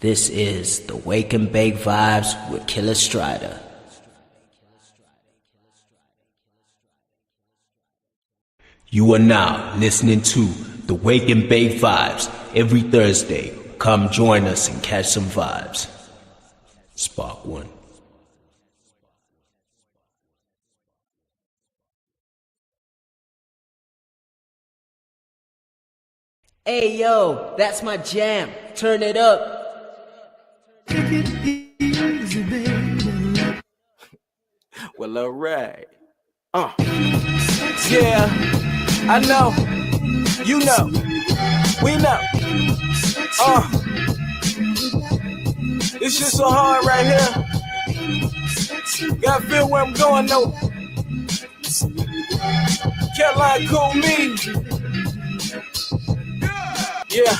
This is the Wake and Bake Vibes with Killer Strider. You are now listening to the Wake and Bake Vibes every Thursday. Come join us and catch some vibes. Spark one. Hey yo, that's my jam. Turn it up. Well, alright. Yeah, I know. You know. We know. It's just so hard right here. Gotta feel where I'm going though. Caroline cool me. Yeah.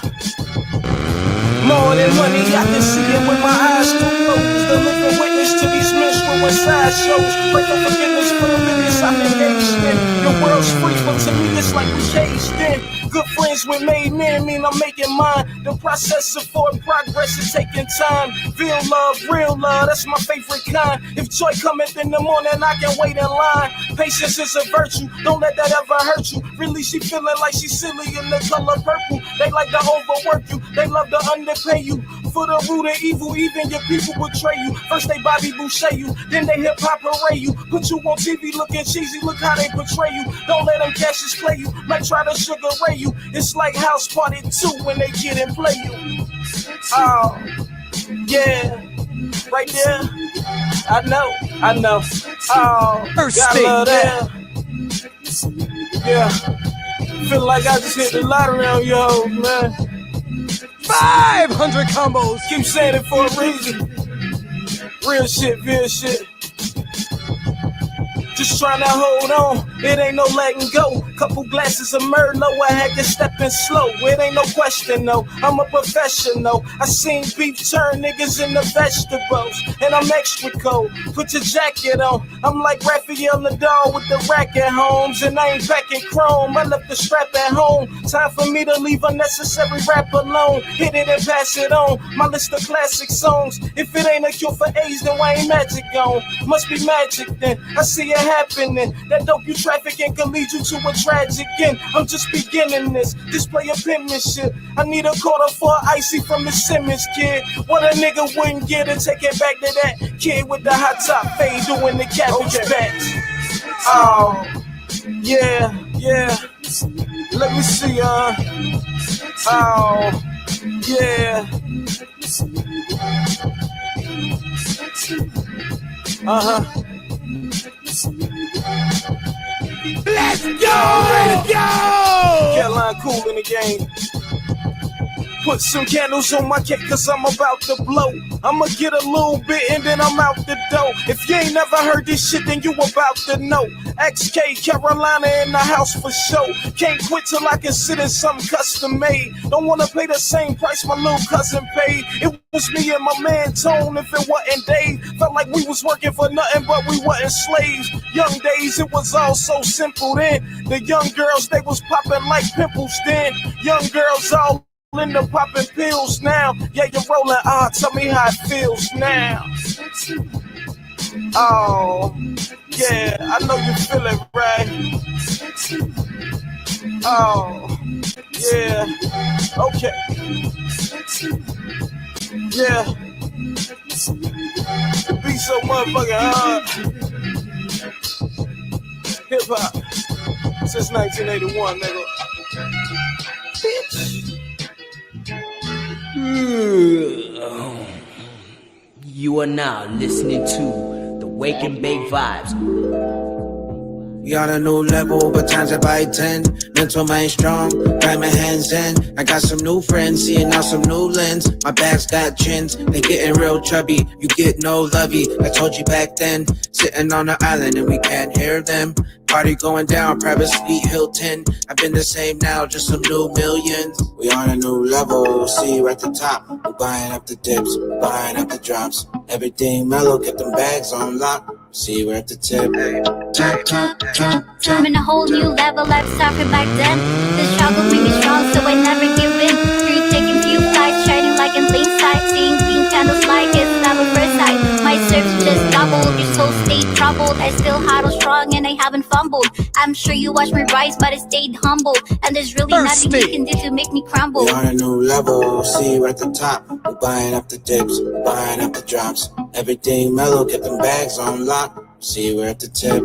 More than money, I can see it with my eyes closed. The living witness to these menstrual side shows. Pray for forgiveness for the business I'm engaged in. The world's free, but to me it's like we caged in. Good friends with made men mean I'm making mine. The process of forward progress is taking time. Feel love, real love, that's my favorite kind. If joy cometh in the morning, I can wait in line. Patience is a virtue, don't let that ever hurt you. Really, she feeling like she's silly in the color purple. They like to overwork you, they love to underpay you. For the root of evil, even your people betray you. First they Bobby Boucher you, then they hip-hop array you. Put you on TV looking cheesy, look how they portray you. Don't let them Cassius play you, might try to sugar ray you. It's like House Party 2 when they get and play you. Oh, yeah, right there. I know. Oh, gotta love that. Yeah, feel like I just hit the lottery on you hoes, man. 500 combos. Keep saying it for a reason. Real shit. Just trying to hold on, it ain't no letting go. Couple glasses of Merlot, I had to step in slow. It ain't no question, no, I'm a professional. I seen beef turn niggas into vegetables, and I'm extra cold. Put your jacket on, I'm like Raphael Nadal with the racket homes. And I ain't back in chrome, I left the strap at home. Time for me to leave unnecessary rap alone. Hit it and pass it on, my list of classic songs. If it ain't a cure for AIDS, then why ain't magic on? Must be magic then, I see it happening. That dope you trafficking can lead you to a tragic end. I'm just beginning this display of penmanship. I need a quarter for icy from the Simmons kid. What a nigga wouldn't get and take it back to that kid with the hot top fade doing the cabbage patch. Oh, yeah. Let me see, oh, yeah. Let's go! Caroline cool in the game. Put some candles on my cake cause I'm about to blow. I'ma get a little bit and then I'm out the door. If you ain't never heard this shit then you about to know. XK Carolina in the house for show. Can't quit till I can sit in something custom made. Don't wanna pay the same price my little cousin paid. It was me and my man Tone if it wasn't Dave. Felt like we was working for nothing but we wasn't slaves. Young days it was all so simple then. The young girls they was popping like pimples then. Young girls all in the popping pills now. Yeah, you're rolling. Tell me how it feels now. Oh, yeah, I know you feel it, right? Oh, yeah, okay. Yeah, the beat so motherfucking hard. Hip hop since 1981, nigga. Bitch. You are now listening to the Wake and Bake Vibes. We on a new level, but times it by 10. Mental mind strong, got my hands in. I got some new friends, seeing out some new lens. My bags got chins, they getting real chubby. You get no lovey, I told you back then. Sitting on the island and we can't hear them. Party going down, private suite Hilton. I've been the same now, just some new millions. We on a new level, see you at the top. We're buying up the dips, buying up the drops. Everything mellow, kept them bags on lock. See you at the tip. I'm in a whole new level, I've suffered back then. The struggle made me strong, so I never give in. Through taking few flights, shining like a in plain sight, seeing green candles like it's love at first sight. My serves just doubled, your soul stayed troubled. I still huddle strong and I haven't fumbled. I'm sure you watched me rise, but I stayed humble. And there's really nothing you can do to make me crumble. We on a new level, see you at the top. We buying up the dips, buying up the drops. Everything mellow, get them bags on lock. See you at the tip.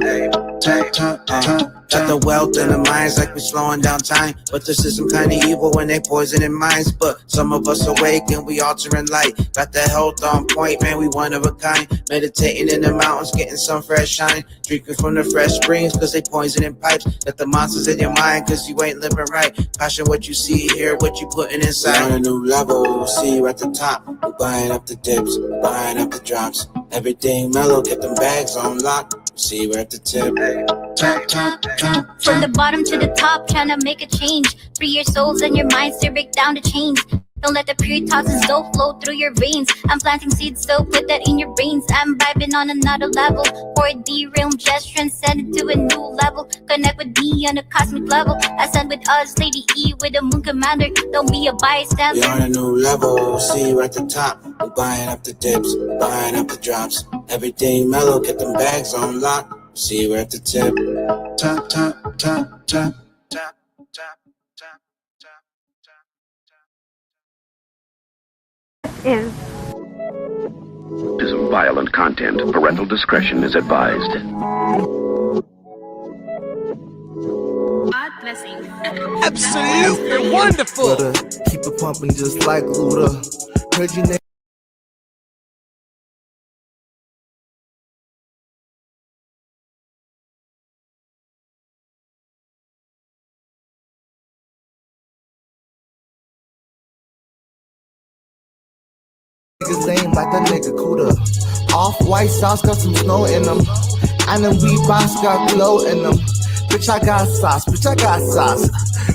Got the wealth and the minds like we're slowing down time. But the system kinda evil when they poisoning minds. But some of us awake and we altering light. Got the health on point, man, we one of a kind. Meditating in the mountains, getting some fresh shine. Drinking from the fresh springs, cause they poisoning pipes. Got the monsters in your mind, cause you ain't living right. Caution what you see here, what you putting inside. We on a new level, see you at the top. We buying up the dips, buying up the drops. Everything mellow, get them bags on lock. See you at the tip. From the bottom to the top, trying to make a change. Free your souls and your minds to break down the chains. Don't let the pure toxins dope flow through your veins. I'm planting seeds, so put that in your brains. I'm vibing on another level. 4D realm just transcended to a new level. Connect with me on a cosmic level. Ascend with us, Lady E with the Moon Commander. Don't be a bystander. We on a new level, see you at the top. We buying up the dips, buying up the drops. Everything mellow, get them bags on lock. See you at the tip. Tap, tap, tap, tap, tap, tap, tap, tap, tap. Is violent content. Parental discretion is advised. God blessing. Absolutely wonderful. Keep it pumping just like Luda. Heard you name. Niggas lame like that nigga Cuda. Off-white sauce got some snow in them. And them Vibez got glow in them. Bitch, I got sauce. Bitch, I got sauce.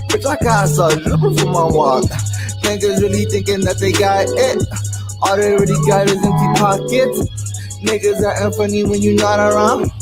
Bitch, I got sauce. Dripping from my walk. Niggas really thinking that they got it. All they really got is empty pockets. Niggas acting funny when you not around.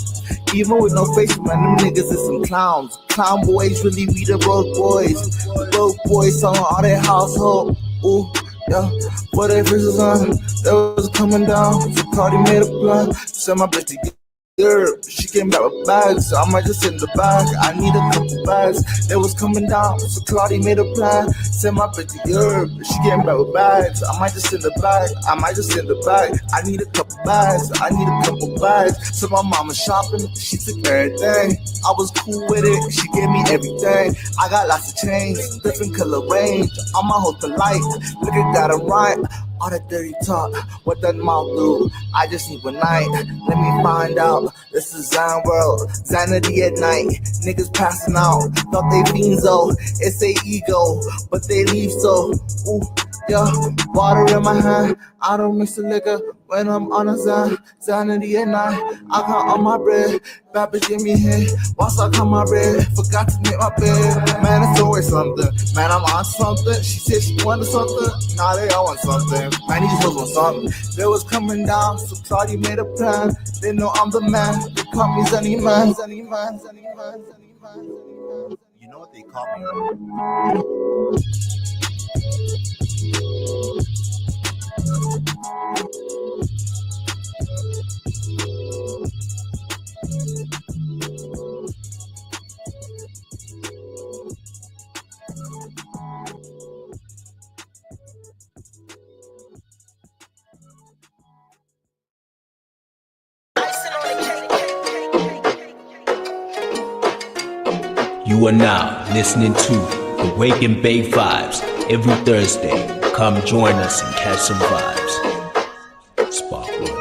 Even with no face, man, them niggas is some clowns. Clown boys really be the broke boys. The broke boys selling all their household. Ooh. Yeah, but if it's on, that was coming down. So Cardi made a plan, send my bitch to get her. She came back with bags, so I might just send the bag. I need a couple bags. That was coming down, so Claudia made a plan, send my bitch to Europe. She came back with bags, I might just send the bag. I might just send the bag. I need a couple bags, I need a couple bags. So my mama shopping, she took everything. I was cool with it, she gave me everything. I got lots of chains, different color range. I'm a whole polite, look at that, I'm right. All that dirty talk, what that mouth do? I just need one night, let me find out. This is Zion World, Zanity at night. Niggas passing out, thought they fiends though. It's a ego, but they leave so. Ooh, yeah, water in my hand. I don't mix the liquor when I'm on a Zanity at night. I count on my bread, bad bitch give me head. Whilst I count my bread, forgot to make my bed. Man, it's always something. Man, I'm on something. She said she wanted something. Nah, they all want something. Man, these hoes want something. They was coming down, so Claudia made a plan. They know I'm the man. They call me Zanny Man. Zanny Man, Zanny Man, Zanny Man. You know what they call me? You are now listening to the Wake and Bake Vibes every Thursday. Come join us and catch some vibes. Spark One.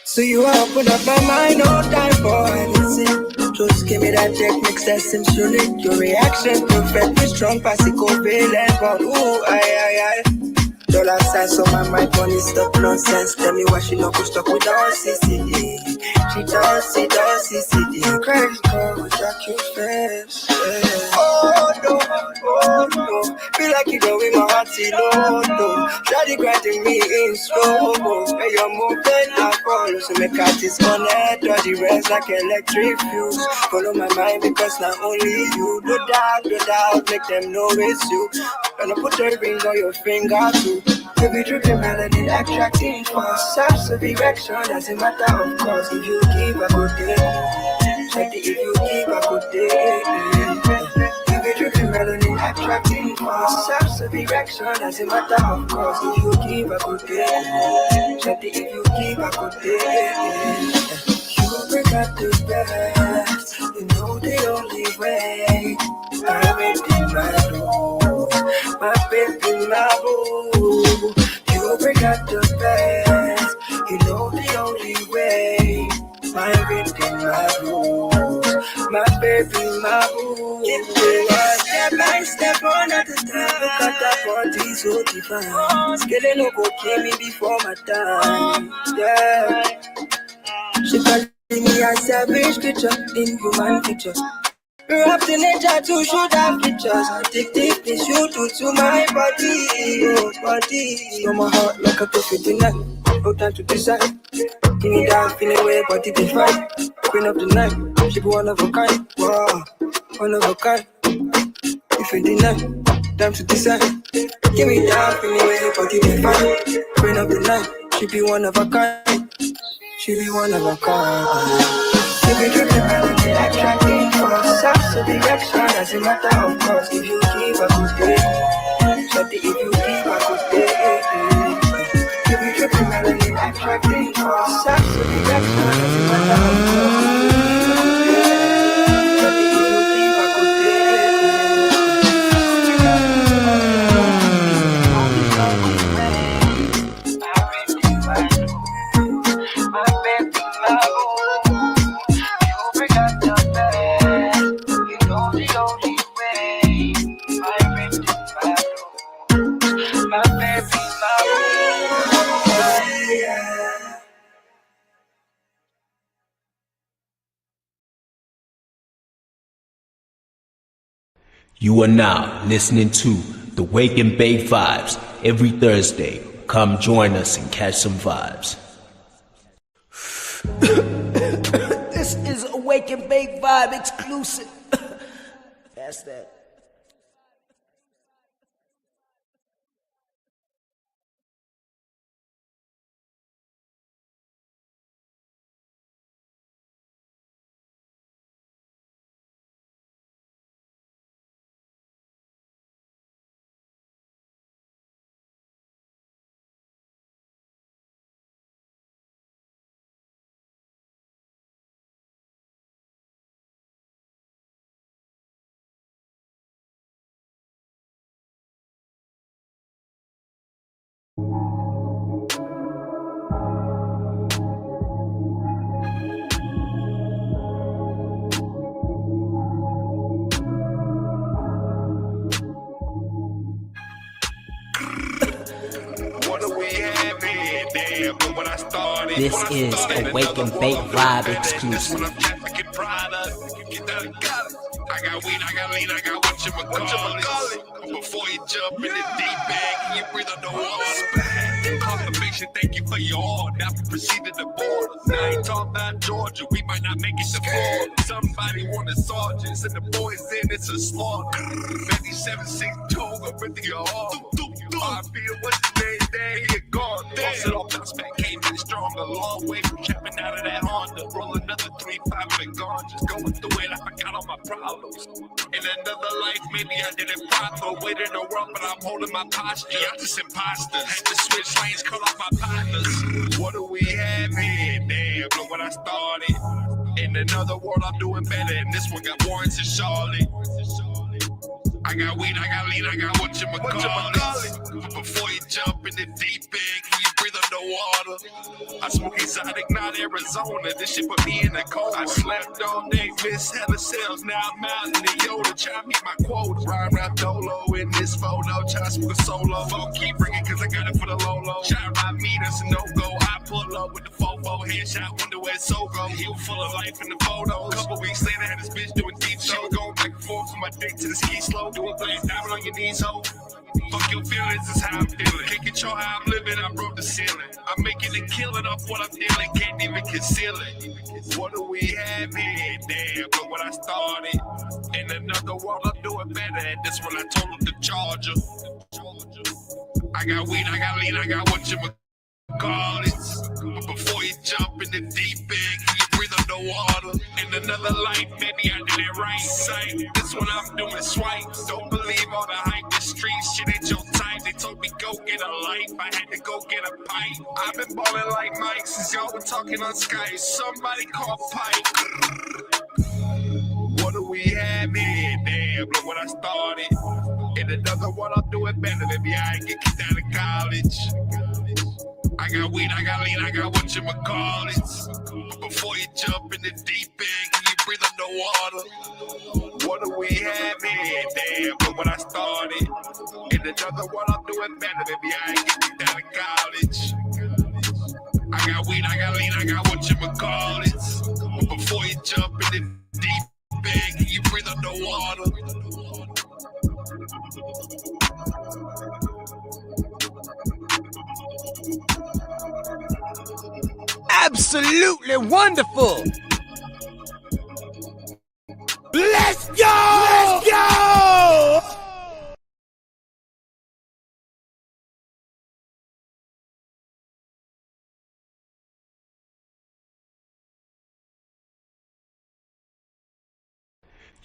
So you open up my mind, no time for anything. Just give me that technique, that seems unique. Your reaction perfect, me strong, pass it covalent. But ooh, aye. Dollar signs on my mind, money stop nonsense. Tell me why she not go stuck with our CCD. She does see the crazy girl with that cute face. Yeah. Oh no, feel like you go in my heart, low, no. Shawty grinding me in slow-mo. Hey, you're moving, I follow. So make I disconnect all the rest like electric fuse. Follow my mind because not only you. No doubt, make them know it's you. Gonna put a ring on your finger too. You be dripping melody, attracting for such a erection. Doesn't matter, of course, if you give a good day. Check it, if you give a good day. You be dripping melody, attracting for such a erection. Doesn't matter, of course, if you give a good day. Check it, if you give a good day. You bring out the best. You know the only way. I'm in my room. My baby, my boo. You bring out the best. You know the only way. My baby, my boo. My baby, my boo. Step by step, one at a time. Look at that body so divine. Skele no go kill me before my time. Yeah. She calling me a savage creature in human features. Wrapped in nature to shoot have pictures. Addictive things you do to my body, oh body. Stole my heart like a 259. No time to decide. Give me that feeling where body they fight. Open up the night, she be one of a kind. Wow, one of a kind. If you deny, time to decide. Give me that feeling where body they fight. Open up the night, she be one of a kind. She be one of a kind. She be dripping melody, attracting for such a direction. Doesn't matter, of course, if you give a good day. Shorty, if you give a good day. She be dripping melody, attracting for such a direction. Doesn't matter, of course, if you give a good day. Shorty, if you give a good day. My baby, my boo. You are now listening to the Wake and Bake Vibes every Thursday. Come join us and catch some vibes. This is a Wake and Bake Vibe exclusive. That's that. This is a Wake and Bake Vibe exclusive. I got weed, I got lean, I got whatchamacallit. Before you jump in the deep end, can you breathe on the water? Confirmation, thank you for your order. Now we proceed to the border. Now I ain't talking about Georgia, we might not make it to Florida. Somebody wanted sergeants, and the boys in it's a slaughter. 5762, I'm with the I feel what's the name there, he gone. Lost it all, bounce back, came in strong, a long way from jumping out of that Honda. Roll another 3-5 and gone, just going through it, I forgot all my problems. In another life, maybe I did it proper. Waited in the world, but I'm holding my posture. I'm just imposter. Had to switch lanes, cut off my partners. What do we have here? Damn, look what I started. In another world, I'm doing better. And this one got warrants in Charlotte. I got weed, I got lean, I got whatchamacallit. Before you jump in the deep end, can you breathe underwater? water. I smoke exotic, not Arizona. This shit put me in the cold. I slept all day, missed hella cells. Now I'm out in the Yoda. Try to meet my quota. Ride around Dolo in this photo. Try to smoke a solo. Phone keep ringing cause I got it for the Lolo. Shout out me, that's a no-go. I pull up with the fofo. Headshot, wonder where so go. He was full of life in the photos. Couple weeks later, had this bitch doing deep show. Going back and forth from my dick to the ski slow. Doing black diamond on your knees, ho. Fuck your feelings, is how I'm feeling. Can't control how I'm living, I broke the ceiling. I'm making a killing off what I'm dealing, can't even conceal it. What do we have here? Damn, look what I started. In another world, I'm doing better. And this one I told him to charge her. I got weed, I got lean, I got what you call it. But before you jump in the deep end, can you breathe underwater? In another life, maybe I did it right. Sight. This one I'm doing swipes. Don't believe all the hype. The street shit ain't your type. They told me go get a life. I had to go get a pipe. I've been balling like Mike since y'all were talking on Skype. Somebody call Pike. What do we have here? Damn, look what I started. In another one, I'm doing better. Maybe I ain't get kicked out of college. I got weed, I got lean, I got what you call it. But before you jump in the deep end, can you breathe underwater? What do we have here? Damn, look what I started. In another one, I'm doing better. Maybe I ain't get kicked out of college. I got weed, I got lean, I got what you call it. But before you jump in the deep end, can you breathe underwater? Absolutely wonderful. Let's go! Let's go!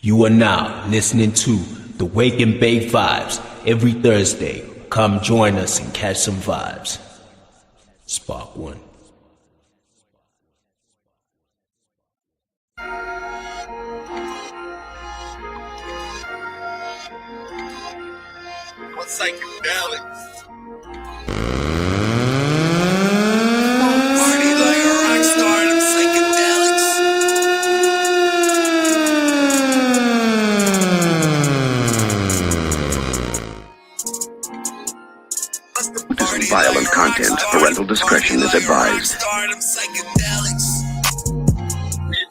You are now listening to the Wake and Bake Vibes every Thursday. Come join us and catch some vibes. Spark one. What's psychedelics? Party like a rock star, them psychedelics. Violent content. Parental discretion is advised.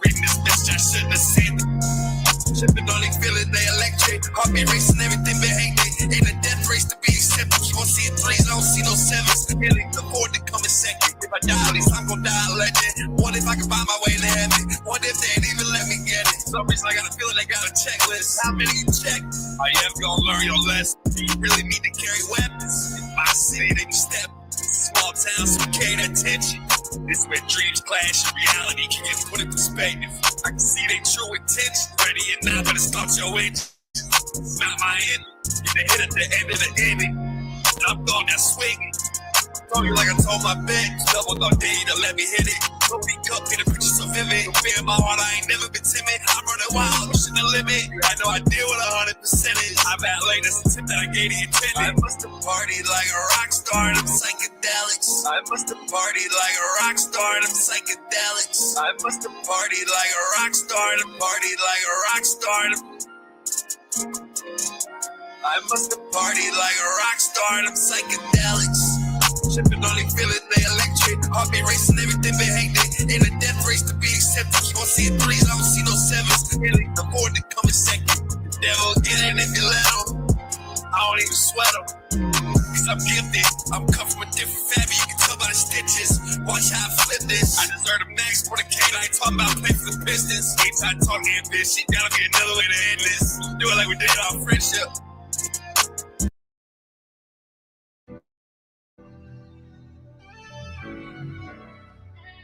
Reading this bitch, I shouldn't have said it. Tripping on they feeling they electric. Heartbeat racing, everything been hating. Ain't a death race to be accepted. You won't see it threes, I don't see no sevens. Really can afford to come in second. If I die, at least I'm gon' die a legend. What if I can buy my way to heaven? What if they ain't even let me get it? Some reason I got a feeling they got a checklist. How many you check? Are you ever gonna learn your lesson? Do you really need to carry weapons? In my city, they be stepping. Small town, so we carry that tension. This is where dreams clash and reality can get put in perspective. I can see their true intention. Ready or not, better start your engine. Not my end. Get the hit at the end of the inning. I'm going down swinging. Told you like I told my bet. Double on day to let me hit it. Loading cup, get a picture so vivid. Fear in my heart, I ain't never been timid. I'm running wild, pushing the limit. I know I deal with 100%. I'm at late, that's the tip that I gave the intended. I must have partied like a rock star, them psychedelics. I must have partied like a rock star, them psychedelics. I must have partied like a rock star, them partied like a rock star, them. I must have partied like a rock star, them psychedelics. Tripping on they feeling they electric. Heartbeat racing, everything been hating. Ain't a death race to be accepted. You gon' see it threes, I don't see no sevens. Really can afford to come in second. The devil get in if you let him. I don't even sweat him. Cause I'm gifted. I'm cut from a different family. You can tell by the stitches. Watch how I flip this. I deserve the next for the K. I ain't talking about play for the Pistons. Ain't time talking ambition. Gotta be another way to end this. Do it like we did our friendship.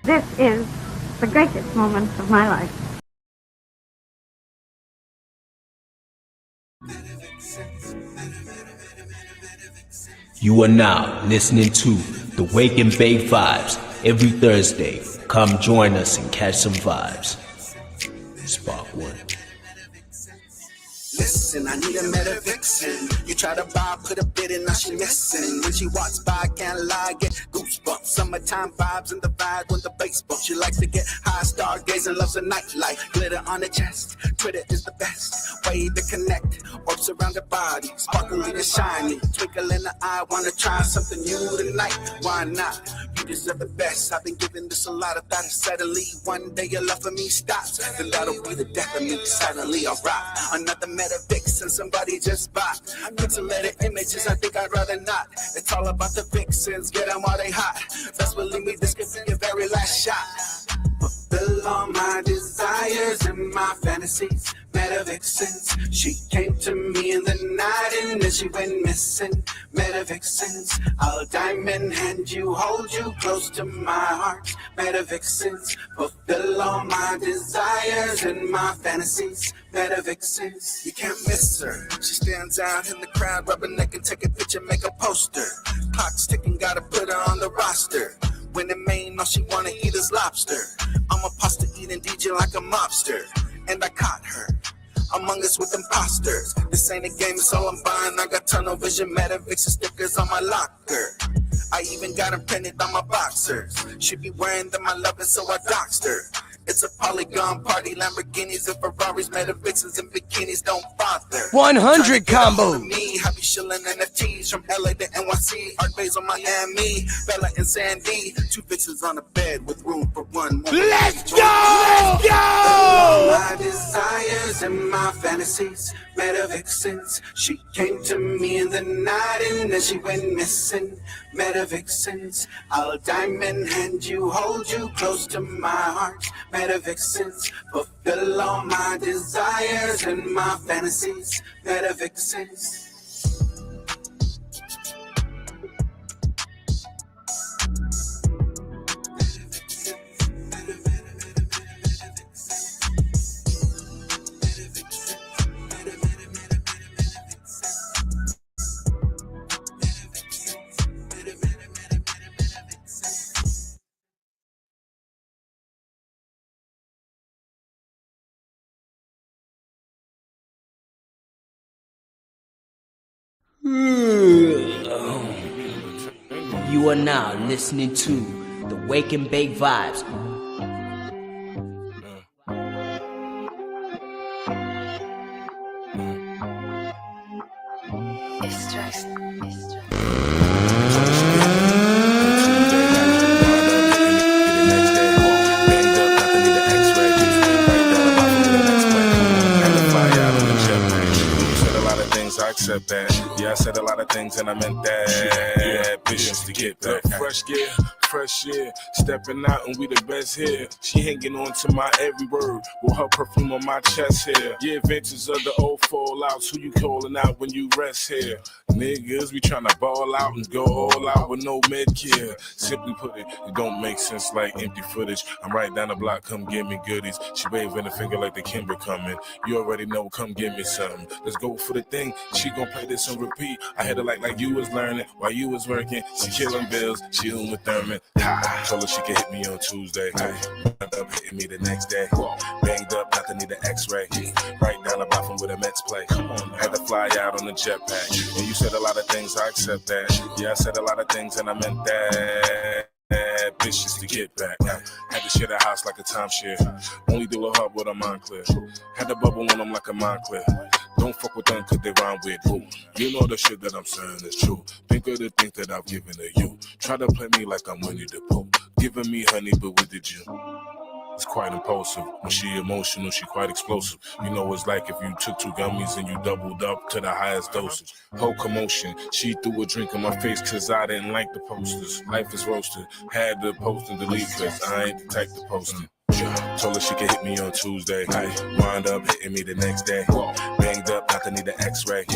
This is the greatest moment of my life. You are now listening to the Wake and Bake Vibes every Thursday. Come join us and catch some vibes. Spark one. Listen, I need a meta vixen. You try to buy, put a bid in, now she missing. When she walks by, I can't lie, get goosebumps. goosebumps. Summertime vibes and the vibe when the bass bumps. She likes to get high, stargazing, loves a nightlight. Glitter on the chest, Twitter is the best way to connect. Orbs around the body, sparkly and shiny. Twinkle in the eye, wanna try something new tonight. Why not? You deserve the best. I've been giving this a lot of thought. Suddenly, one day your love for me stops. Then that'll be the death of me. Suddenly, I'll rock another meta vixen somebody just bought. Pixelated images, I think I'd rather not. It's all about the vixens, get them while they hot. Best believe me, this could be your very last shot. Fulfill all my desires and my fantasies. Meta vixens, she came to me in the night and then she went missing. Meta vixens, I'll diamond hand you, hold you close to my heart. Meta vixens, fulfill all my desires and my fantasies. Meta vixens, you can't miss her. She stands out in the crowd, rub her neck and take a picture, make a poster. Clock's ticking, gotta put her on the roster. When in Maine, all she wanna eat is lobster. I'm a pasta eating DJ like a mobster, and I caught her among us with imposters. This ain't a game, it's all I'm buying. I got tunnel vision, meta vixen stickers on my locker. I even got them printed on my boxers. She be wearing them, I love it, so I doxed her. It's a polygon party, Lamborghinis and Ferraris, meta vixens and bikinis, don't bother. 100 combo. Me, happy shilling NFTs from LA to NYC, Art Basel, Miami, Bella and Sandy. 2 vixens on a bed with room for one more. Let's go! Let's go! My desires and my fantasies, meta vixens. She came to me in the night and then she went missing. Meta vixens, I'll diamond hand you, hold you close to my heart. Meta vixens, fulfill all my desires and my fantasies. Meta vixens. You are now listening to the Wake and Bake Vibes. I accept that. Yeah, I said a lot of things and I meant that. Bitches to get back. Fresh gear, fresh year. Stepping out and we the best here. She hanging on to my every word with her perfume on my chest here. Yeah, adventures of the old fallouts. Who you calling out when you rest here? Niggas, we tryna ball out and go all out with no med care. Simply put it don't make sense like empty footage. I'm right down the block, come get me goodies. She waving a finger like the Kimber coming. You already know, come get me something. Let's go for the thing. She gon' play this on repeat. I had her like you was learning while you was working. She killing bills, she Uma Thurman. Told her she could hit me on Tuesday. Wound up hitting me the next day. Banged up, not to need an X-ray. Right down the block from where the Mets play. Had to fly out on the jetpack. And you said a lot of things, I accept that. Yeah, I said a lot of things and I meant that. Bitches to get back. Had to share the house like a timeshare. Only do a hub with a mind clear. Had to bubble on them like a mind clear. Don't fuck with them cause they rhyme with who. You know the shit that I'm saying is true. Think of the things that I've given to you. Try to play me like I'm Winnie the Pooh. Giving me honey, but what did you? It's quite impulsive. When she emotional, she quite explosive. You know it's like if you took 2 gummies and you doubled up to the highest dosage. Whole commotion. She threw a drink in my face cause I didn't like the posters. Life is roasted. Had to post and delete cause I ain't the type to post it. Told her she could hit me on Tuesday. Wind up hitting me the next day. Banged up, not to need an X-ray.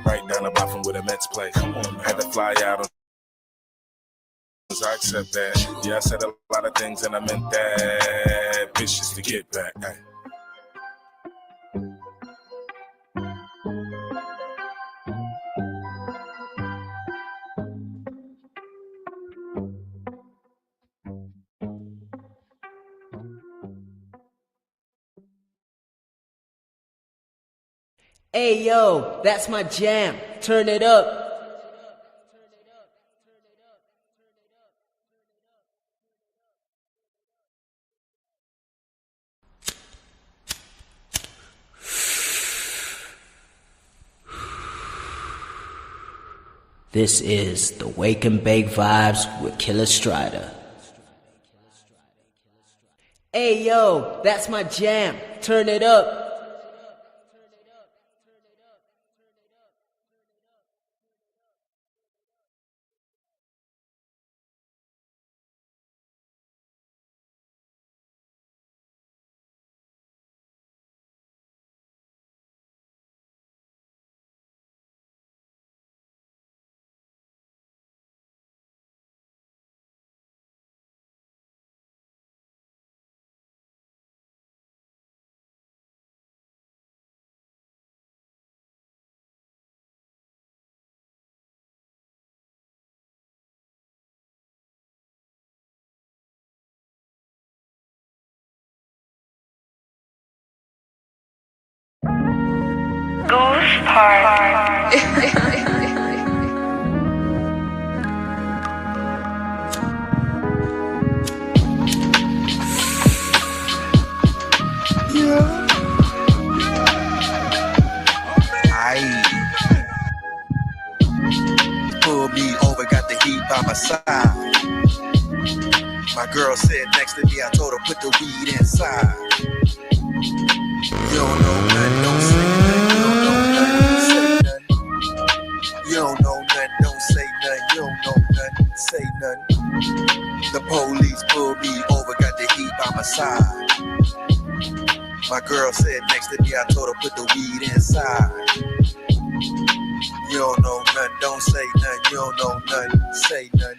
Right down the block from where the Mets play. Had to fly out on. I accept that. Yeah, I said a lot of things and I meant that. Bitches to get back. Hey yo, that's my jam. Turn it up. This is the Wake and Bake Vibes with Killer Strider. Hey yo, that's my jam. Turn it up. Ghost Park. Pull me over, got the heat by my side. My girl said next to me, I told her put the weed inside. You don't know nothing, don't say nothing. You don't know nothing, don't say nothing. You don't know nothing, don't say nothing. You don't know nothing, say nothing. The police pulled me over, got the heat by my side. My girl said next to me, I told her put the weed inside. You don't know nothing, don't say nothing. You don't know nothing, say nothing.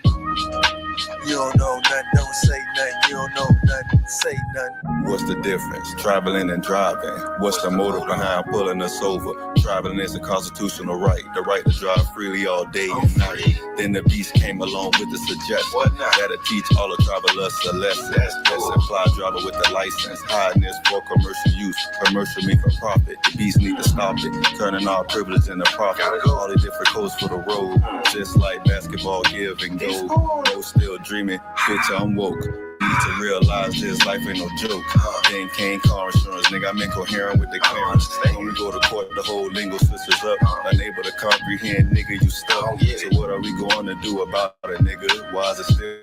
You don't know nothing, don't say nothing. You don't know nothing, say nothing. What's the difference? Traveling and driving. What's the motive behind pulling us over? Traveling is a constitutional right, the right to drive freely all day and night. Then the beast came along with the suggestion that'll teach all the travelers a lesson. Let's apply driver with the license. Hiding this for commercial use. Commercial mean for profit. The beast need to stop it. Turning our privilege into profit. All the different codes for the road. Just like basketball, give and go. No still dreaming. Bitch, I'm woke. Need to realize this life ain't no joke. Then came car insurance, nigga, I'm incoherent with the clearance. When we go to court, the whole lingo switches up. Unable to comprehend, nigga, you stuck. So what are we going to do about it, nigga? Why is it still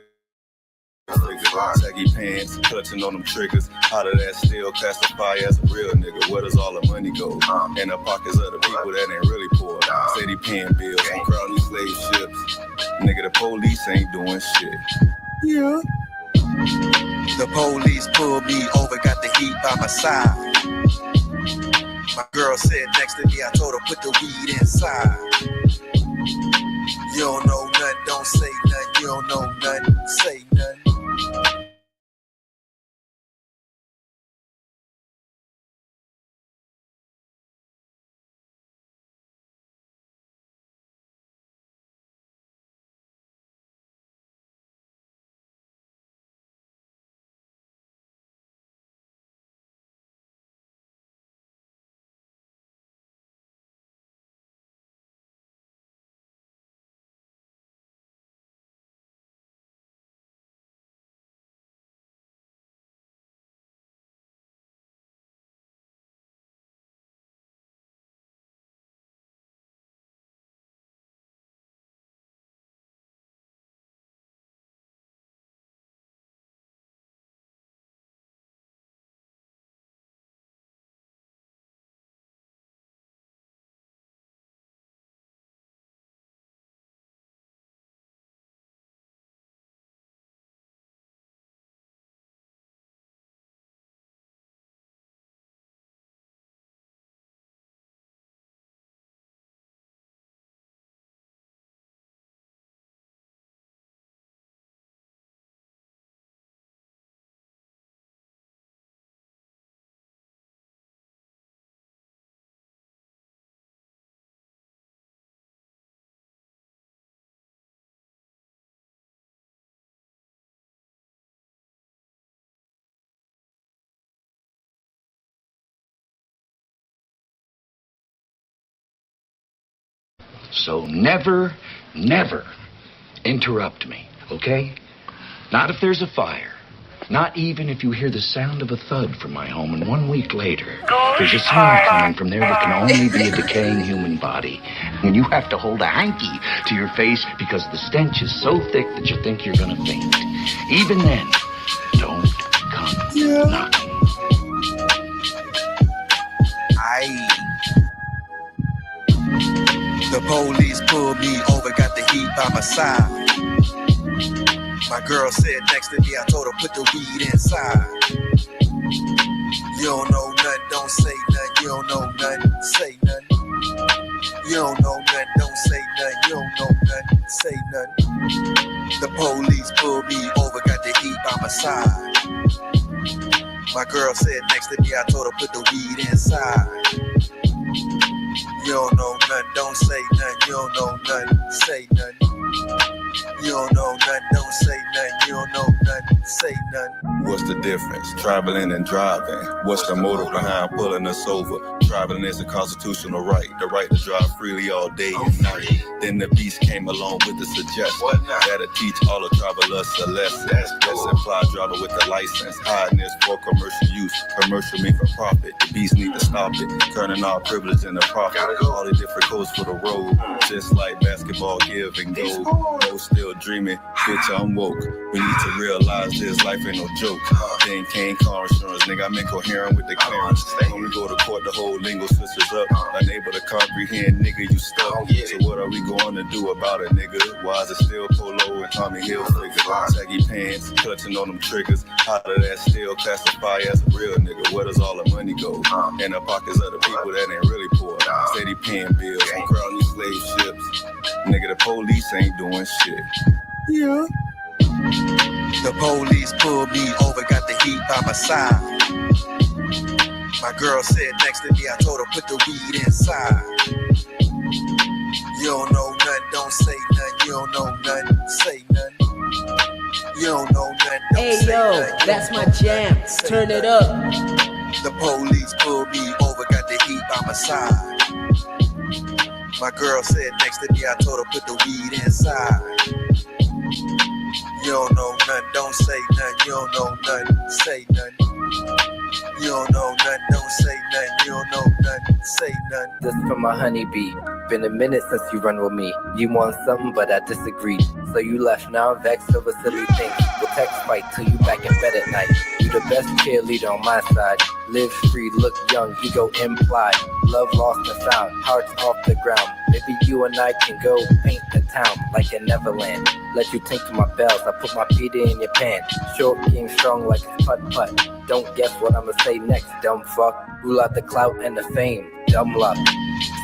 saggy pants, clutching on them triggers? How did that still classify as a real nigga? Where does all the money go? In the pockets of the people that ain't really poor. Steady paying bills and crowding slave ships. Nigga, the police ain't doing shit. Yeah. The police pulled me over, got the heat by my side. My girl said next to me, I told her put the weed inside. You don't know nothing, don't say nothing. You don't know nothing, say nothing. So never, never interrupt me, okay? Not if there's a fire. Not even if you hear the sound of a thud from my home, and 1 week later, there's a smell coming from there that can only be a decaying human body. And you have to hold a hanky to your face because the stench is so thick that you think you're gonna faint. Even then, don't come knocking. The police pulled me over, got the heat by my side. My girl said next to me, I told her put the weed inside. You don't know nothing, don't say nothing. You don't know nothing, say nothing. You don't know nothing, don't say nothing. You don't know nothing, say nothing. The police pulled me over, got the heat by my side. My girl said next to me, I told her put the weed inside. You don't know nothing, don't say nothing. You don't know nothing, say nothing. You don't know nothing, don't say nothing. You don't know nothing, say nothing. What's the difference? Traveling and driving. What's the motive behind pulling us over? Traveling is a constitutional right, the right to drive freely all day and night. Then the beast came along with the suggestion that'll teach all the travelers a lesson. That's a fly driver with a license, hiding this for commercial use. Commercial mean for profit. The beast need to stop it, turning our privilege into profit. All the different codes for the road, just like basketball give and go. No still dreaming, bitch I'm woke. We need to realize this life ain't no joke. Then came car insurance, nigga I'm incoherent with the clearance. When we go to court the whole lingo switches up. Unable to comprehend, nigga, you stuck. So what are we going to do about it, nigga? Why is it still Polo and Tommy Hilfiger? Saggy pants, clutching on them triggers. How did that still classify as a real nigga? Where does all the money go? In the pockets of the people that ain't really poor. Steady paying bills, crowding these slave ships. Nigga, the police ain't doing shit. Yeah. The police pulled me over, got the heat by my side. My girl said next to me, I told her put the weed inside. You don't know nothing, don't say nothing. You don't know nothing, say nothing. You don't know nothing, don't say nothing. That's my jam. Turn it up. The police pulled me over, got the heat by my side. My girl said next to me, I told her put the weed inside. You don't know nothing, don't say nothing. You don't know nothing, say nothing. You don't know nothing, don't say nothing. You don't know nothing, say nothing. This from my honeybee. Been a minute since you run with me. You want something, but I disagreed. So you left, now I'm vexed over silly things. We'll text fight till you back in bed at night. You the best cheerleader on my side. Live free, look young, ego implied. Love lost and found, hearts off the ground. Maybe you and I can go paint the town like a Neverland. Let you tinkle my bells, I put my feet in your pants. Short game strong like it's putt-putt. Don't guess what I'ma say next, dumb fuck. Rule out the clout and the fame, dumb luck.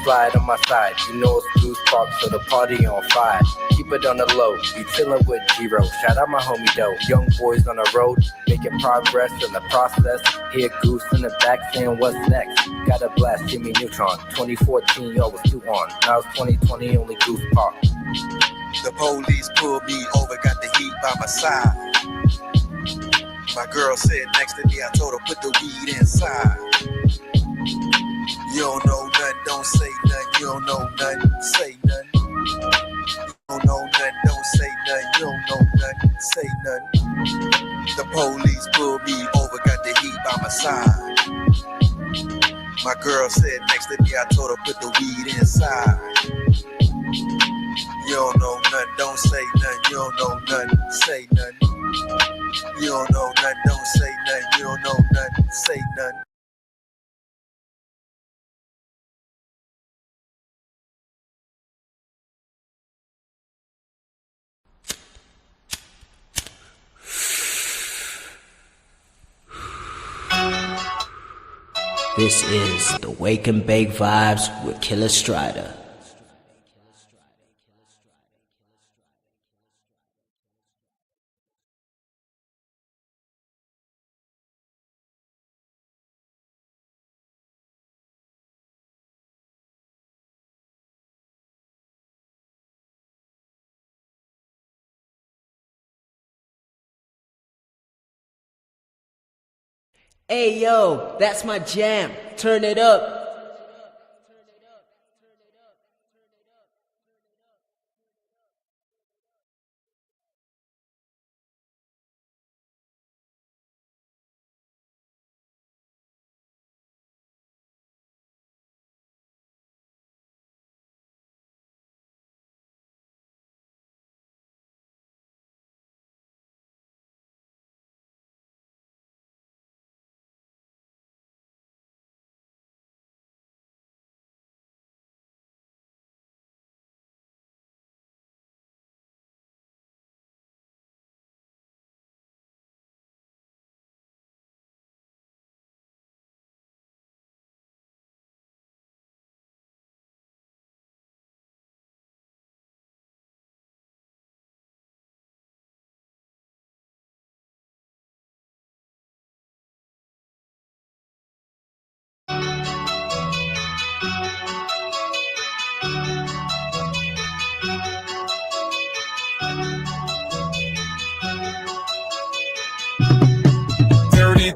Slide on my side, you know it's Blues Park, so the party on fire. Keep it on the low, you chillin' with G-Ro. Shout out my homie Doe, young boys on the road, making progress in the process. Hear Goose in the back saying what's next. Got a blast, Jimmy Neutron. 2014, y'all was too on. Now it's 2020, only Goose Park. The police pulled me over, got the heat by my side. My girl said next to me, I told her put the weed inside. You don't know nothing, don't say nothing. You don't know nothing, say nothing. You don't know nothing, don't say nothing. You don't know nothing, say nothing. The police pulled me over, got the heat by my side. My girl said next to me, I told her put the weed inside. You don't know nothing, don't say nothing. You don't know nothing, say nothing. You don't know nothing, don't say nothing. You don't know nothing, say nothing. This is the Wake and Bake Vibes with Killer Strider. Hey yo, that's my jam. Turn it up.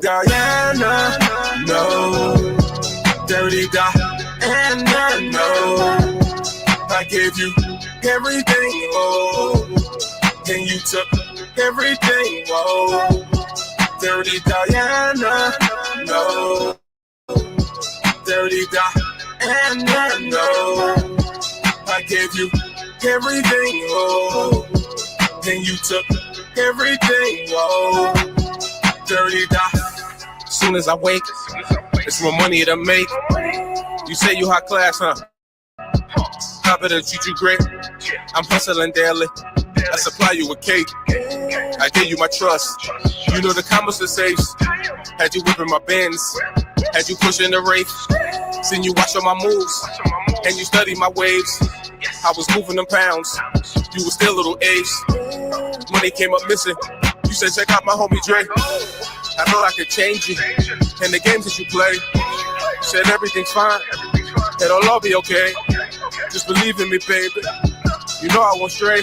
Diana, no. Dirty Diana, no. I gave you everything, oh, and you took everything, oh. Dirty Diana, no. Dirty Diana, no. I gave you everything, oh, and you took everything, oh. Dirty Diana. Soon as I wake, it's more money to make. You say you high class, huh? I better treat you great. I'm hustling daily. I supply you with cake. I gave you my trust. You know the combos the safes. Had you whipping my bins. Had you pushing the race. Seen you watch all my moves. And you study my waves. I was moving them pounds. You were still a little ace. Money came up missing. You said check out my homie Dre. I thought I could change you. And the games that you play. You said everything's fine. It'll all be okay. Just believe in me, baby. You know I won't stray.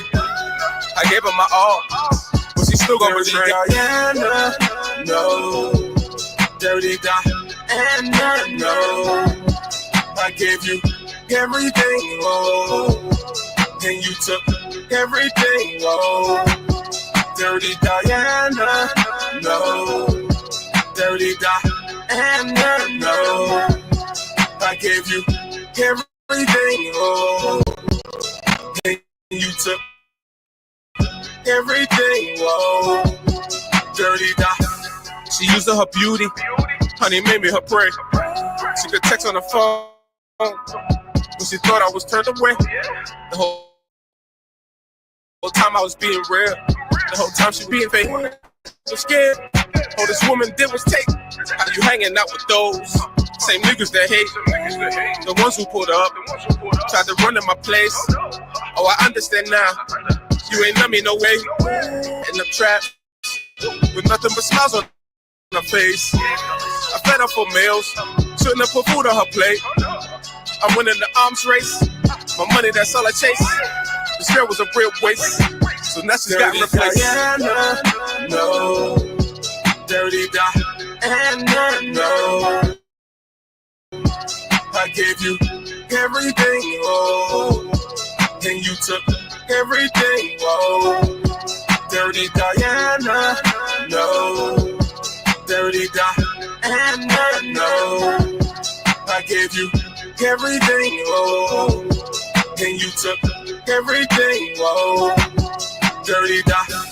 I gave her my all, but she still gonna betray. Diana, no. Dirty Diana, no. I gave you everything, oh, and you took everything, oh. Dirty Diana, no. Dirty Diana, no. I gave you everything, oh, and you took everything, whoa. Dirty Diana. She used her beauty. Honey made me her prey. She could text on the phone, but she thought I was turned away. The whole time I was being real. The whole time she being fake. So scared. All this woman did was take. How you hanging out with those same niggas that hate? The ones who pulled up, tried to run in my place. Oh, I understand now. You ain't love me no way. In the trap, with nothing but smiles on her face. I fed her for meals, shouldn't have put food on her plate. I'm winning the arms race. My money, that's all I chase. This girl was a real waste, so now she's got replaced. Diana, no. Dirty Diana, no. I gave you everything, oh, and you took everything, oh. Dirty Diana, no. Dirty Diana, no. I gave you everything, oh, and you took everything, oh. Dirty Diana.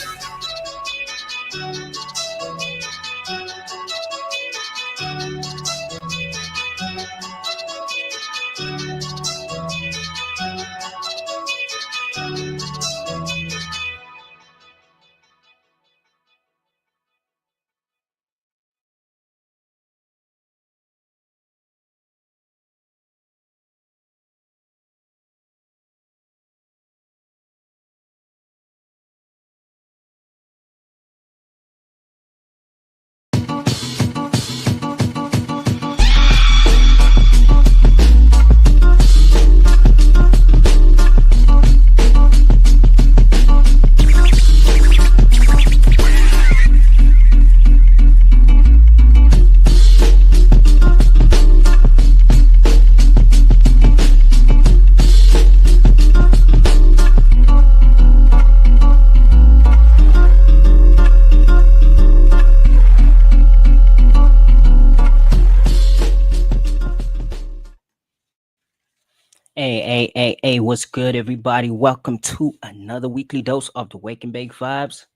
Hey, what's good, everybody? Welcome to another weekly dose of the Wake and Bake Vibes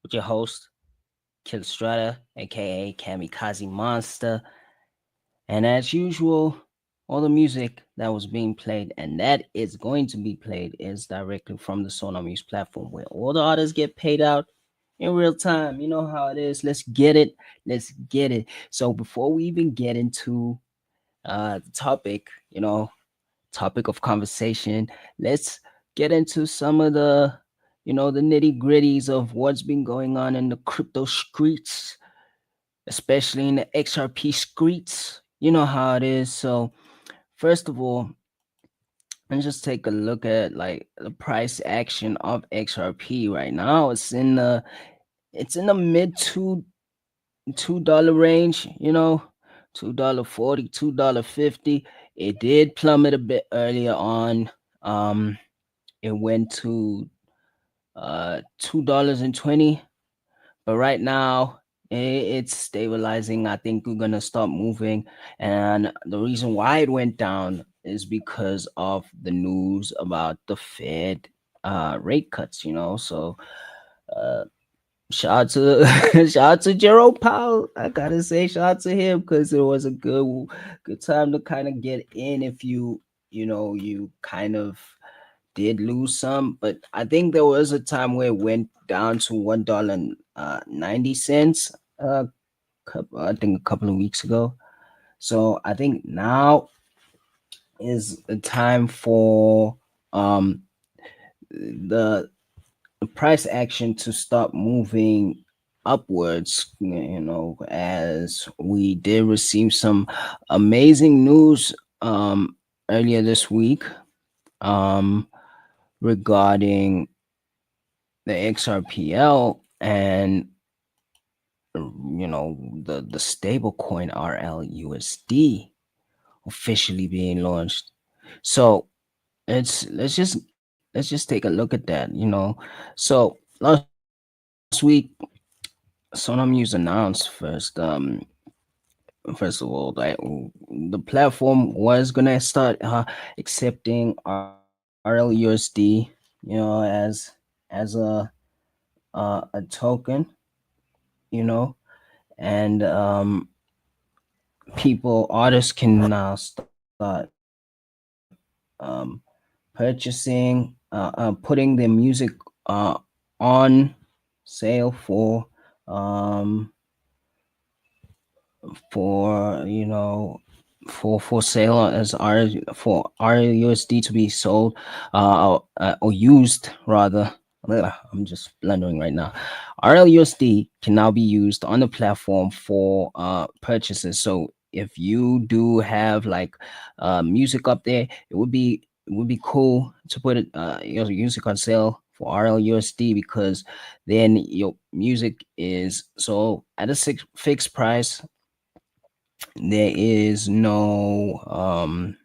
with your host, Killstrata, aka Kamikaze Monster. And as usual, all the music that was being played and that is going to be played is directly from the Sonamuse platform, where all the artists get paid out in real time. You know how it is. Let's get it. So before we even get into the topic, topic of conversation, let's get into some of the the nitty gritties of what's been going on in the crypto streets, especially in the XRP streets. You know how it is. So first of all, let's just take a look at like the price action of XRP right now. It's in the mid $2 range, $2.40, $2.50. It did plummet a bit earlier on. It went to $2.20, but right now it's stabilizing. I think we're gonna start moving, and the reason why it went down is because of the news about the Fed rate cuts. So uh, shout out to shout out to Jerome Powell. I gotta say shout out to him because it was a good time to kind of get in if you kind of did lose some, but I think there was a time where it went down to $1.90. I think a couple of weeks ago. So I think now is the time for the price action to start moving upwards. As we did receive some amazing news earlier this week regarding the XRPL and the stable coin RLUSD officially being launched. So let's just take a look at that. So last week Sonam News announced first of all that the platform was gonna start accepting RLUSD, as a token, and artists can now start purchasing, putting their music on sale um, for for sale as R for RUSD to be sold or used rather. I'm just blundering right now. RLUSD can now be used on the platform for purchases. So if you do have like music up there, it would be cool to put your music on sale for RLUSD because then your music is sold at a fixed price. There is no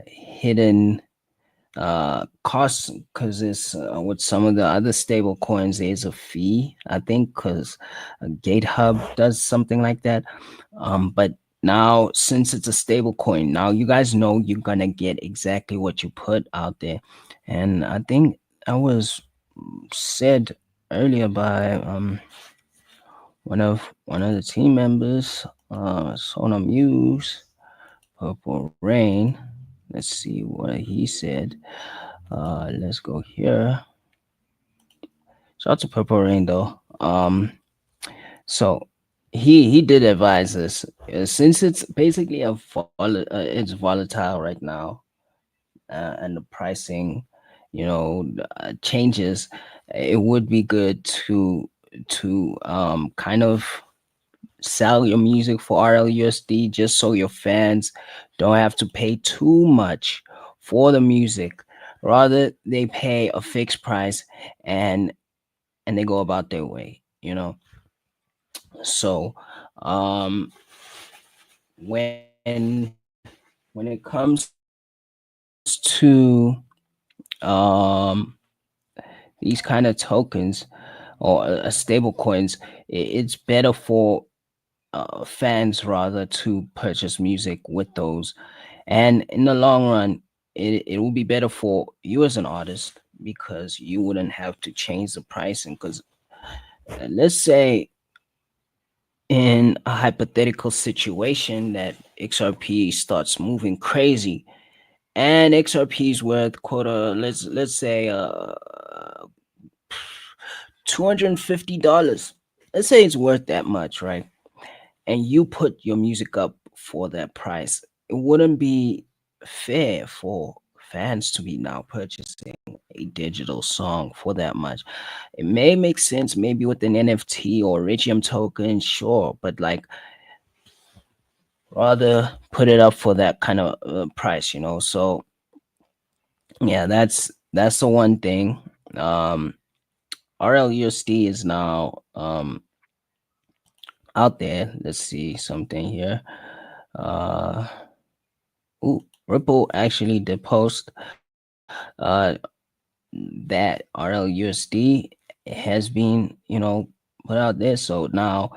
hidden costs because it's with some of the other stable coins there's a fee, I think, because GateHub does something like that. But now since it's a stable coin, now you guys know you're gonna get exactly what you put out there. And I think that was said earlier by one of the team members, Sonam Muse, Purple Rain. Let's see what he said. Let's go here. Shout out to Purple Rain though. So he did advise us, since it's basically it's volatile right now, and the pricing, changes. It would be good to kind of sell your music for RLUSD just so your fans don't have to pay too much for the music. Rather, they pay a fixed price and they go about their way. So, when it comes to um these kind of tokens or stable coins, it's better for fans rather to purchase music with those, and in the long run it will be better for you as an artist because you wouldn't have to change the pricing. Because let's say in a hypothetical situation that XRP starts moving crazy and XRP is worth quota, let's say $250. Let's say it's worth that much, right? And you put your music up for that price, it wouldn't be fair for fans to be now purchasing a digital song for that much. It may make sense maybe with an NFT or Richium token, sure, but like rather put it up for that kind of price. So yeah, that's the one thing. RLUSD is now out there. Let's see something here. Uh, Ripple actually did post that RLUSD has been, put out there. So now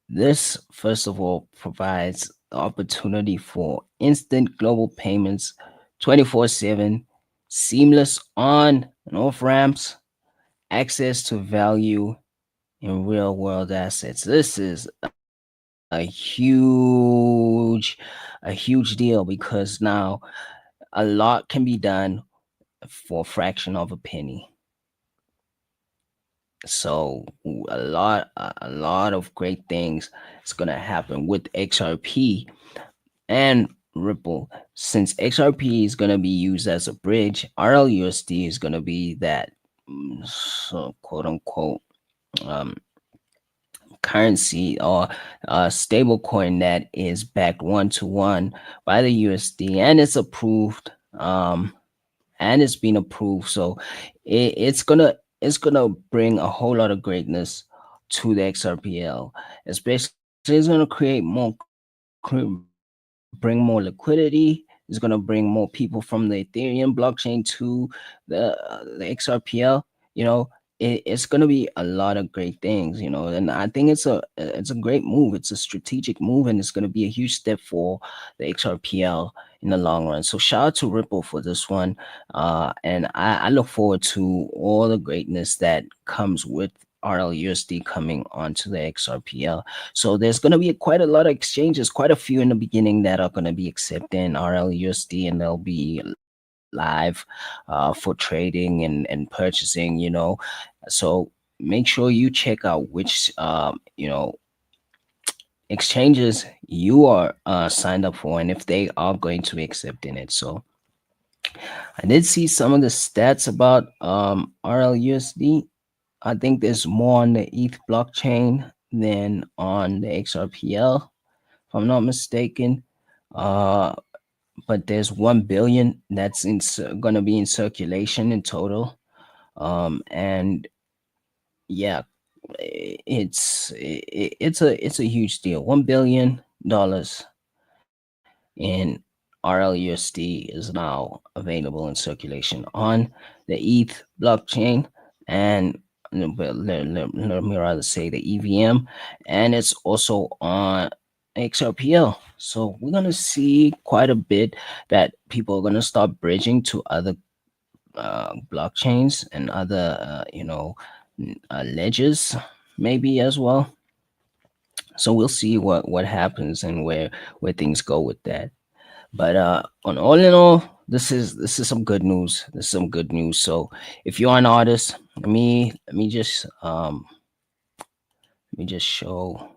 this, first of all, provides the opportunity for instant global payments, 24/7, seamless on and off ramps, access to value in real world assets. This is a huge deal because now a lot can be done for a fraction of a penny. So a lot of great things is gonna happen with XRP and Ripple. Since XRP is gonna be used as a bridge, RLUSD is gonna be that so quote unquote um, currency or stable coin that is backed 1 to 1 by the USD, and it's approved. And it's been approved. So it's gonna bring a whole lot of greatness to the XRPL, especially it's gonna create bring more liquidity. It's gonna bring more people from the Ethereum blockchain to the XRPL. You know, it's gonna be a lot of great things. And I think it's a great move. It's a strategic move, and it's gonna be a huge step for the XRPL in the long run. So shout out to Ripple for this one, and I look forward to all the greatness that comes with RLUSD coming onto the XRPL. So there's going to be quite a lot of exchanges, quite a few in the beginning that are going to be accepting RLUSD, and they'll be live for trading and purchasing. So make sure you check out which exchanges you are signed up for, and if they are going to be accepting it. So I did see some of the stats about RLUSD. I think there's more on the ETH blockchain than on the XRPL, if I'm not mistaken. Uh, but there's 1 billion that's going to be in circulation in total. And yeah, it's a huge deal. $1 billion in RLUSD is now available in circulation on the ETH blockchain, and let me rather say the EVM, and it's also on XRPL. So we're gonna see quite a bit that people are gonna start bridging to other blockchains and other ledgers maybe as well. So we'll see what happens and where things go with that. But on all in all, this is some good news. This is some good news. So if you're an artist, let me just show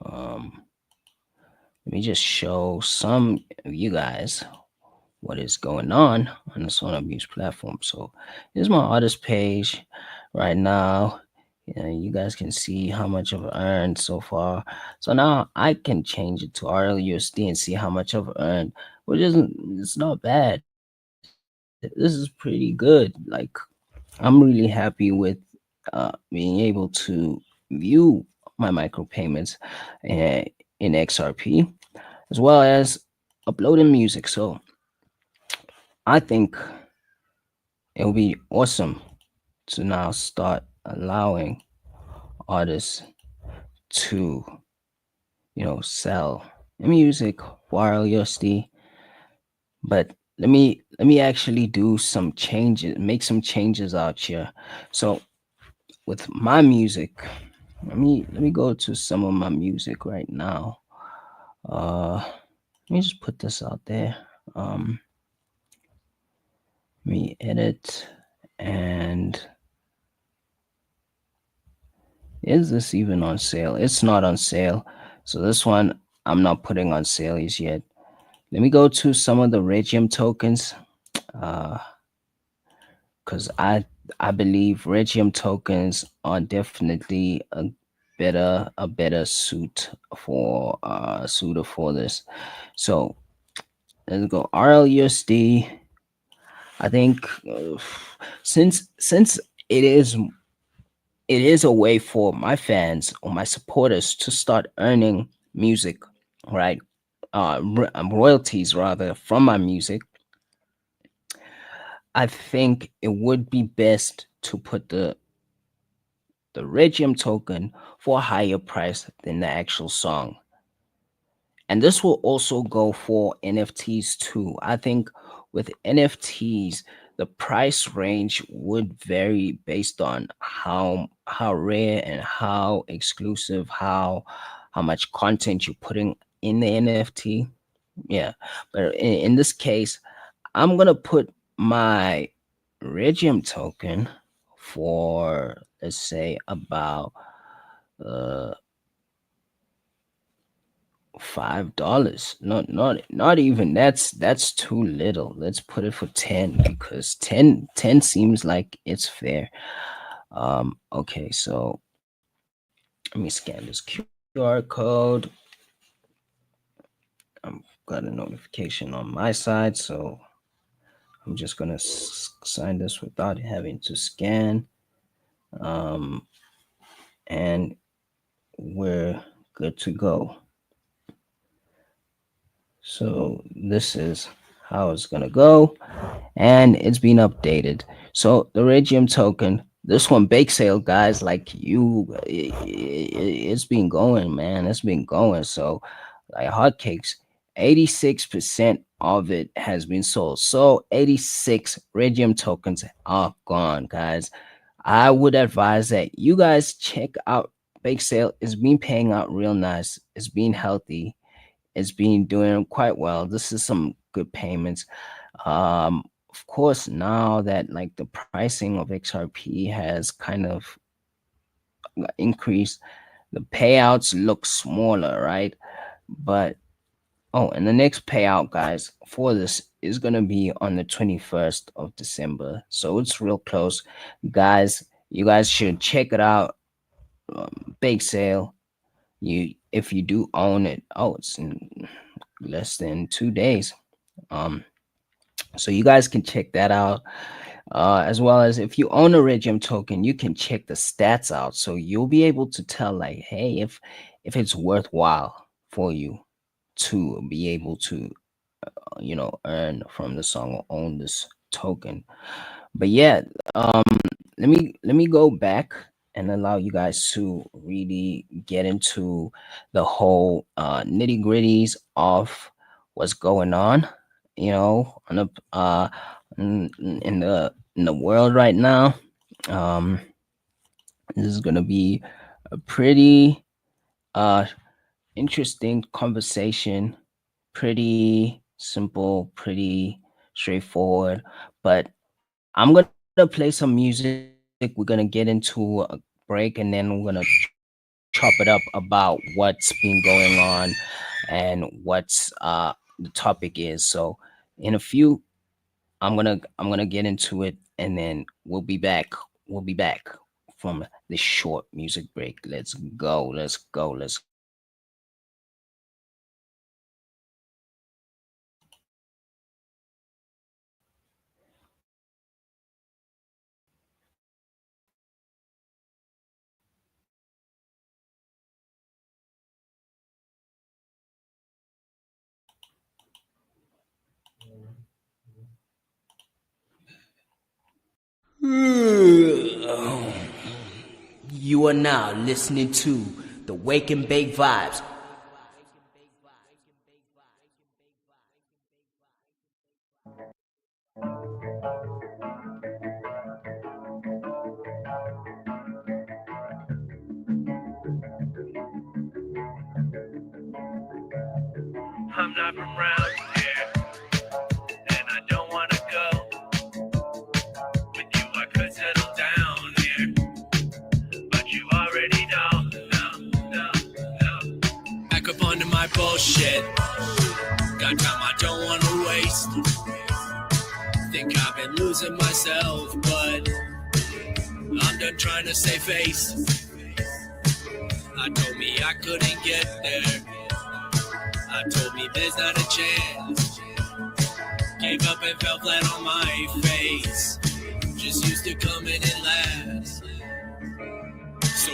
um let me just show some of you guys what is going on the Sona Abuse platform. So here's my artist page right now. You guys can see how much I've earned so far. So now I can change it to RLUSD and see how much I've earned, which it's not bad. This is pretty good. Like, I'm really happy with being able to view my micropayments uh, in XRP, as well as uploading music. So I think it will be awesome to now start allowing artists to sell music while USD. But let me actually do some changes, make some changes out here. So with my music, let me go to some of my music right now. Let me just put this out there. Let me edit. And is this even on sale? It's not on sale. So this one I'm not putting on sale yet. Let me go to some of the Regium tokens. Because I believe Regium tokens are definitely a better suitor for this. So let's go RLUSD. I think since it is it is a way for my fans or my supporters to start earning music, right? Royalties rather from my music. I think it would be best to put the Regium token for a higher price than the actual song. And this will also go for NFTs too. I think with NFTs, the price range would vary based on how rare and how exclusive, how much content you're putting in the NFT. Yeah. But in this case, I'm gonna put my Regium token for, let's say, about uh $5. Not even, that's too little. Let's put it for 10 because ten seems like it's fair. Okay, so let me scan this QR code. I've got a notification on my side, so I'm just gonna sign this without having to scan. And we're good to go. So this is how it's gonna go, and it's been updated. So the Regium token, this one bake sale, guys, like it's been going, man. It's been going. So like hotcakes, 86% of it has been sold. So 86 Regium tokens are gone, guys. I would advise that you guys check out bake sale. It's been paying out real nice. It's been healthy. It's been doing quite well. This is some good payments. Of course, now that like the pricing of XRP has kind of increased, the payouts look smaller, right? But oh, and the next payout, guys, for this is gonna be on the 21st of December, so it's real close, guys. You guys should check it out. Bake sale. If you do own it, oh, it's in less than 2 days. So you guys can check that out. As well as if you own a Regium token, you can check the stats out. So you'll be able to tell, like, hey, if it's worthwhile for you to be able to, earn from the song or own this token. But yeah, let me go back and allow you guys to really get into the whole nitty gritties of what's going on, on the in the world right now. This is gonna be a pretty interesting conversation, pretty simple, pretty straightforward. But I'm gonna play some music. We're gonna get into a break, and then we're gonna chop it up about what's been going on and what's the topic is. So in a few, I'm gonna get into it, and then we'll be back. We'll be back from this short music break. Let's go. Let's go. Let's You are now listening to the Wake and Bake Vibes. I'm not from around here, and I don't wanna go. With you I could settle down here, but you already know. Back up onto my bullshit. Got time I don't wanna waste. Think I've been losing myself, but I'm done trying to save face. I told me I couldn't get there. I told me there's not a chance. Gave up and fell flat on my face. Just used to come in and last.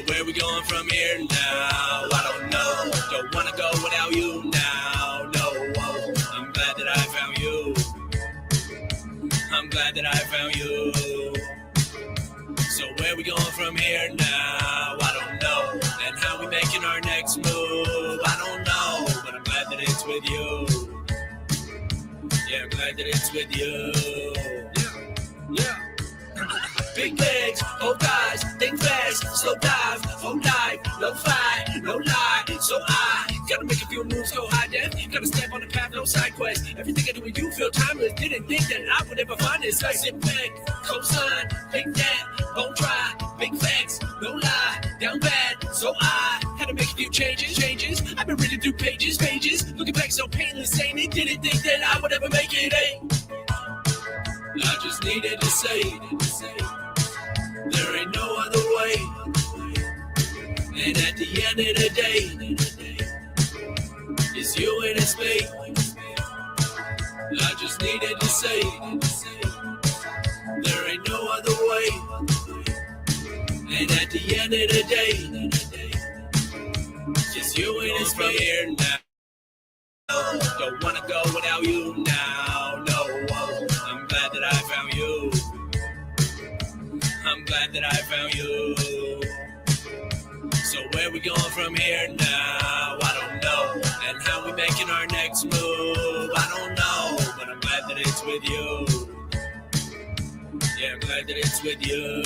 where we going from here now? I don't know. Don't wanna go without you now. No, I'm glad that I found you. I'm glad that I found you. So where we going from here now? I don't know. And how we making our next move? I don't know. But I'm glad that it's with you. Yeah, I'm glad that it's with you. Yeah. Big legs, old guys, think fast, slow dive, whole life, no fight, no lie. So I gotta make a few moves, go high def. Gotta step on the path, no side quest. Everything I do with you feel timeless. Didn't think that I would ever find this. I sit back, cosign, think that, won't try. Big facts, no lie, down bad. So I had to make a few changes. I've been reading through pages. Looking back so painless, ain't it? Didn't think that I would ever make it, I just needed to say, there ain't no other way. And at the end of the day, it's you and it's me. I just needed to say, there ain't no other way. And at the end of the day, it's you and it's me here now. Don't wanna go without you now. No, I'm glad that I found you. I'm glad that I found you. So where we going from here now? I don't know. And how we making our next move? I don't know. But I'm glad that it's with you. Yeah, I'm glad that it's with you.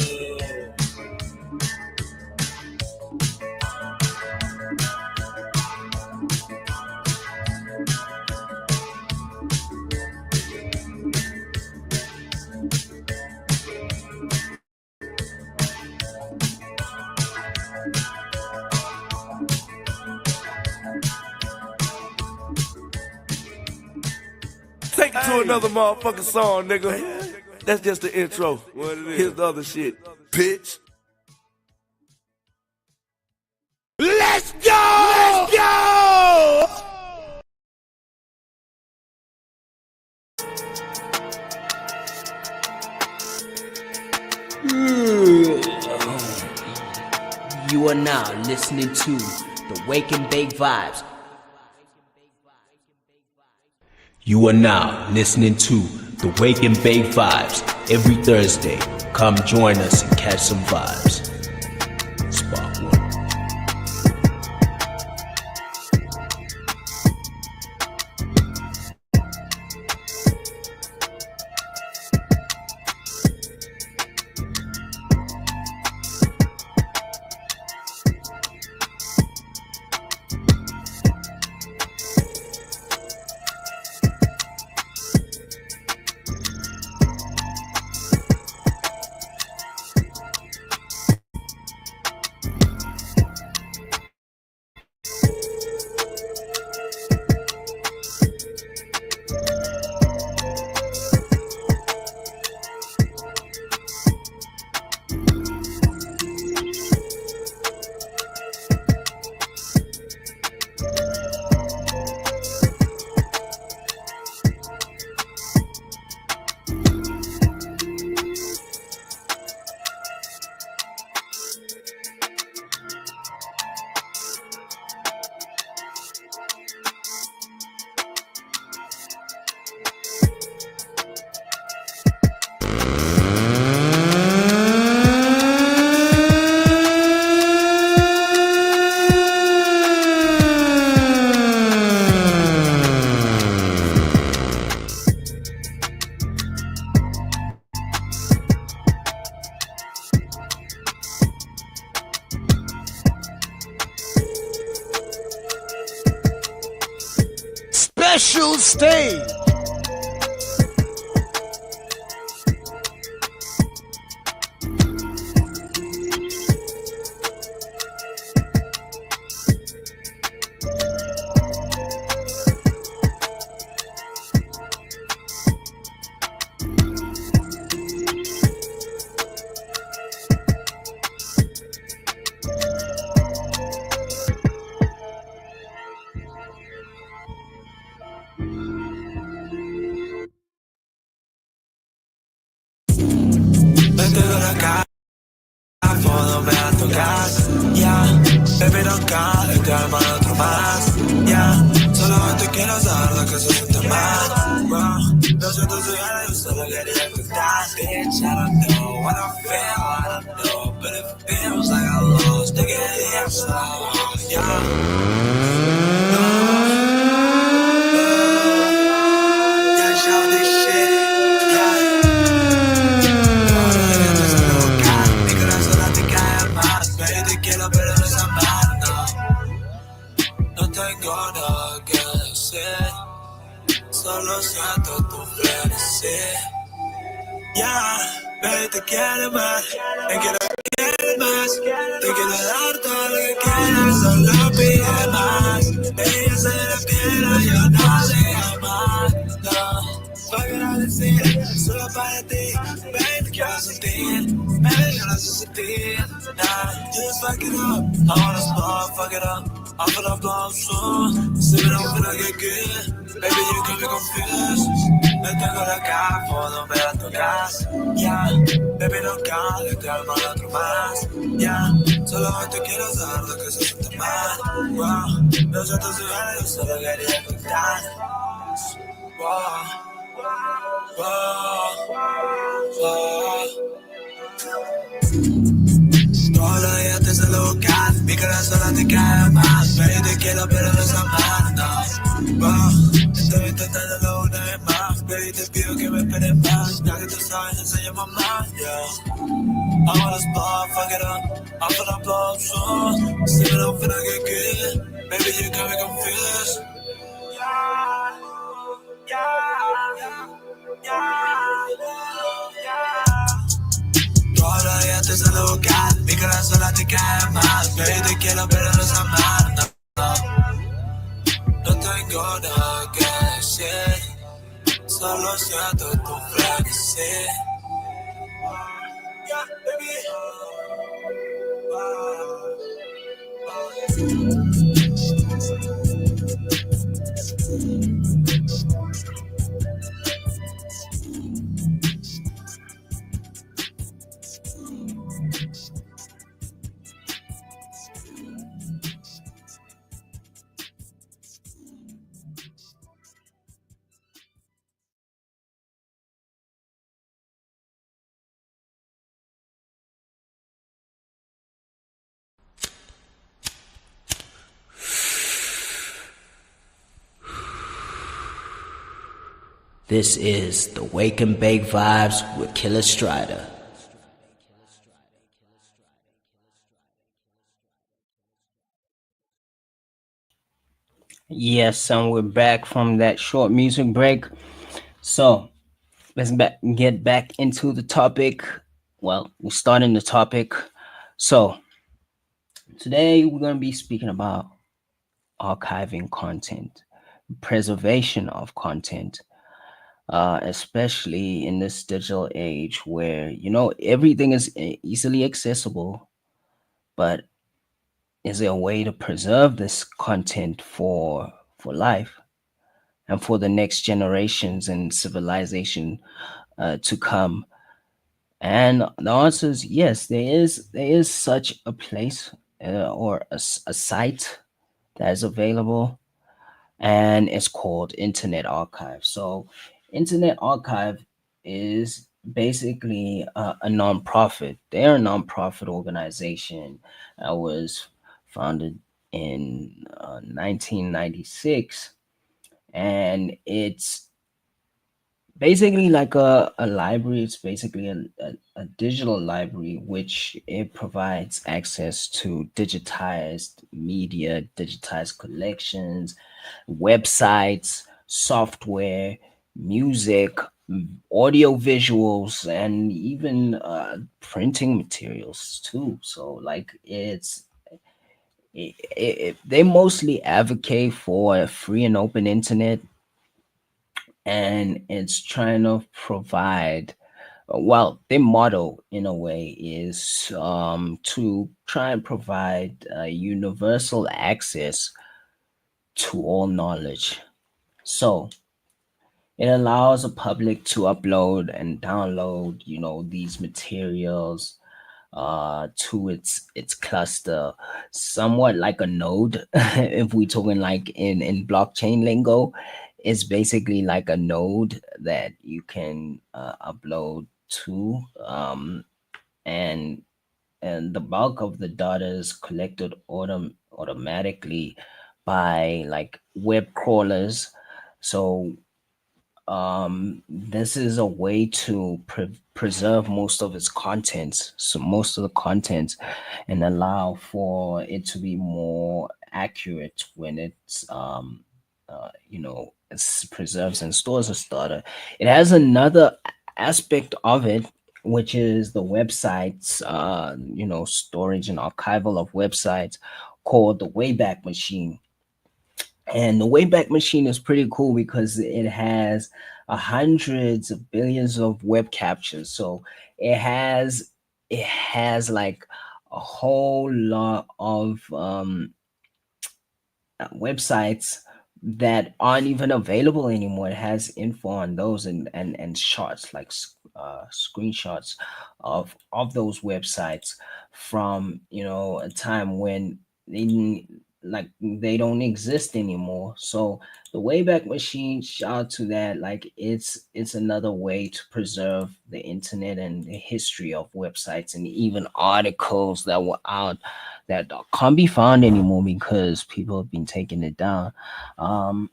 Take it to another motherfucking song, nigga. That's just the intro. What it is. Here's the other shit. Bitch. Let's go! Let's go! You are now listening to the Wake and Bake Vibes. You are now listening to the Wake and Bake Vibes every Thursday. Come join us and catch some vibes. Spark one. Special stage. tu gas, ya. Baby, no cabe, te arma otro más, ya. Solo te quiero saber lo que se siente mal, wow. No siento su gana, yo solo quería escuchar. Bitch, I don't know what I feel, I don't know, but it feels like I lost. Te quería saber, ya. Yeah, shout this shit, yeah. Mi corazón te cae más, baby, te quiero pero no es amar, no tengo nada que decir, solo siento tu frenesí. Yeah, baby, te quiero más, te quiero más, te quiero dar todo lo que quieras, solo pide más. Ella se refiere, yo no sé amar, no. Para decir, solo para ti, baby, te quiero sentir, baby, yo no sé sentir, nah. Just fuck it up, I wanna start, fuck it up, I'm finna blow soon, see me, I'm finna get good, baby, you got me confused. Me tengo de acá, puedo ver a tu casa, yeah. Baby, no cabe, te arma otro más, yeah. Solo te quiero saber lo que se siente mal, wow. No sé tu ciudad, yo solo quería escuchar, wow, wow, wow. Todos los días te suelo buscar, mi corazón te cae más, baby, te quiero pero no es amar, no, wow. Estoy intentándolo una vez más, baby, te pido que me esperes más, ya que tú sabes, enseña mamá, yeah. I wanna start, fuck it up, I'm finna blow up soon, see me, I'm finna get good, baby, you got me confused. Yeah, yeah, yeah, yeah. Todos los días te suelo buscar, mi corazón te cae más, baby, te quiero pero no es amar, no tengo nada que decir, solo siento tu frenesí. Yeah, baby. This is the Wake and Bake Vibes with Killer Strider. Yes, and we're back from that short music break. So let's get back into the topic. Well, we're starting the topic. So today we're going to be speaking about archiving content, preservation of content, especially in this digital age where everything is easily accessible. But is there a way to preserve this content for life and for the next generations and civilization to come? And the answer is yes. There is such a place or a site that is available, and it's called Internet Archive. So, Internet Archive is basically a nonprofit. They're a nonprofit organization that was founded in 1996, and it's basically like a library. It's basically a digital library which it provides access to digitized media, digitized collections, websites, software, music, audio visuals, and even printing materials too. So like they mostly advocate for a free and open internet, and it's trying to provide, well, their motto in a way is to try and provide universal access to all knowledge. So it allows the public to upload and download these materials to its cluster, somewhat like a node. If we're talking like in blockchain lingo, it's basically like a node that you can upload to, and the bulk of the data is collected automatically by like web crawlers. So this is a way to preserve most of its contents, so most of the contents, and allow for it to be more accurate when it's it's preserves and stores a data. It has another aspect of it, which is the websites, storage and archival of websites, called the Wayback Machine. And the Wayback Machine is pretty cool because it has hundreds of billions of web captures. So it has like a whole lot of websites that aren't even available anymore. It has info on those, and shots like screenshots of those websites from a time when they don't exist anymore. So the Wayback Machine, shout out to that. Like it's another way to preserve the internet and the history of websites and even articles that were out that can't be found anymore because people have been taking it down. Um,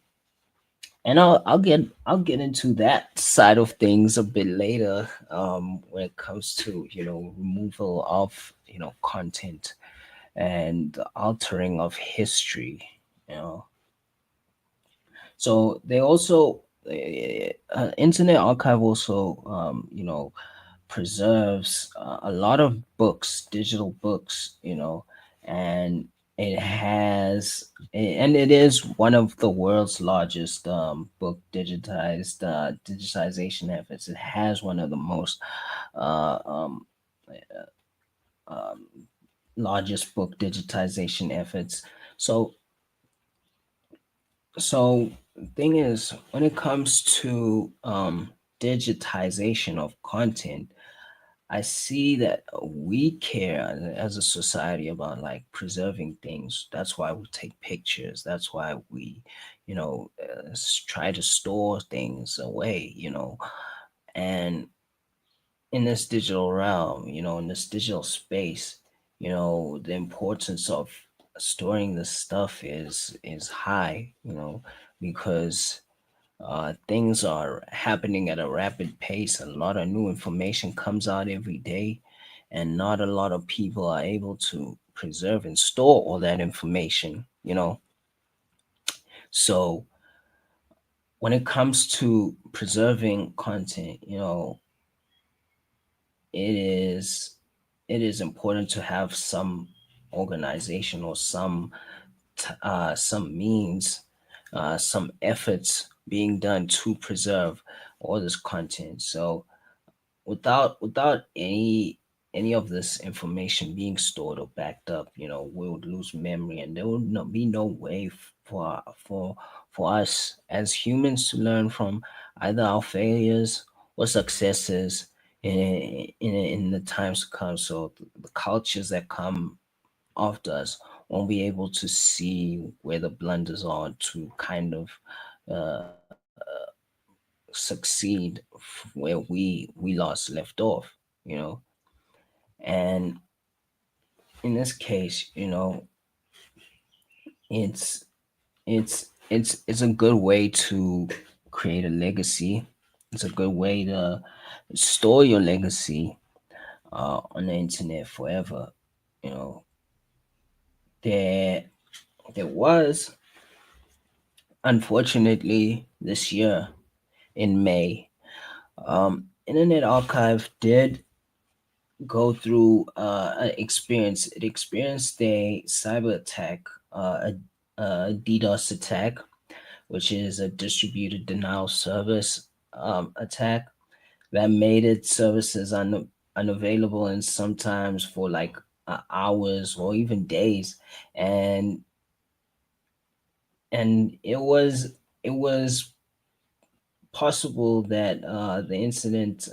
and I'll get into that side of things a bit later, when it comes to removal of content and the altering of history. You know, so they also Internet Archive also preserves a lot of books, digital books, and it is one of the world's largest book digitization efforts. It has one of the most uh, um, um, largest book digitization efforts. So the thing is, when it comes to digitization of content, I see that we care as a society about like preserving things. That's why we take pictures. That's why we, try to store things away. And in this digital realm, in this digital space, the importance of storing the stuff is high. Because things are happening at a rapid pace. A lot of new information comes out every day, and not a lot of people are able to preserve and store all that information. So when it comes to preserving content, it is it is important to have some organization or some means, some efforts being done to preserve all this content. So without any of this information being stored or backed up, we would lose memory, and there would not be no way for us as humans to learn from either our failures or successes in the times to come. So the cultures that come after us won't be able to see where the blunders are to kind of uh, succeed where we lost left off, you know. And in this case, it's it's a good way to create a legacy. It's a good way to store your legacy on the internet forever. You know, there there was, unfortunately, this year in May, Internet Archive did go through an experience. It experienced a cyber attack, a DDoS attack, which is a distributed denial service attack that made its services unavailable, and sometimes for like hours or even days. And it was possible that the incident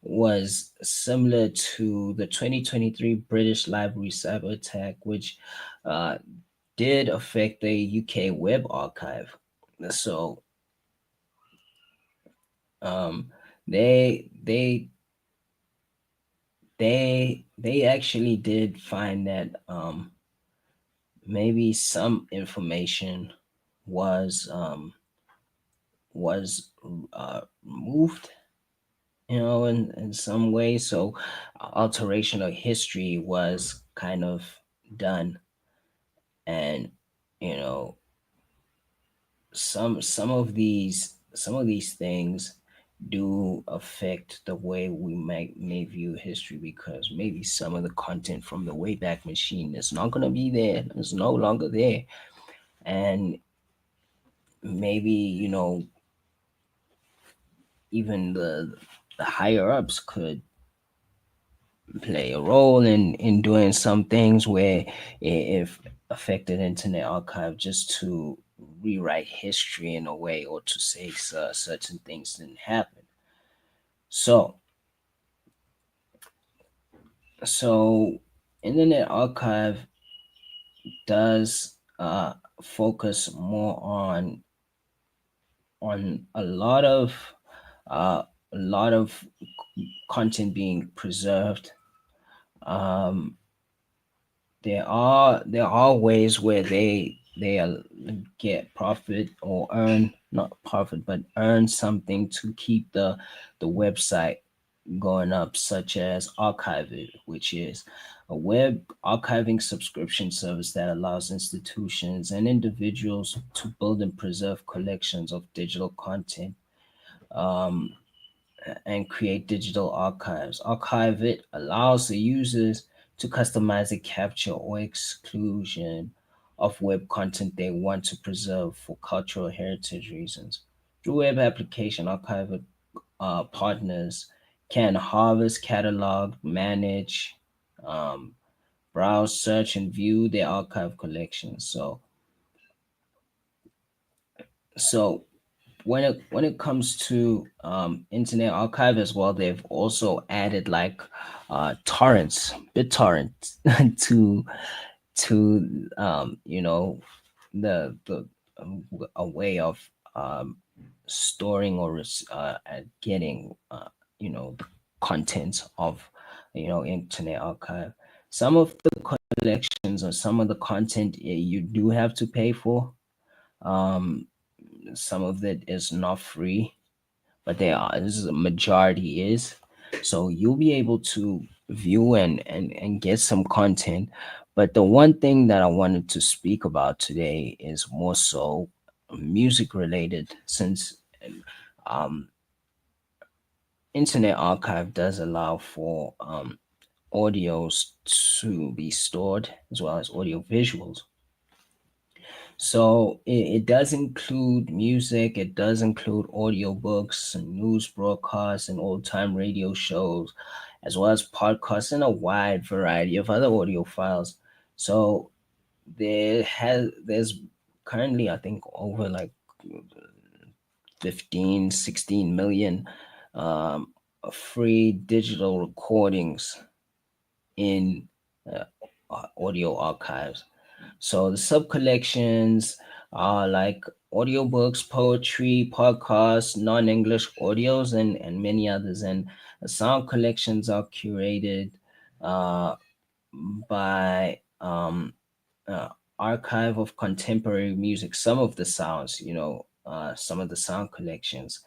was similar to the 2023 British library cyber attack, which uh, did affect the UK web archive. So um, they they they actually did find that maybe some information was was removed, in some way. So alteration of history was kind of done, and you know some of these things do affect the way we may view history, because maybe some of the content from the Wayback Machine is not going to be there, it's no longer there. And maybe, even the higher ups could play a role in doing some things where if affected Internet Archive just to rewrite history in a way, or to say certain things didn't happen. So so Internet Archive does focus more on uh, a lot of content being preserved. Um, there are ways where they get profit, or earn, not profit, but earn something to keep the website going up, such as Archive It, which is a web archiving subscription service that allows institutions and individuals to build and preserve collections of digital content, um, and create digital archives. Archive It allows the users to customize the capture or exclusion of web content they want to preserve for cultural heritage reasons. Through web application, Archive It partners can harvest, catalog, manage, um, browse, search, and view their archive collections. So when it comes to Internet Archive as well, they've also added like torrents, BitTorrent, to the a way of storing or getting the contents of Internet Archive. Some of the collections or some of the content, you do have to pay for. Um, some of it is not free, but this is a majority is. So you'll be able to view and get some content. But the one thing that I wanted to speak about today is more so music related, since um, Internet Archive does allow for audios to be stored, as well as audio visuals. So it does include music, it does include audiobooks and news broadcasts and old time radio shows, as well as podcasts and a wide variety of other audio files. So there's currently, I think, over like 15, 16 million um, free digital recordings in uh, audio archives. So the sub collections are like audiobooks, poetry, podcasts, non-English audios, and many others. And the sound collections are curated uh, by uh, Archive of Contemporary Music. Some of the sounds, some of the sound collections,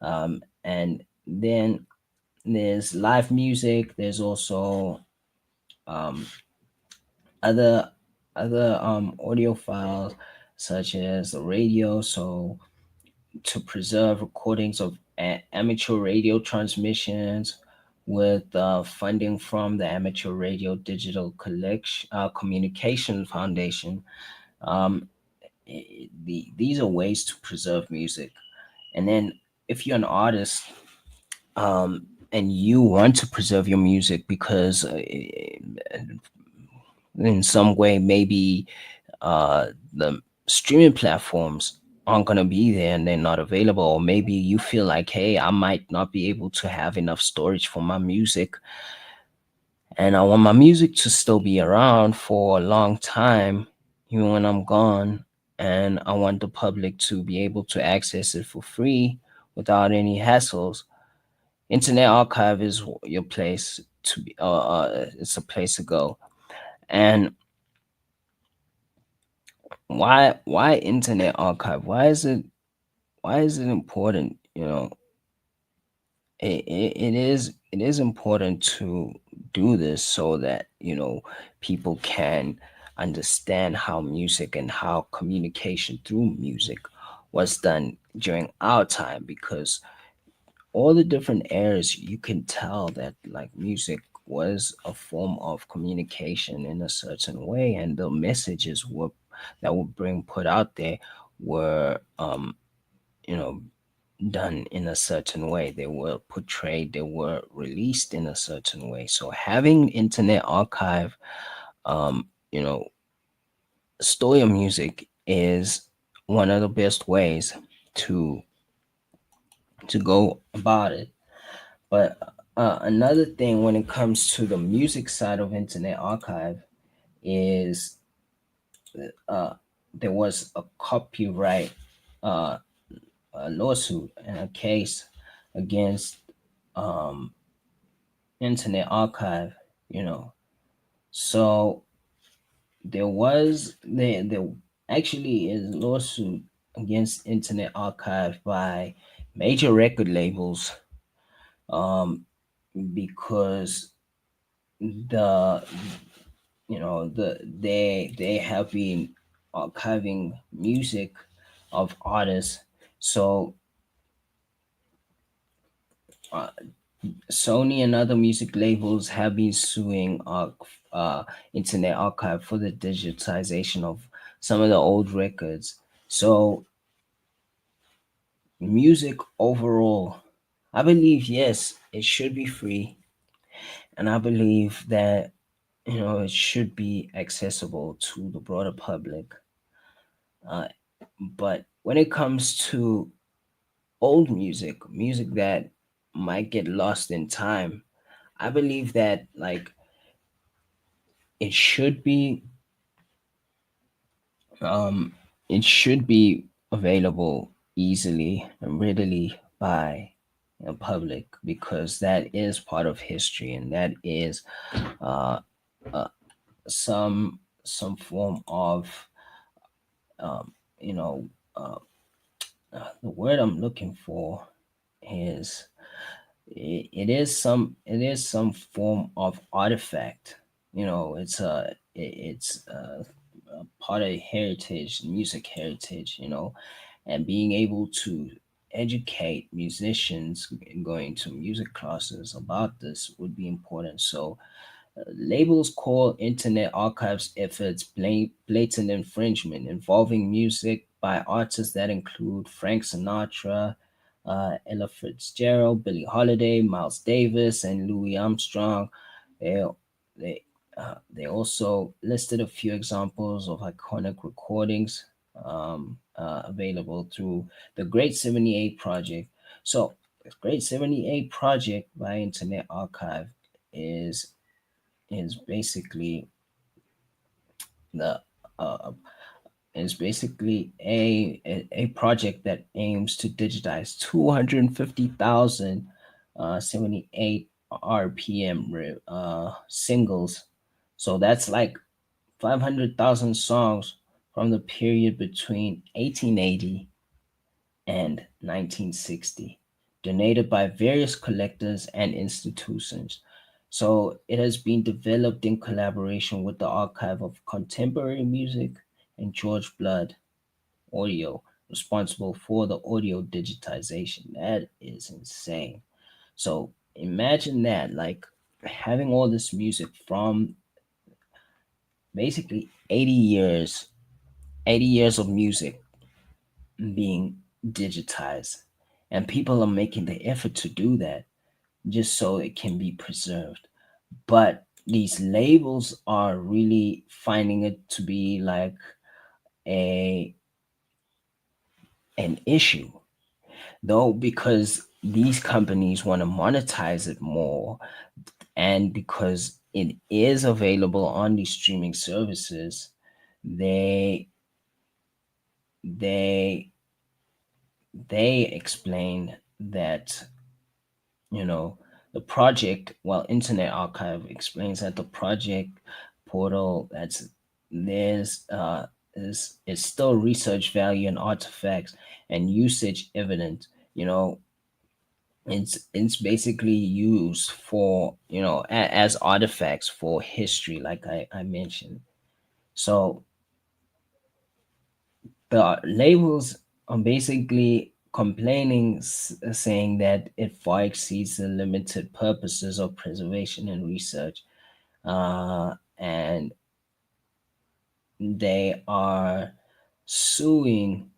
and then there's live music. There's also um, other audio files, such as the radio. So to preserve recordings of amateur radio transmissions with funding from the Amateur Radio Digital Collection Communication Foundation. Um, these are ways to preserve music. And then if you're an artist, and you want to preserve your music because in some way maybe the streaming platforms aren't gonna be there and they're not available, or maybe you feel like, hey, I might not be able to have enough storage for my music, and I want my music to still be around for a long time, even when I'm gone, and I want the public to be able to access it for free without any hassles. Internet Archive is your place to be. It's a place to go. And why Internet Archive? Why is it important? It is important to do this so that people can understand how music and how communication through music was done during our time, because all the different eras, you can tell that like music was a form of communication in a certain way, and the messages were that were being put out there were you know done in a certain way. They were portrayed, they were released in a certain way. So having Internet Archive, um, you know, store your music is one of the best ways to go about it. But another thing when it comes to the music side of Internet Archive is uh, there was a copyright uh, a lawsuit and a case against um, Internet Archive, you know. So there actually is a lawsuit against Internet Archive by major record labels, um, because the they have been archiving music of artists. So uh, Sony and other music labels have been suing Internet Archive for the digitization of some of the old records. So music overall, I believe, yes, it should be free, and I believe that it should be accessible to the broader public. Uh, but when it comes to old music that might get lost in time, I believe that like it should be um it should be available easily and readily by the public, because that is part of history, and that is uh, uh some form of um you know uh, the word I'm looking for is it is some form of artifact. It's a part of heritage, music heritage, and being able to educate musicians going to music classes about this would be important. So labels call Internet Archive's efforts blatant infringement, involving music by artists that include Frank Sinatra, Ella Fitzgerald, Billie Holiday, Miles Davis, and Louis Armstrong. They they also listed a few examples of iconic recordings available through the Great 78 Project. So, the Great 78 Project by Internet Archive is is basically the uh, is basically a project that aims to digitize 250,000 78 RPM singles. So that's like 500,000 songs from the period between 1880 and 1960, donated by various collectors and institutions. So it has been developed in collaboration with the Archive of Contemporary Music and George Blood Audio, responsible for the audio digitization. That is insane. So imagine that, like having all this music from basically 80 years of music being digitized, and people are making the effort to do that just so it can be preserved. But these labels are really finding it to be like a an issue, though, because these companies want to monetize it more, and because it is available on these streaming services, they they they explain that, you know, the project, well, Internet Archive explains that the project portal that's there's is still research value and artifacts and usage evident. You know, it's basically used for, you know, as artifacts for history, like I mentioned. So the labels are basically complaining, saying that it far exceeds the limited purposes of preservation and research, and they are suing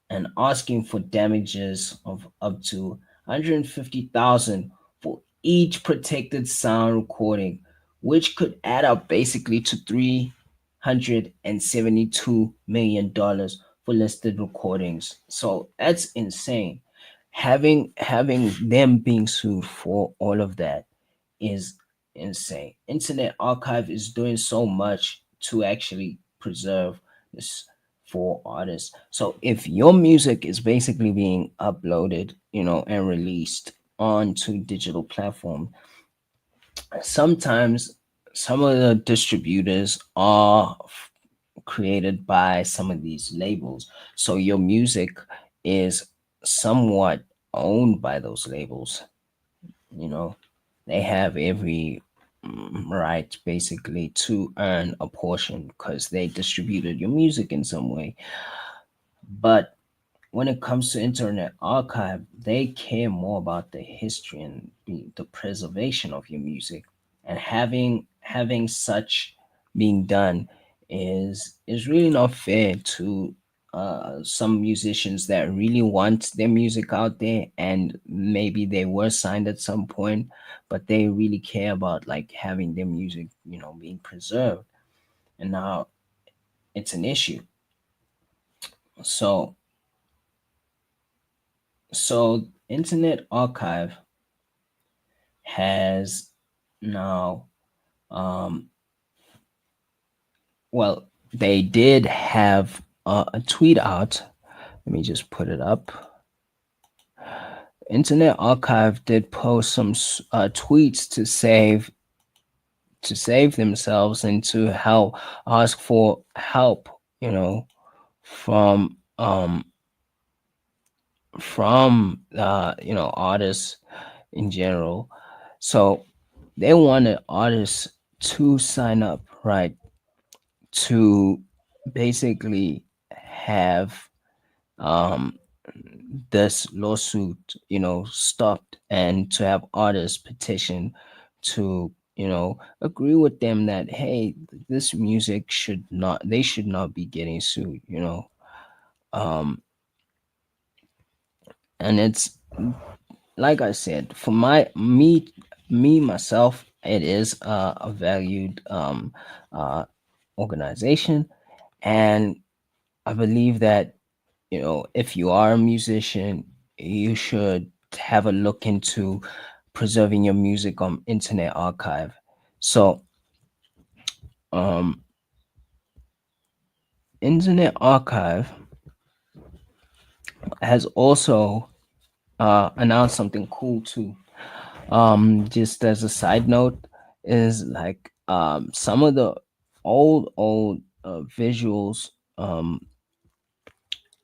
and asking for damages of up to 150,000 for each protected sound recording, which could add up basically to $372 million for listed recordings. So that's insane. Having them being sued for all of that is insane. Internet Archive is doing so much to actually preserve this for artists. So if your music is basically being uploaded, you know, and released onto digital platform, sometimes some of the distributors are created by some of these labels. So your music is somewhat owned by those labels, you know. They have every right basically to earn a portion because they distributed your music in some way. But when it comes to Internet Archive, they care more about the history and the preservation of your music. And having such being done is really not fair to some musicians that really want their music out there, and maybe they were signed at some point, but they really care about like having their music, you know, being preserved. And now it's an issue. So Internet Archive has now, um well, they did have a tweet out. Let me just put it up. Internet Archive did post some tweets to save themselves and to help, ask for help, you know, from you know, artists in general. So they wanted artists to sign up, right, to basically have this lawsuit, you know, stopped, and to have artists petition to, you know, agree with them that, hey, this music should not, they should not be getting sued, you know. um and it's like I said, for me myself, it is a valued organization, and I believe that, you know, if you are a musician, you should have a look into preserving your music on Internet Archive. So, um, Internet Archive has also announced something cool too. Just as a side note, is like some of the old visuals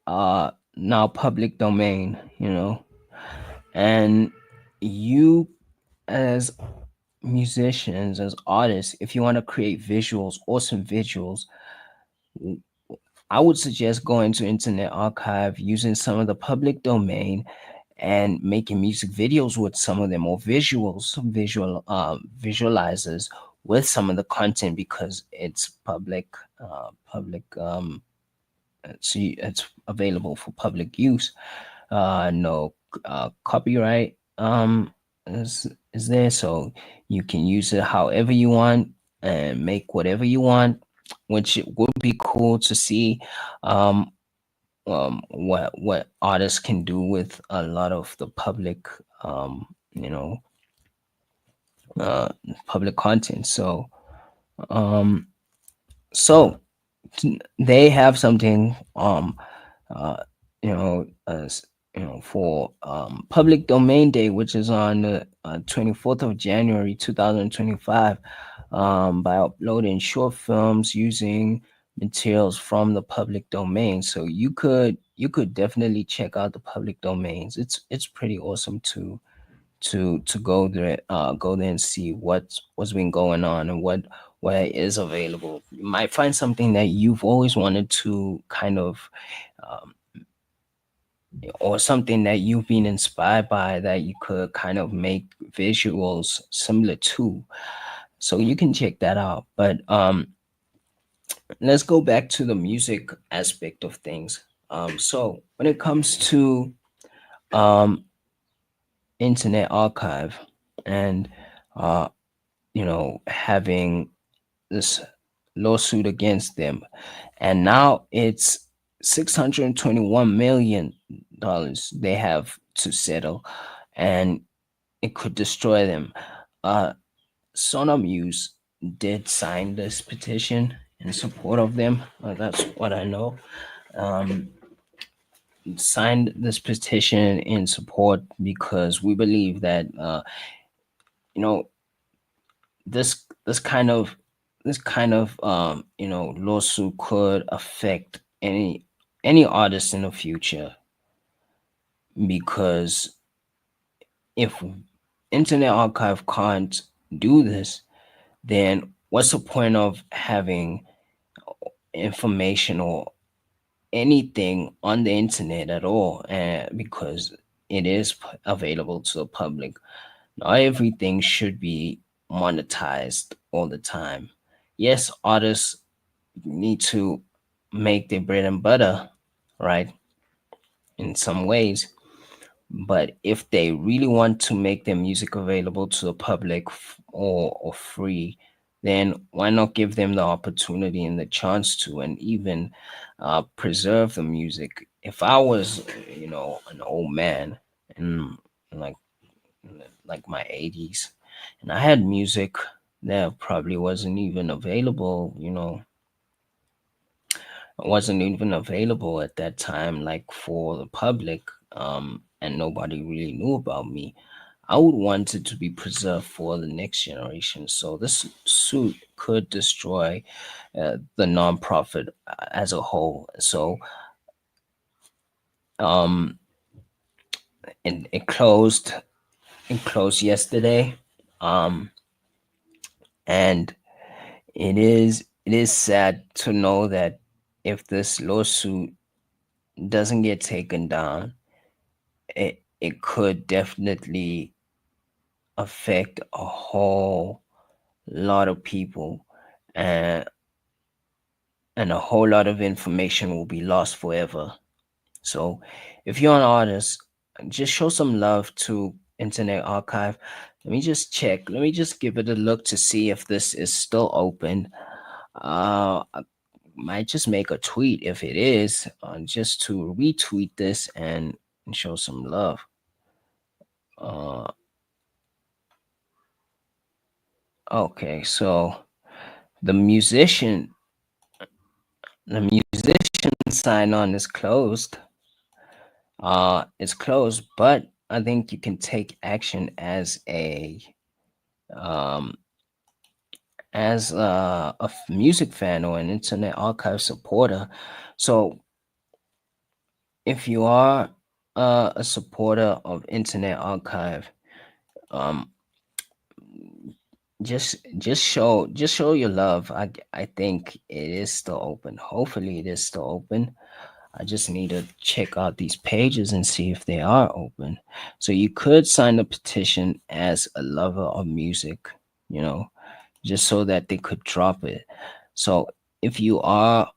are now public domain, you know, and you, as musicians, as artists, if you want to create visuals, awesome visuals, I would suggest going to Internet Archive, using some of the public domain, and making music videos with some of them, or visualizers with some of the content, because it's public it's available for public use. No copyright is there, so you can use it however you want and make whatever you want, which it would be cool to see. um what artists can do with a lot of the public, you know, uh, public content. Um, so they have something, uh, for Public Domain Day, which is on the 24th of January 2025, by uploading short films using materials from the public domain. So you could definitely check out the public domains. It's pretty awesome to go there and see what's been going on and what is available. You might find something that you've always wanted to kind of, um, or something that you've been inspired by that you could kind of make visuals similar to. So you can check that out. But let's go back to the music aspect of things. So when it comes to um, Internet Archive and uh, having this lawsuit against them, and now it's $621 million they have to settle, and it could destroy them. Uh, Sona Muse did sign this petition in support of them. That's what I know. Um, Signed this petition in support because we believe that you know this kind of lawsuit could affect any artist in the future, because if Internet Archive can't do this, then what's the point of having information or anything on the internet at all? Because it is available to the public. Not everything should be monetized all the time. Yes, artists need to make their bread and butter, right? In some ways. But if they really want to make their music available to the public or free, then why not give them the opportunity and the chance to, and even preserve the music? If I was, an old man in like like my 80s, and I had music that probably wasn't even available at that time, like for the public, and nobody really knew about me, I would want it to be preserved for the next generation. So this suit could destroy the nonprofit as a whole. So um, it closed. It closed yesterday, um, and it is sad to know that if this lawsuit doesn't get taken down, it could definitely affect a whole lot of people, and a whole lot of information will be lost forever. So if you're an artist, just show some love to Internet Archive. Let me just check. Let me just give it a look to see if this is still open. I might just make a tweet if it is, just to retweet this and show some love. Uh, okay, so the musician the musician sign on is closed. It's closed, but I think you can take action um as a music fan or an Internet Archive supporter. So if you are a supporter of Internet Archive, um just show your love. I think it is still open. Hopefully it is still open. I just need to check out these pages and see if they are open. So you could sign a petition as a lover of music, you know, just so that they could drop it. So if you are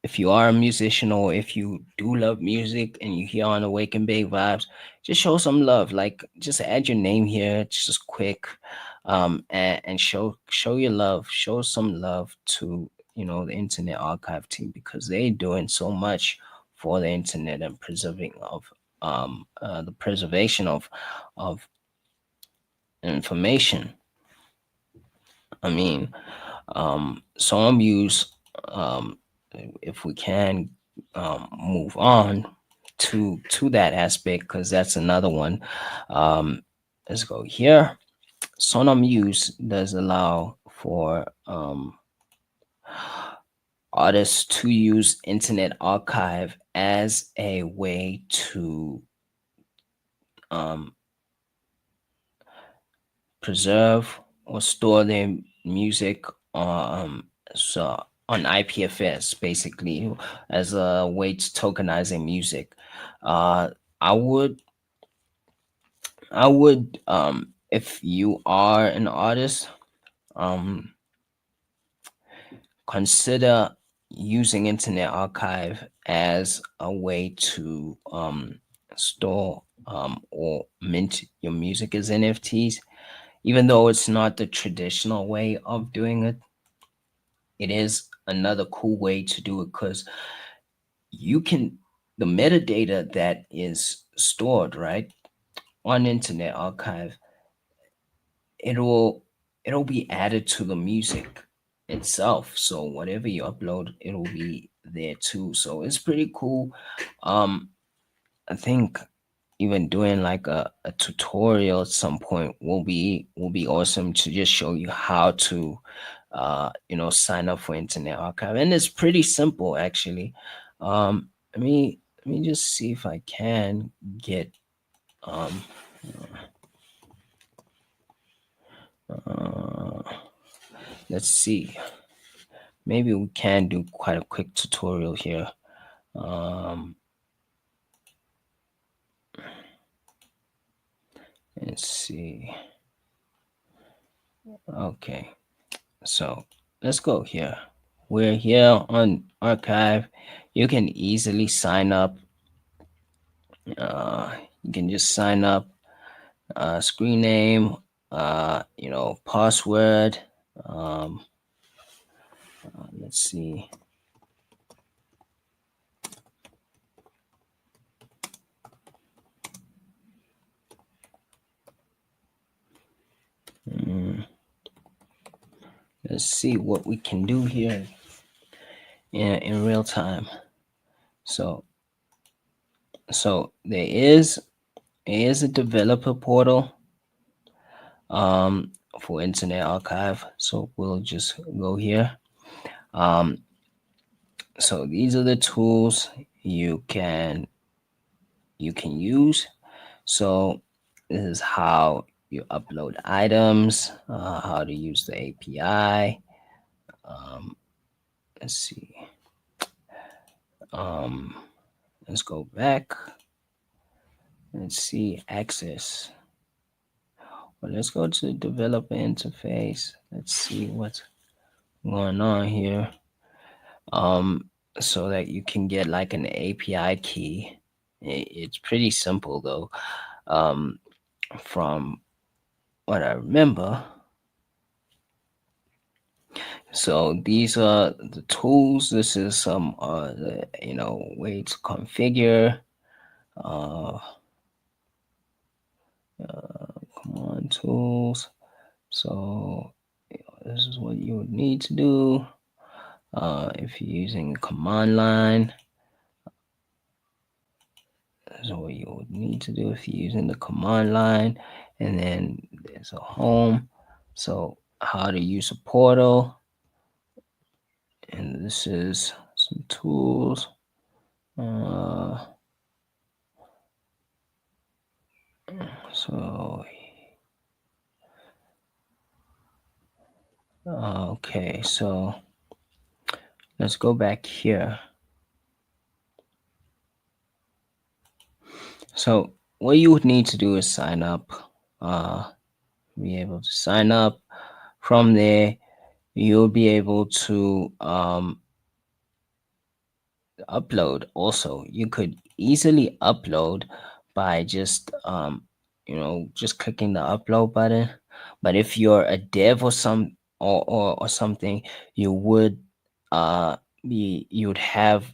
if you are a musician, or if you do love music and you hear on Awaken Bay Vibes, just show some love. Like, just add your name here, just quick, and show your love, show some love to the Internet Archive team, because they're doing so much for the internet and the preservation of information. I mean, some use, um, if we can move on to that aspect, because that's another one. Um, let's go here. Sonam use does allow for artists to use Internet Archive as a way to um, preserve or store their music so on IPFS, basically, as a way to tokenize their music. Uh, I would, if you are an artist, um, consider using Internet Archive as a way to store or mint your music as NFTs. Even though it's not the traditional way of doing it, it is another cool way to do it because you can, the metadata that is stored right on Internet Archive, it'll it'll be added to the music itself. So whatever you upload, it'll be there too. So it's pretty cool. I think even doing like a tutorial at some point will be awesome to just show you how to sign up for Internet Archive. And it's pretty simple actually. Let me just see if I can get um uh, let's see. Maybe we can do quite a quick tutorial here. Let's see. Okay, so let's go here. We're here on Archive. You can easily sign up. You can just sign up. Screen name. Password. Let's see. Let's see what we can do here in real time. So there is a developer portal for Internet Archive. So we'll just go here. So these are the tools you can use. So this is how you upload items, how to use the API. Let's see. Let's go back. Let's see access. Well, let's go to the developer interface. Let's see what's going on here. So that you can get like an API key. It's pretty simple though. From what I remember. So these are the tools. This is some way to configure. Command tools. So this is what you would need to do if you're using command line. This is what you would need to do if you're using the command line. And then there's a home. So how to use a portal. And this is some tools. Okay, so let's go back here. So what you would need to do is sign up. Be able to sign up. From there, you'll be able to upload. Also, you could easily upload by just just clicking the upload button. But if you're a dev or something, you would have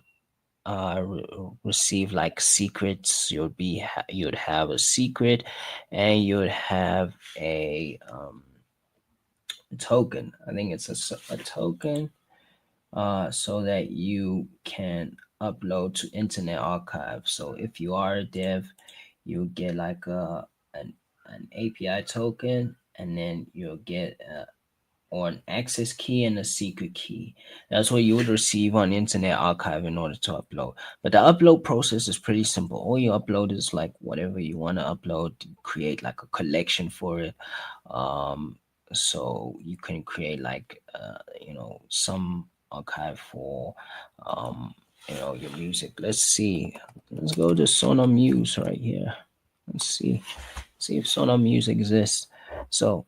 receive like secrets. You'd have a secret, and you'd have a token. I think it's a token, so that you can upload to Internet Archive. So if you are a dev, you get like an API token, and then you'll get or an access key and a secret key. That's what you would receive on Internet Archive in order to upload. But the upload process is pretty simple. All you upload is like whatever you want to upload, create like a collection for it. Um, so you can create like, some archive for, your music. Let's see. Let's go to Sonar Muse right here. Let's see if Sonar Music exists. So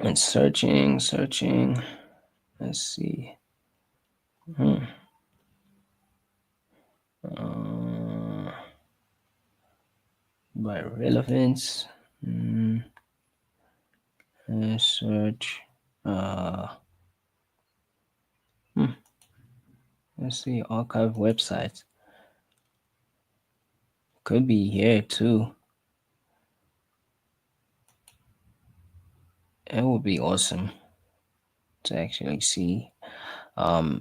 it's searching. Let's see. Hmm. Uh, by relevance. Search. Uh, hmm. Let's see. Archive websites. Could be here too. It would be awesome to actually see the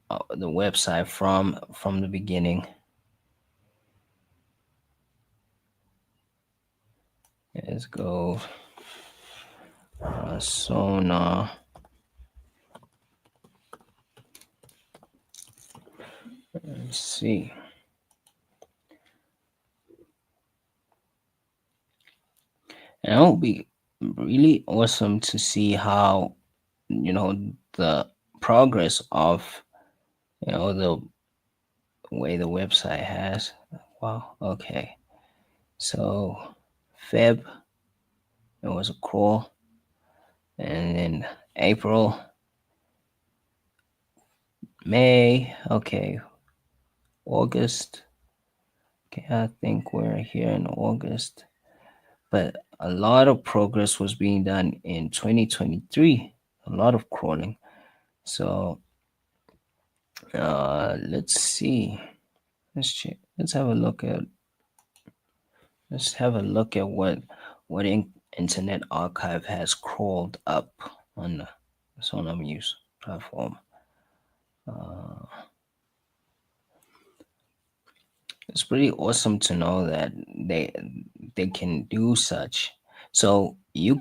website from the beginning. Let's go. Sonar. Let's see. And it would be really awesome to see how, the progress of, the way the website has. Wow. Okay. So Feb, it was a crawl, and then April, May. Okay. August. Okay, I think we're here in August. But a lot of progress was being done in 2023. A lot of crawling. So let's see. Let's check. Let's have a look at what Internet Archive has crawled up on the Sonar Muse platform. Uh, it's pretty awesome to know that they can do such. So you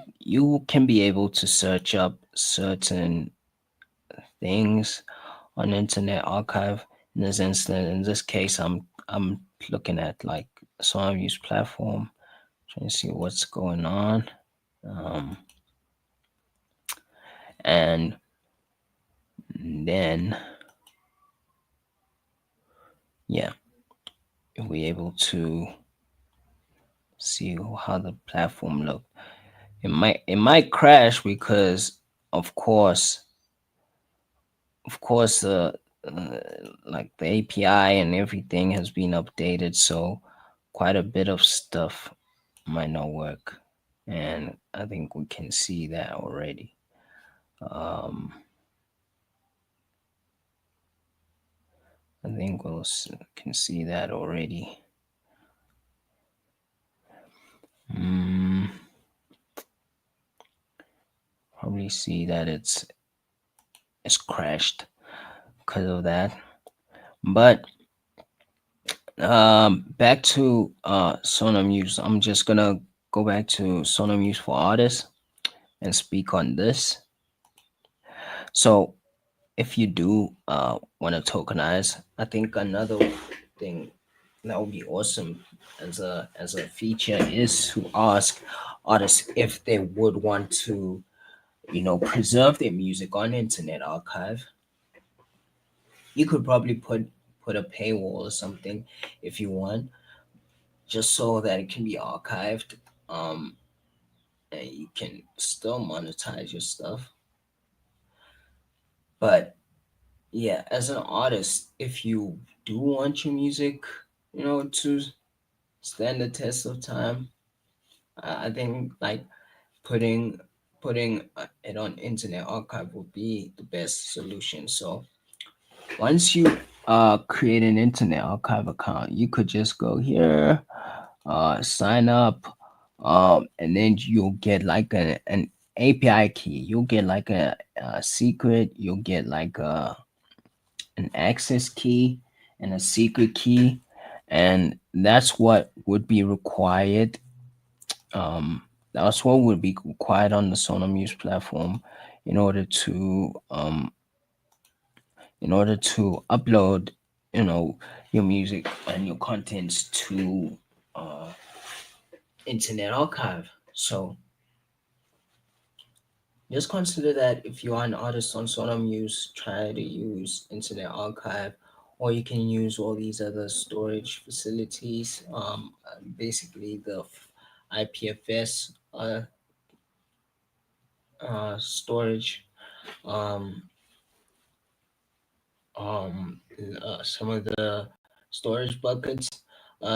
can be able to search up certain things on Internet Archive. In this case, I'm looking at like Sonar Muse platform, trying to see what's going on. Um, and then, yeah, you'll be able to see how the platform look. It might crash because, of course, uh, like the API and everything has been updated, so quite a bit of stuff might not work, and I think we can see that already. Um, I think can see that already. Mm, probably see that it's crashed because of that. But back to Sonar Muse. I'm just gonna go back to Sonar Muse for artists and speak on this. So if you do want to tokenize, I think another thing that would be awesome as a feature is to ask artists if they would want to, preserve their music on Internet Archive. You could probably put a paywall or something if you want, just so that it can be archived, um, and you can still monetize your stuff. But yeah, as an artist, if you do want your music, to stand the test of time, I think like putting it on Internet Archive would be the best solution. So once you create an internet archive account, you could just go here, sign up, and then you'll get like an API key. You'll get like a secret. You'll get like an access key and a secret key, and that's what would be required. Um, that's what would be required on the Sonar Muse platform in order to upload, your music and your contents to uh, Internet Archive. So just consider that if you are an artist on Sonar Muse, try to use Internet Archive, or you can use all these other storage facilities. Basically, the IPFS storage, um, some of the storage buckets,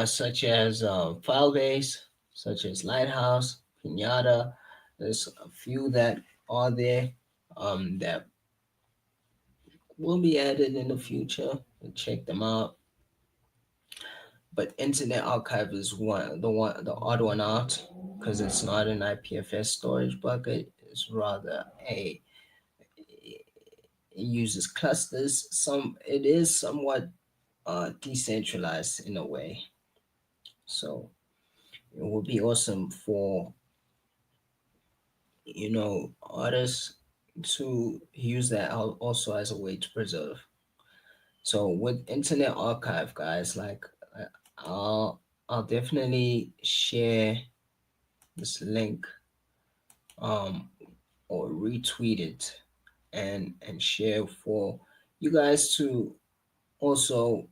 such as Filebase, such as Lighthouse, Pinata. There's a few that are there that will be added in the future. Check them out. But Internet Archive is the odd one out because it's not an IPFS storage bucket. It's rather it uses clusters. It is somewhat decentralized in a way. So it would be awesome for artists to use that also as a way to preserve. So with Internet Archive, guys, like I'll definitely share this link or retweet it and share for you guys to also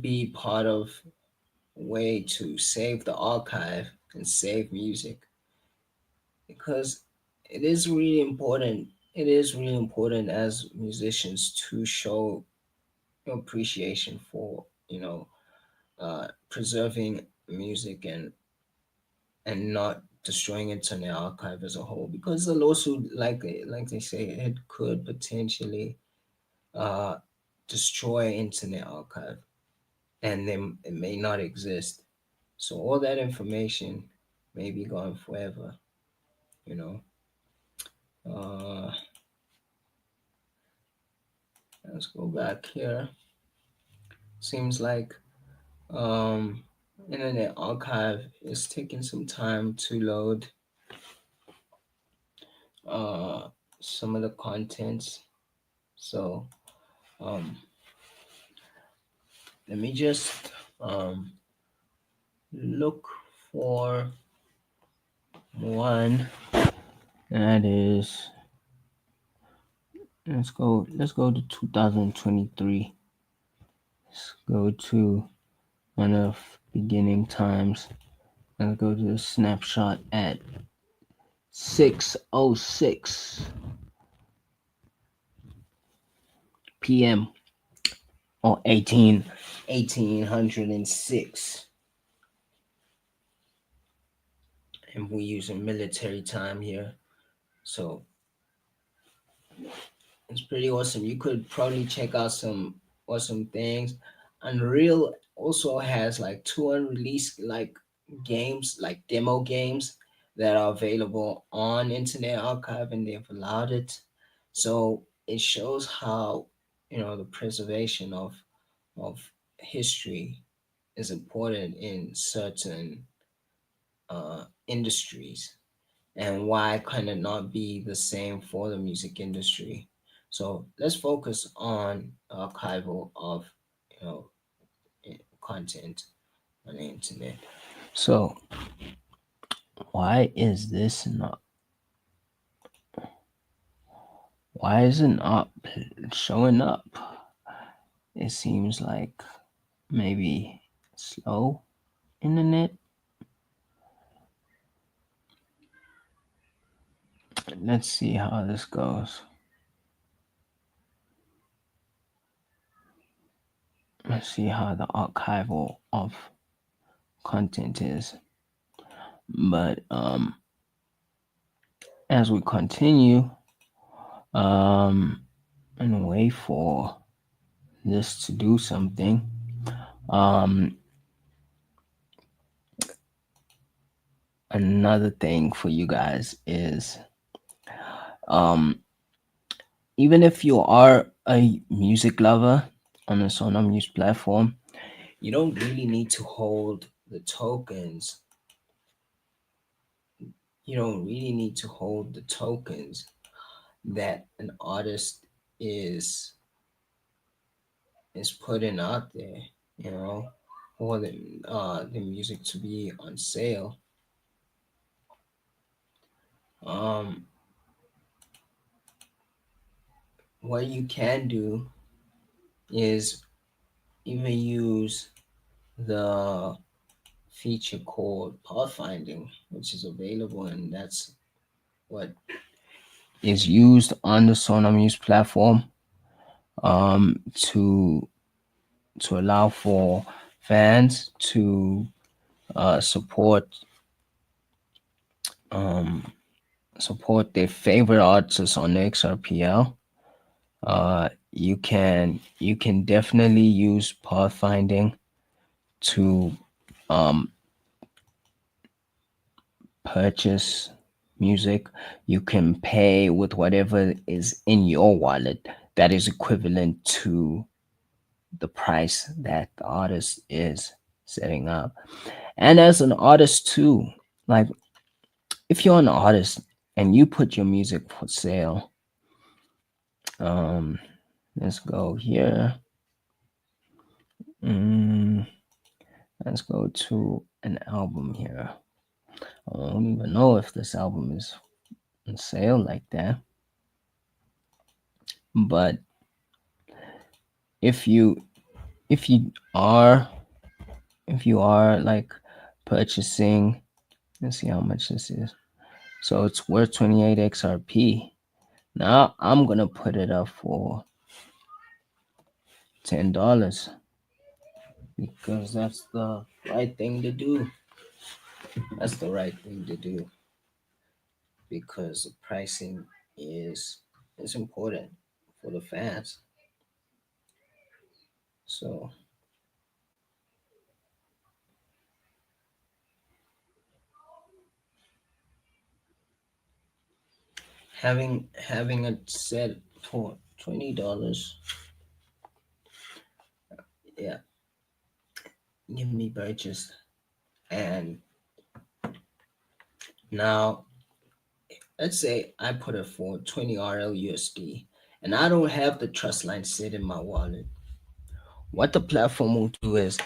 be part of a way to save the archive and save music, because it is really important. It is really important as musicians to show appreciation for preserving music and not destroying Internet Archive as a whole, because the lawsuit, like they say, it could potentially uh, destroy Internet Archive, and then it may not exist. So all that information may be gone forever. You know. Let's go back here. Seems like um, Internet Archive is taking some time to load uh, some of the contents. So let me just look for one that is. Let's go to 2023. Let's go to one of beginning times. Let's go to the snapshot at 6:06 p.m. or 1806, and we're using military time here, so it's pretty awesome. You could probably check out some awesome things. Unreal also has like two unreleased like games, like demo games that are available on Internet Archive, and they've allowed it. So it shows how the preservation of history is important in certain industries, and why can it not be the same for the music industry. So let's focus on archival of content on the internet. So why is this not? Why isn't not showing up? It seems like maybe slow internet. Let's see how this goes. Let's see how the archival of content is. But as we continue and wait for this to do something. Um, Another thing for you guys is, um, even if you are a music lover on the Sonam News platform, you don't really need to hold the tokens. You don't really need to hold the tokens that an artist is is putting out there, you know, for the music to be on sale. Um, what you can do is even use the feature called pathfinding, which is available, and that's what is used on the Sonam News platform, to allow for fans to support, um, support their favorite artists on the XRPL. You can definitely use pathfinding to um, purchase music. You can pay with whatever is in your wallet that is equivalent to the price that the artist is setting up. And as an artist too, like if you're an artist and you put your music for sale, um, let's go here. Mm, let's go to an album here. I don't even know if this album is on sale like that, but if you if you are if you are like purchasing, let's see how much this is. So it's worth 28 XRP. Now I'm gonna put it up for $10 because that's the right thing to do. That's the right thing to do because the pricing is important for the fans. So having it set for $20, yeah, can be purchased. And now let's say I put it for 20 RL USD and I don't have the trust line set in my wallet. What the platform will do is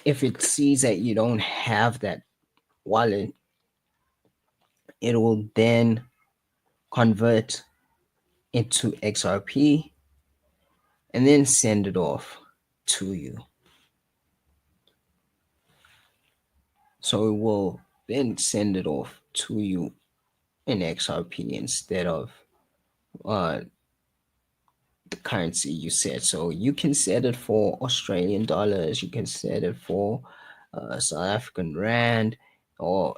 if it sees that you don't have that wallet, it will then convert into XRP and then send it off to you. So it will then send it off to you in XRP instead of uh, the currency you set. So you can set it for Australian dollars, you can set it for South African rand, or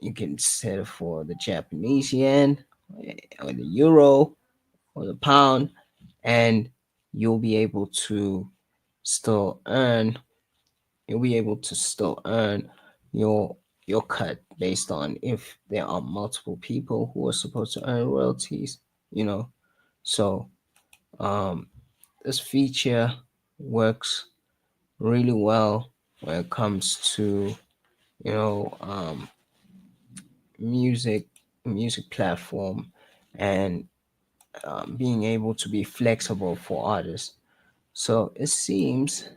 you can set it for the Japanese yen, or the euro, or the pound, and you'll be able to still earn. You'll be able to still earn your cut based on if there are multiple people who are supposed to earn royalties. You know, so um, this feature works really well when it comes to you know um, music music platform and being able to be flexible for artists. So it seems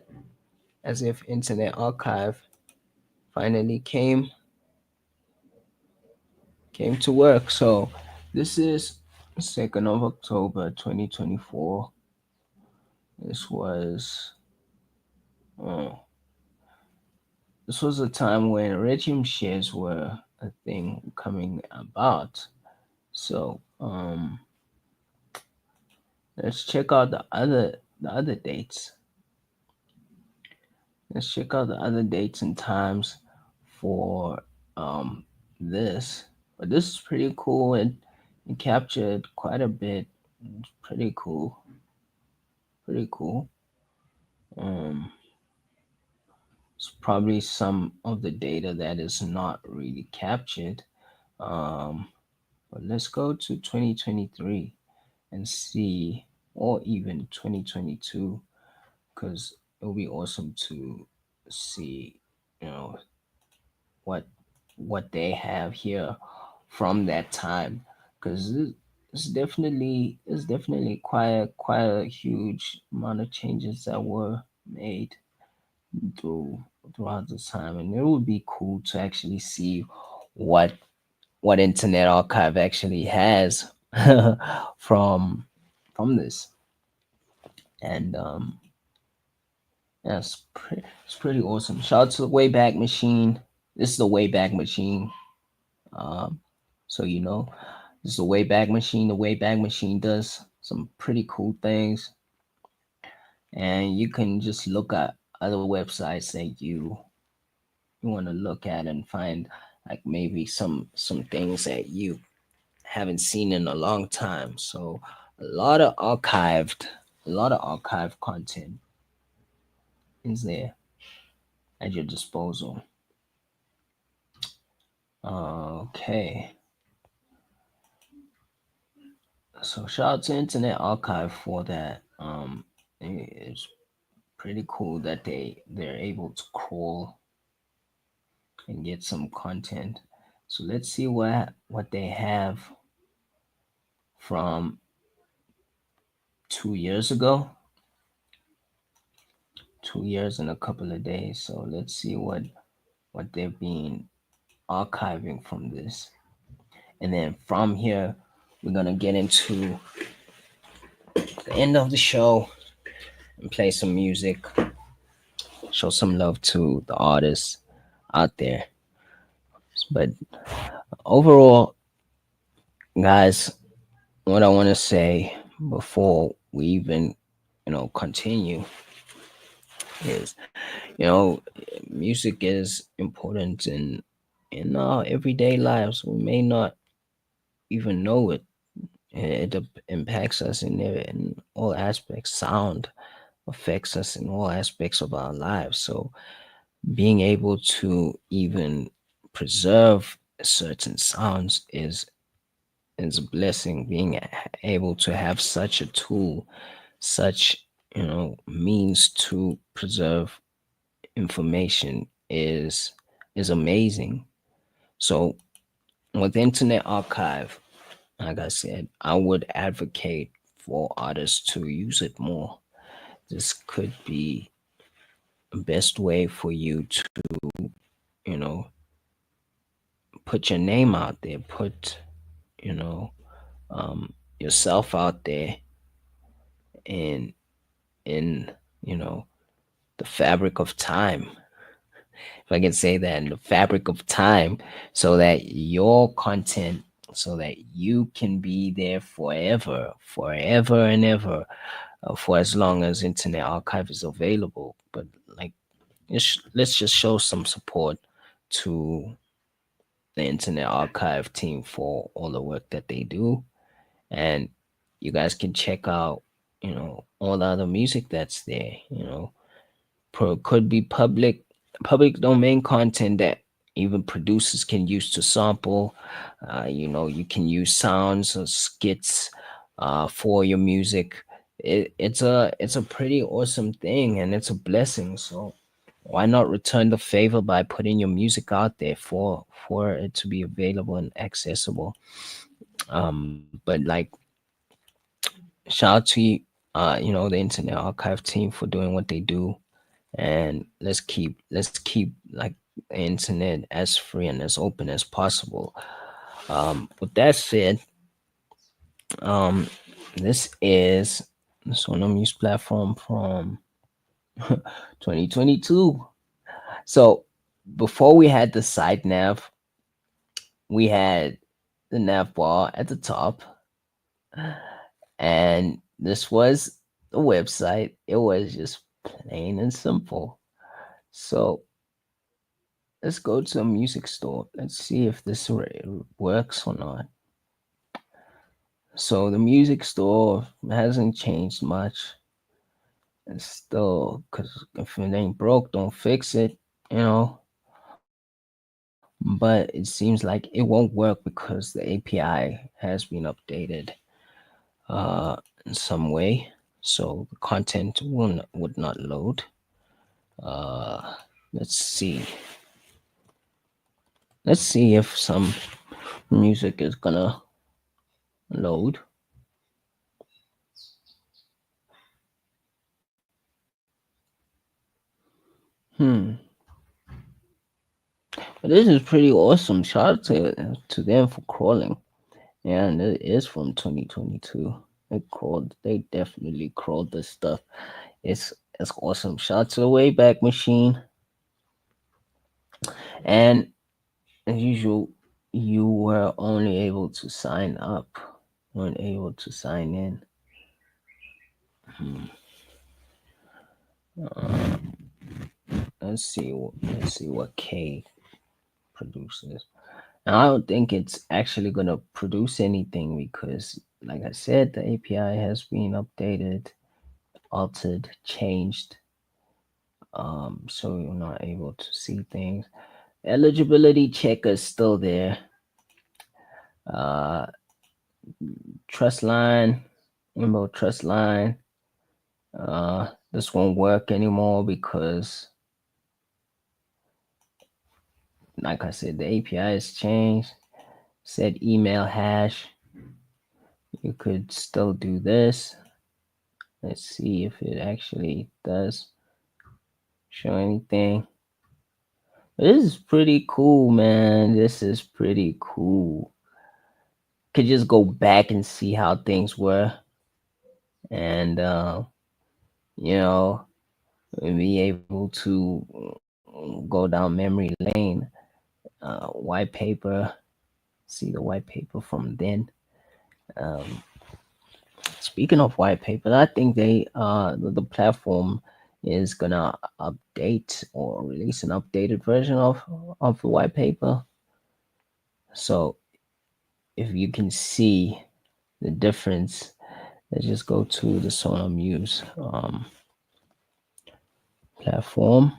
as if Internet Archive finally came to work. So this is 2nd of October 2024. This was uh, this was a time when Regium shares were a thing coming about. So let's check out the other dates. Let's check out the other dates and times for um this. But this is pretty cool. It captured quite a bit. It's pretty cool. Pretty cool. Um, it's probably some of the data that is not really captured. Um, but let's go to 2023 and see, or even 2022, because it'll be awesome to see, you know, what what they have here from that time, because it's definitely quite a huge amount of changes that were made through throughout the time, and it would be cool to actually see what Internet Archive actually has from this. And yeah, it's pretty awesome. Shout out to the Wayback Machine. This is the Wayback Machine. Um, so this is the Wayback Machine. The Wayback Machine does some pretty cool things, and you can just look at other websites that you want to look at and find like maybe some things that you haven't seen in a long time. So a lot of archived, a lot of archived content is there at your disposal. Okay. So shout out to Internet Archive for that. It's pretty cool that they're able to crawl and get some content. So let's see what they have from 2 years ago. 2 years and a couple of days. So let's see what they've been archiving from this. And then from here, we're gonna get into the end of the show and play some music, show some love to the artists out there. But overall, guys, what I want to say before we even, continue is, music is important in our everyday lives. We may not even know it. It impacts us in all aspects. Sound affects us in all aspects of our lives. So being able to even preserve certain sounds is a blessing. Being able to have such a tool, such means to preserve information is amazing. So with Internet Archive, like I said, I would advocate for artists to use it more. This could be the best way for you to, you know, put your name out there, put, you know, yourself out there in in you know the fabric of time, if I can say that, in the fabric of time, so that your content, so that you can be there forever and ever, for as long as Internet Archive is available. But like, let's just show some support to the Internet Archive team for all the work that they do. And you guys can check out, all the other music that's there. Could be public domain content that even producers can use to sample. You can use sounds or skits for your music. It's a pretty awesome thing, and it's a blessing. So why not return the favor by putting your music out there for it to be available and accessible? But like, shout out to the Internet Archive team for doing what they do, and let's keep like the internet as free and as open as possible. With that said, um this one on music platform from 2022. So before we had the side nav, we had the nav bar at the top, and this was the website. It was just plain and simple. So let's go to a music store. Let's see if this works or not. So the music store hasn't changed much. it's still, because if it ain't broke, don't fix it, you know. But it seems like it won't work because the API has been updated in some way, so the content would not load. Uh, let's see. Let's see if some music is gonna load. Hmm. But this is pretty awesome. Shout out to them for crawling. And it is from 2022. They crawled. They definitely crawled this stuff. It's awesome. Shout out to the Wayback Machine. And as usual, you were only able to sign up, weren't able to sign in. Hmm. Uh, let's see what K produces. And I don't think it's actually gonna produce anything because, like I said, the API has been updated, altered, changed. So you're not able to see things. Eligibility checker is still there. Uh, trust line, remote trust line. This won't work anymore because, like I said, the API has changed. Set email hash. You could still do this. Let's see if it actually does show anything. This is pretty cool, man. This is pretty cool. Could just go back and see how things were, and you know, be able to go down memory lane. White paper. See the white paper from then. Um, Speaking of white paper, I think the platform is gonna update or release an updated version of the white paper. So if you can see the difference, let's just go to the Sonar Muse platform.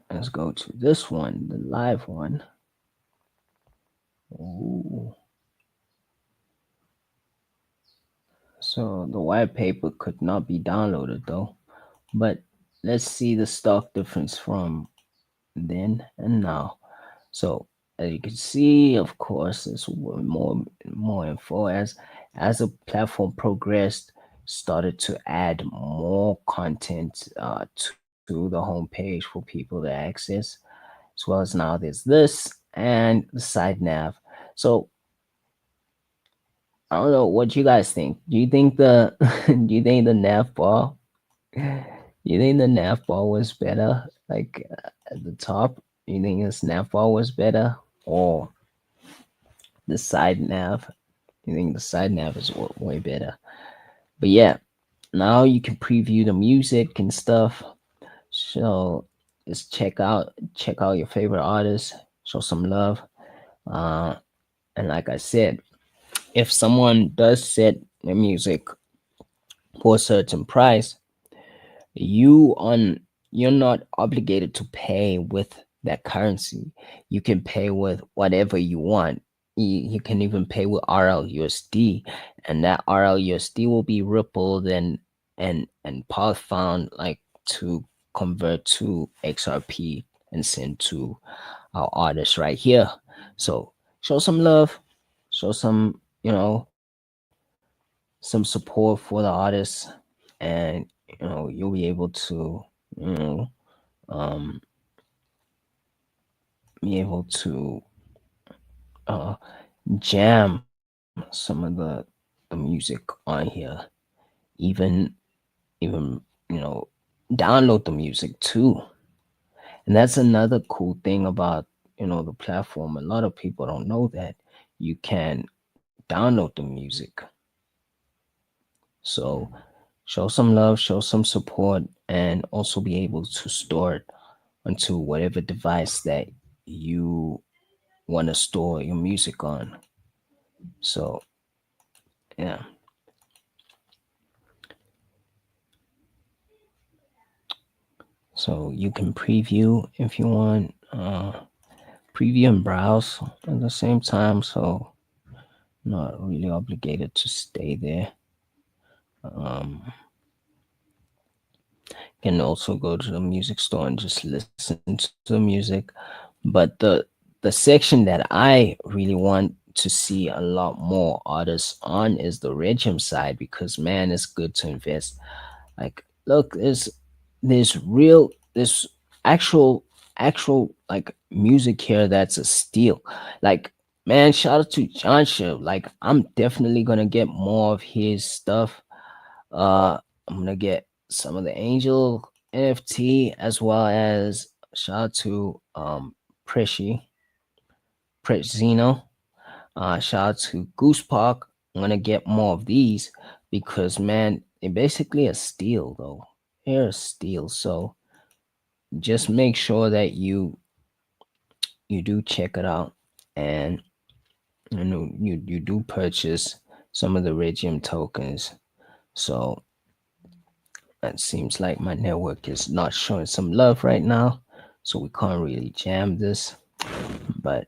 Let's go to this one, the live one. Ooh. So the white paper could not be downloaded though. But let's see the stock difference from then and now. So as you can see, of course, there's more info as the platform progressed, started to add more content to the homepage for people to access, as well as now there's this and the side nav. So I don't know what you guys think. Do you think the do you think the nav bar? You think the nav bar was better, like at the top? You think the nav bar was better, or the side nav? You think the side nav is way better? But yeah, now you can preview the music and stuff. So just check out your favorite artists, show some love. Uh, and like I said, if someone does set their music for a certain price, you on you're not obligated to pay with that currency. You can pay with whatever you want. You can even pay with RLUSD, and that RLUSD will be rippled and path found like to convert to XRP and send to our artists right here. So show some love, show some, some support for the artists, and you'll be able to, you know um be able to uh jam some of the music on here, even even download the music too. And that's another cool thing about the platform. A lot of people don't know that you can download the music. So show some love, show some support, and also be able to store it onto whatever device that you want to store your music on. So yeah. So you can preview if you want, preview and browse at the same time. So not really obligated to stay there. Can also go to the music store and just listen to the music. But the section that I really want to see a lot more artists on is the Regim side, because man, it's good to invest. Like, look, there's actual like music here that's a steal. Like, man, shout out to John Shiv. Like, I'm definitely gonna get more of his stuff. I'm gonna get some of the Angel NFT, as well as shout out to Preshi Prezino. Shout out to Goose Park. I'm gonna get more of these because man, they're basically a steal though. They're a steal. So just make sure that you do check it out, and you do purchase some of the Regium tokens. So it seems like my network is not showing some love right now, so we can't really jam this. But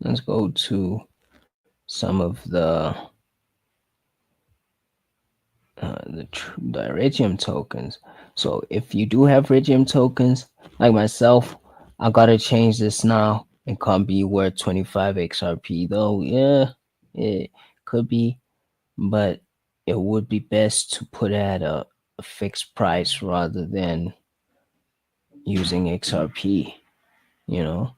let's go to some of the Regium tokens. So if you do have Regium tokens, like myself, I gotta change this now. It can't be worth 25 XRP though. Yeah, it could be, but it would be best to put at a fixed price rather than using XRP, you know.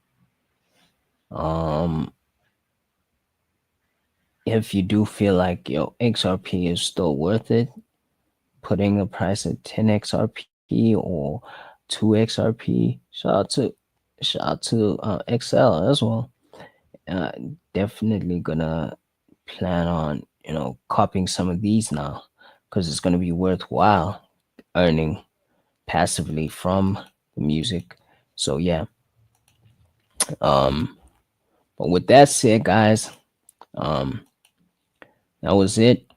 If you do feel like your XRP is still worth it, putting a price at 10 XRP or 2 XRP, shout out to XL as well. Definitely gonna plan on, copying some of these now, because it's gonna be worthwhile earning passively from the music. So yeah. But with that said, guys, that was it.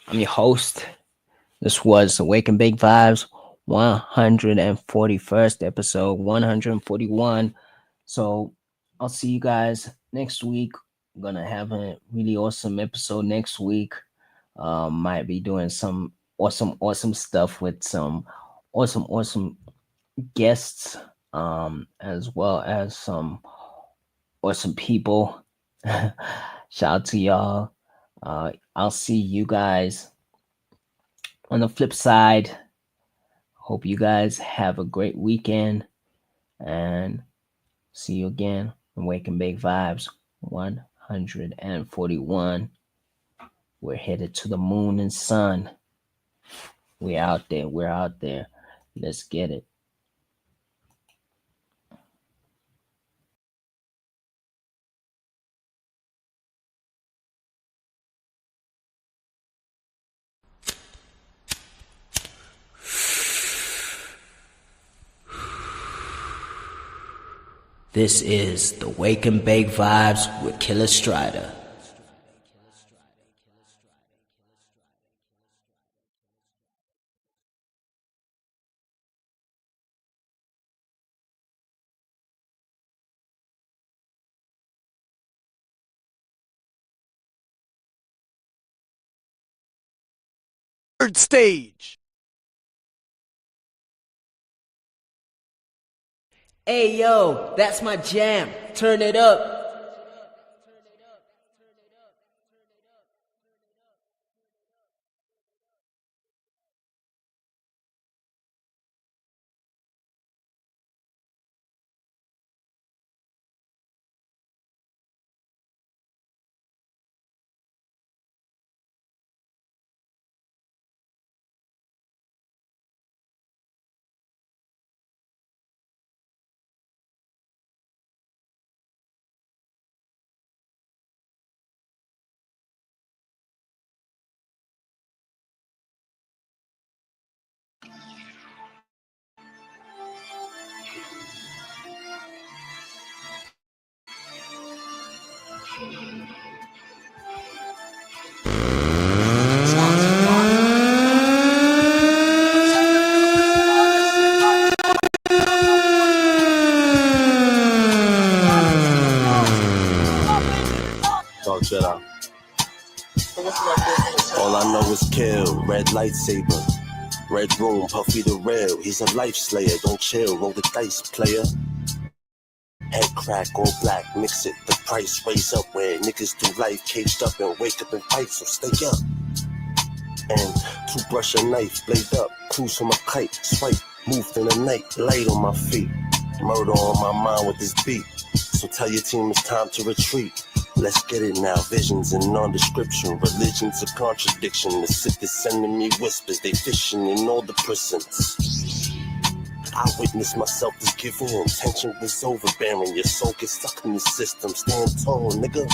I'm your host. This was Awake and Bake Vibes 141st episode, 141. So I'll see you guys next week. I'm gonna have a really awesome episode next week. Might be doing some awesome stuff with some awesome guests, as well as some awesome people. Shout out to y'all. I'll see you guys on the flip side. Hope you guys have a great weekend, and see you again on Wake and Bake Vibes 141. We're headed to the moon and sun. We're out there. Let's get it. This is the Wake and Bake Vibes with Killer Strider. Third stage. Hey yo, that's my jam. Turn it up. All I know is kill, red lightsaber. Red room, Puffy the real. He's a life slayer, don't chill, roll the dice, player. Head crack, all black, mix it, the price raise up where niggas do life caged up and wake up and fight, so stay up. And toothbrush a knife, blade up, cruise from a kite, swipe, moved in the night, light on my feet. Murder on my mind with this beat, so tell your team it's time to retreat. Let's get it now, visions and non-description, religion's a contradiction. The sick is sending me whispers, they fishing in all the prisons. I witnessed myself just giving in, tension was overbearing, your soul gets stuck in the system, stand tall, nigga.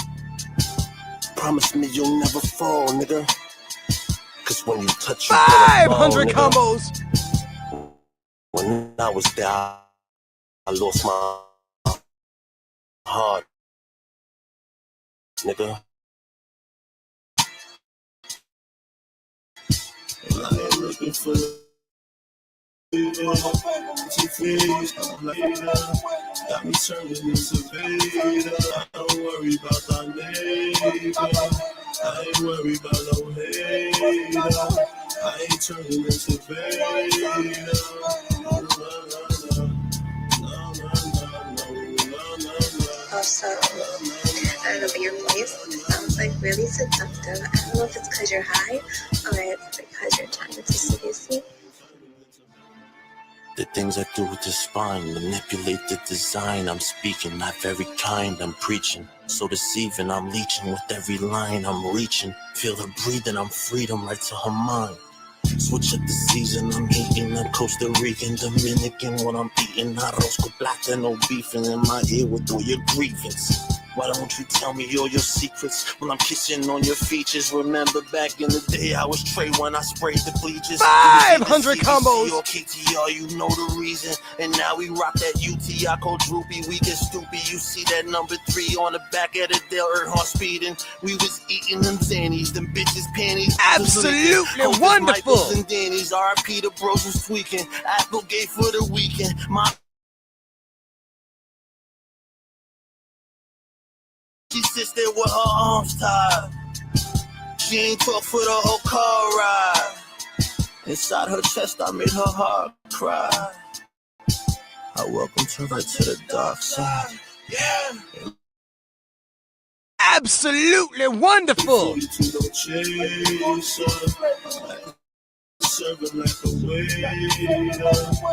Promise me you'll never fall, nigga. Cause when you touch you 500 combos! When I was there, I lost my heart, nigga. And I ain't looking for got me turning into Vader. I don't worry about that nigga. I ain't worried about no hater. I ain't turning into Vader. Also, I don't know, but your voice sounds like really seductive. I don't know if it's because you're high or it's because you're trying to seduce me. The things I do with the spine, manipulate the design. I'm speaking, not very kind, I'm preaching. So deceiving, I'm leeching with every line I'm reaching. Feel her breathing, I'm freedom right to her mind. Switch up the season, I'm eating. I'm Costa Rican, Dominican, what I'm eating. Arroz con plata, no beefing in my ear with all your grievance. Why don't you tell me all your secrets when I'm kissing on your features? Remember back in the day I was Trey when I sprayed the bleachers. 500 combos! Or KTR, you know the reason. And now we rock that UT, I call droopy, we get stupid. You see that number 3 on the back of the Dale Earnhardt speeding. We was eating them Zannies, them bitches panties. Absolutely wonderful! And Danny's RP, the bros was tweaking. Applegate for the weekend. She sits there with her arms tied. She ain't talk for the whole car ride. Inside her chest, I made her heart cry. I welcomed her right to the dark side. Yeah. Absolutely wonderful! Serving like a waiter.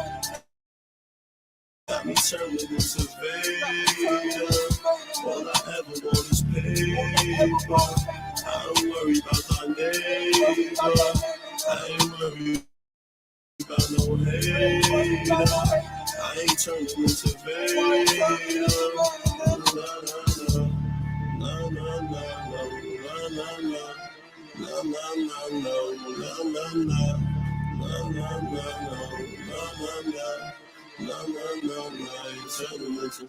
Got me turning into Vader. All I ever want is paper. I don't worry about my neighbor. I ain't worried about no hater. I ain't turning into Vader. No, no, no, no, no, no, no. No, no, no, no, no, no, no. No, no, no, no, no, no, no. No, no, no, no, I ain't turning into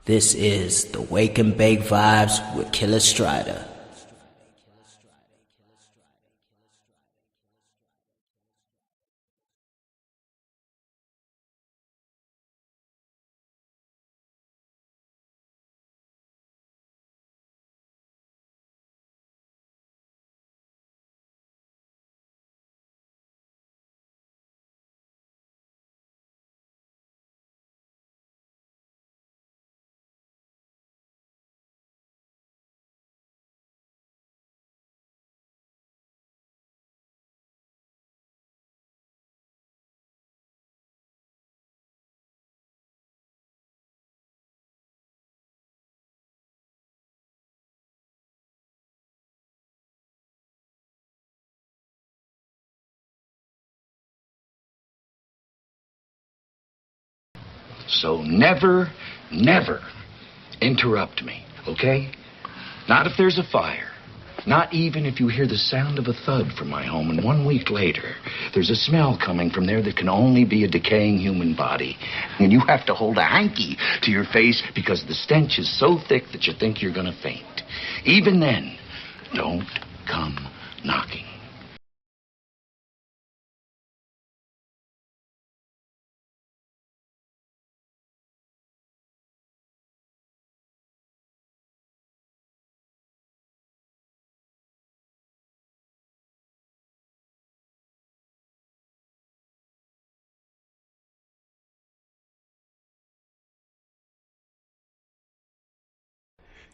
This is the Wake and Bake Vibes with Killer Strider. So never, never interrupt me, okay? Not if there's a fire. Not even if you hear the sound of a thud from my home, and 1 week later, there's a smell coming from there that can only be a decaying human body. And you have to hold a hanky to your face because the stench is so thick that you think you're gonna faint. Even then, don't come knocking.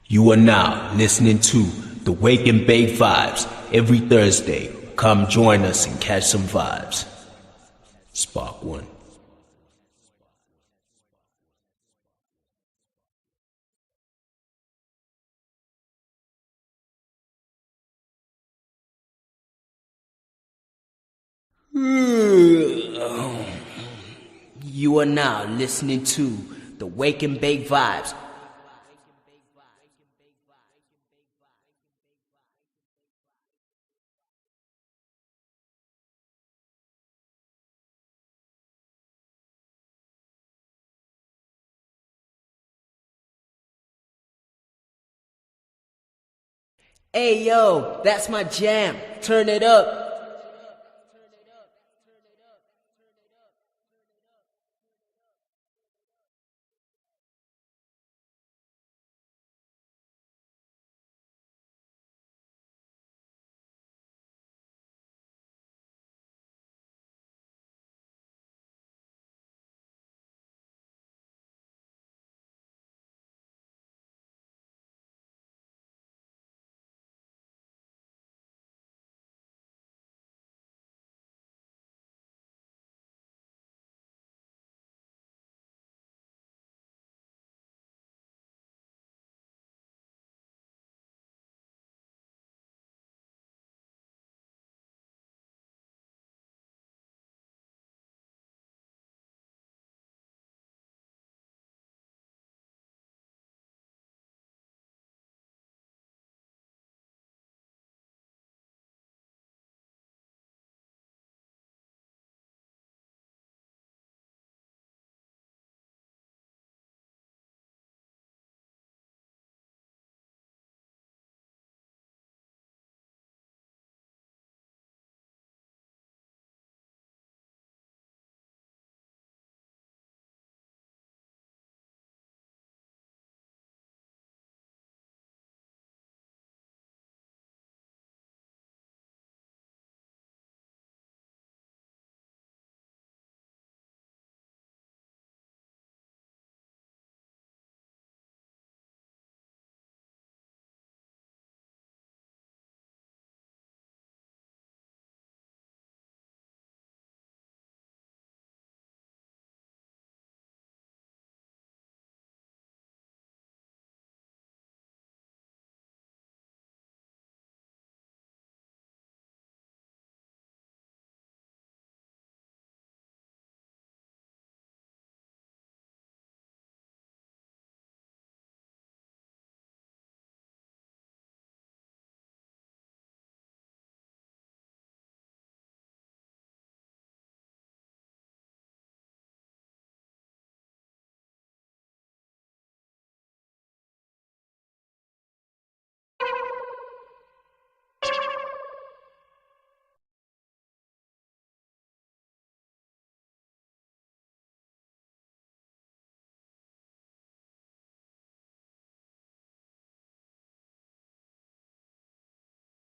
You are now listening to the Wake and Bake Vibes every Thursday. Come join us and catch some vibes. Spark one. You are now listening to the Wake and Bake Vibes. Hey yo, that's my jam. Turn it up.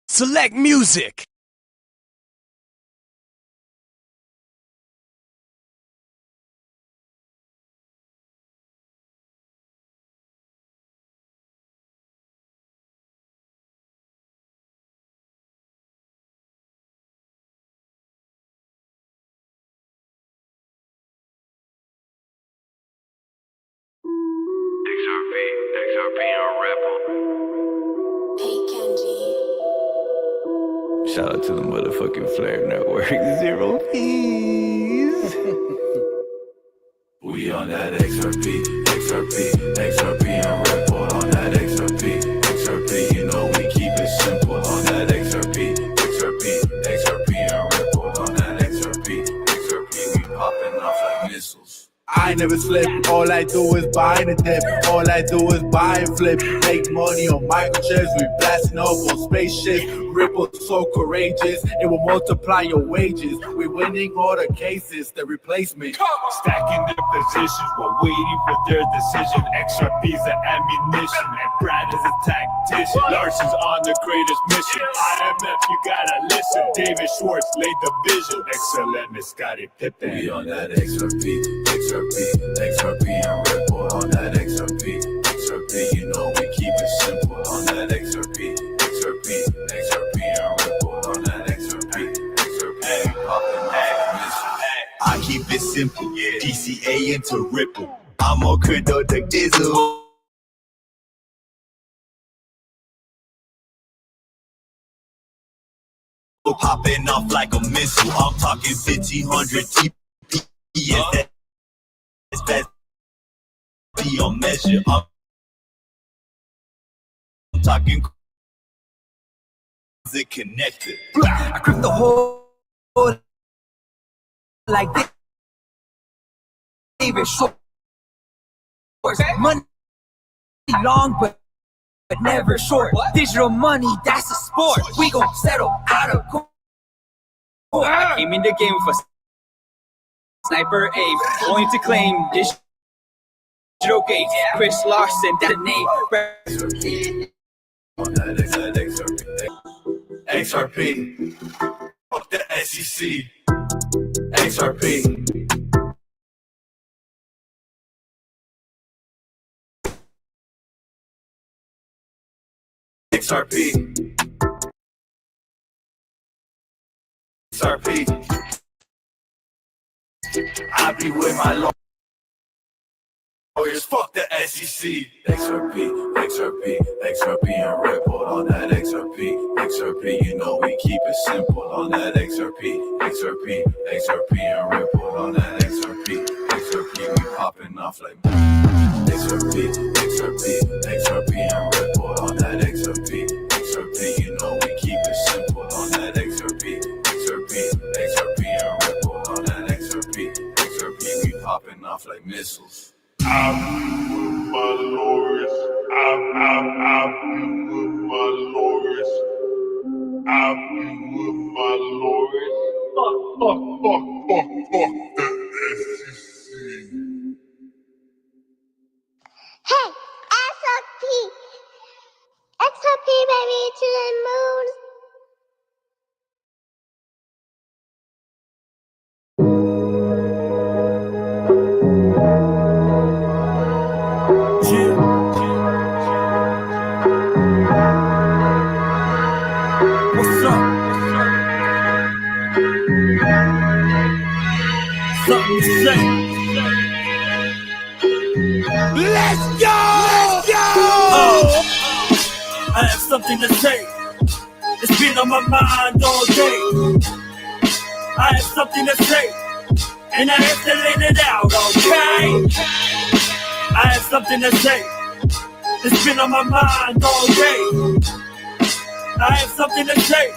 Select music. XRP on Rapple. Shout out to the motherfucking Flair Network. 0 keys. We on that XRP, and Ripple on that XRP, you know we keep it simple on that XRP, and Ripple on that XRP, we popping off like missiles. I never slip, all I do is buy and dip, all I do is buy and flip, make money on microchips, we blasting off on spaceships, Ripple so courageous, it will multiply your wages, we're winning all the cases, the replacement. Stacking the positions while waiting for their decision, XRP's an ammunition, and Brad is a tactician, Larson's on the greatest mission, IMF you gotta listen, David Schwartz laid the vision, XLM is Scottie Pippen. We on that XRP, and Ripple on that XRP, you know we keep it simple on that XRP, and Ripple on that XRP, popping off. I keep it simple, DCA into Ripple. I'm on crypto the diesel. Popping off like a missile. I'm talking 1500 TPS. It's best be on measure. I'm talking it connected. I grip the whole like this. David Schwartz. Money long but never short. Digital money, that's a sport. We gon' settle out of court. I came in the game with a sniper aim, going to claim this digital gates. Chris Larson, that's the name. On that XRP, fuck the SEC, XRP. XRP, I be with my lawyers, fuck the SEC. XRP, and Ripple on that XRP, you know we keep it simple on that XRP, and Ripple on that XRP, we popping off like XRP, and Ripple on that XRP, you know we keep it simple on that XRP, and Ripple on that XRP, we popping off like missiles. I be with my lawyers. I be with my lawyers. I be with my lawyers. Fuck the SEC. Hey, XRP baby to the moon. What's up? Something to say. Let's go! I have something to say. It's been on my mind all day. I have something to say, and I have to let it out, okay? I have something to say. It's been on my mind all day. I have something to say,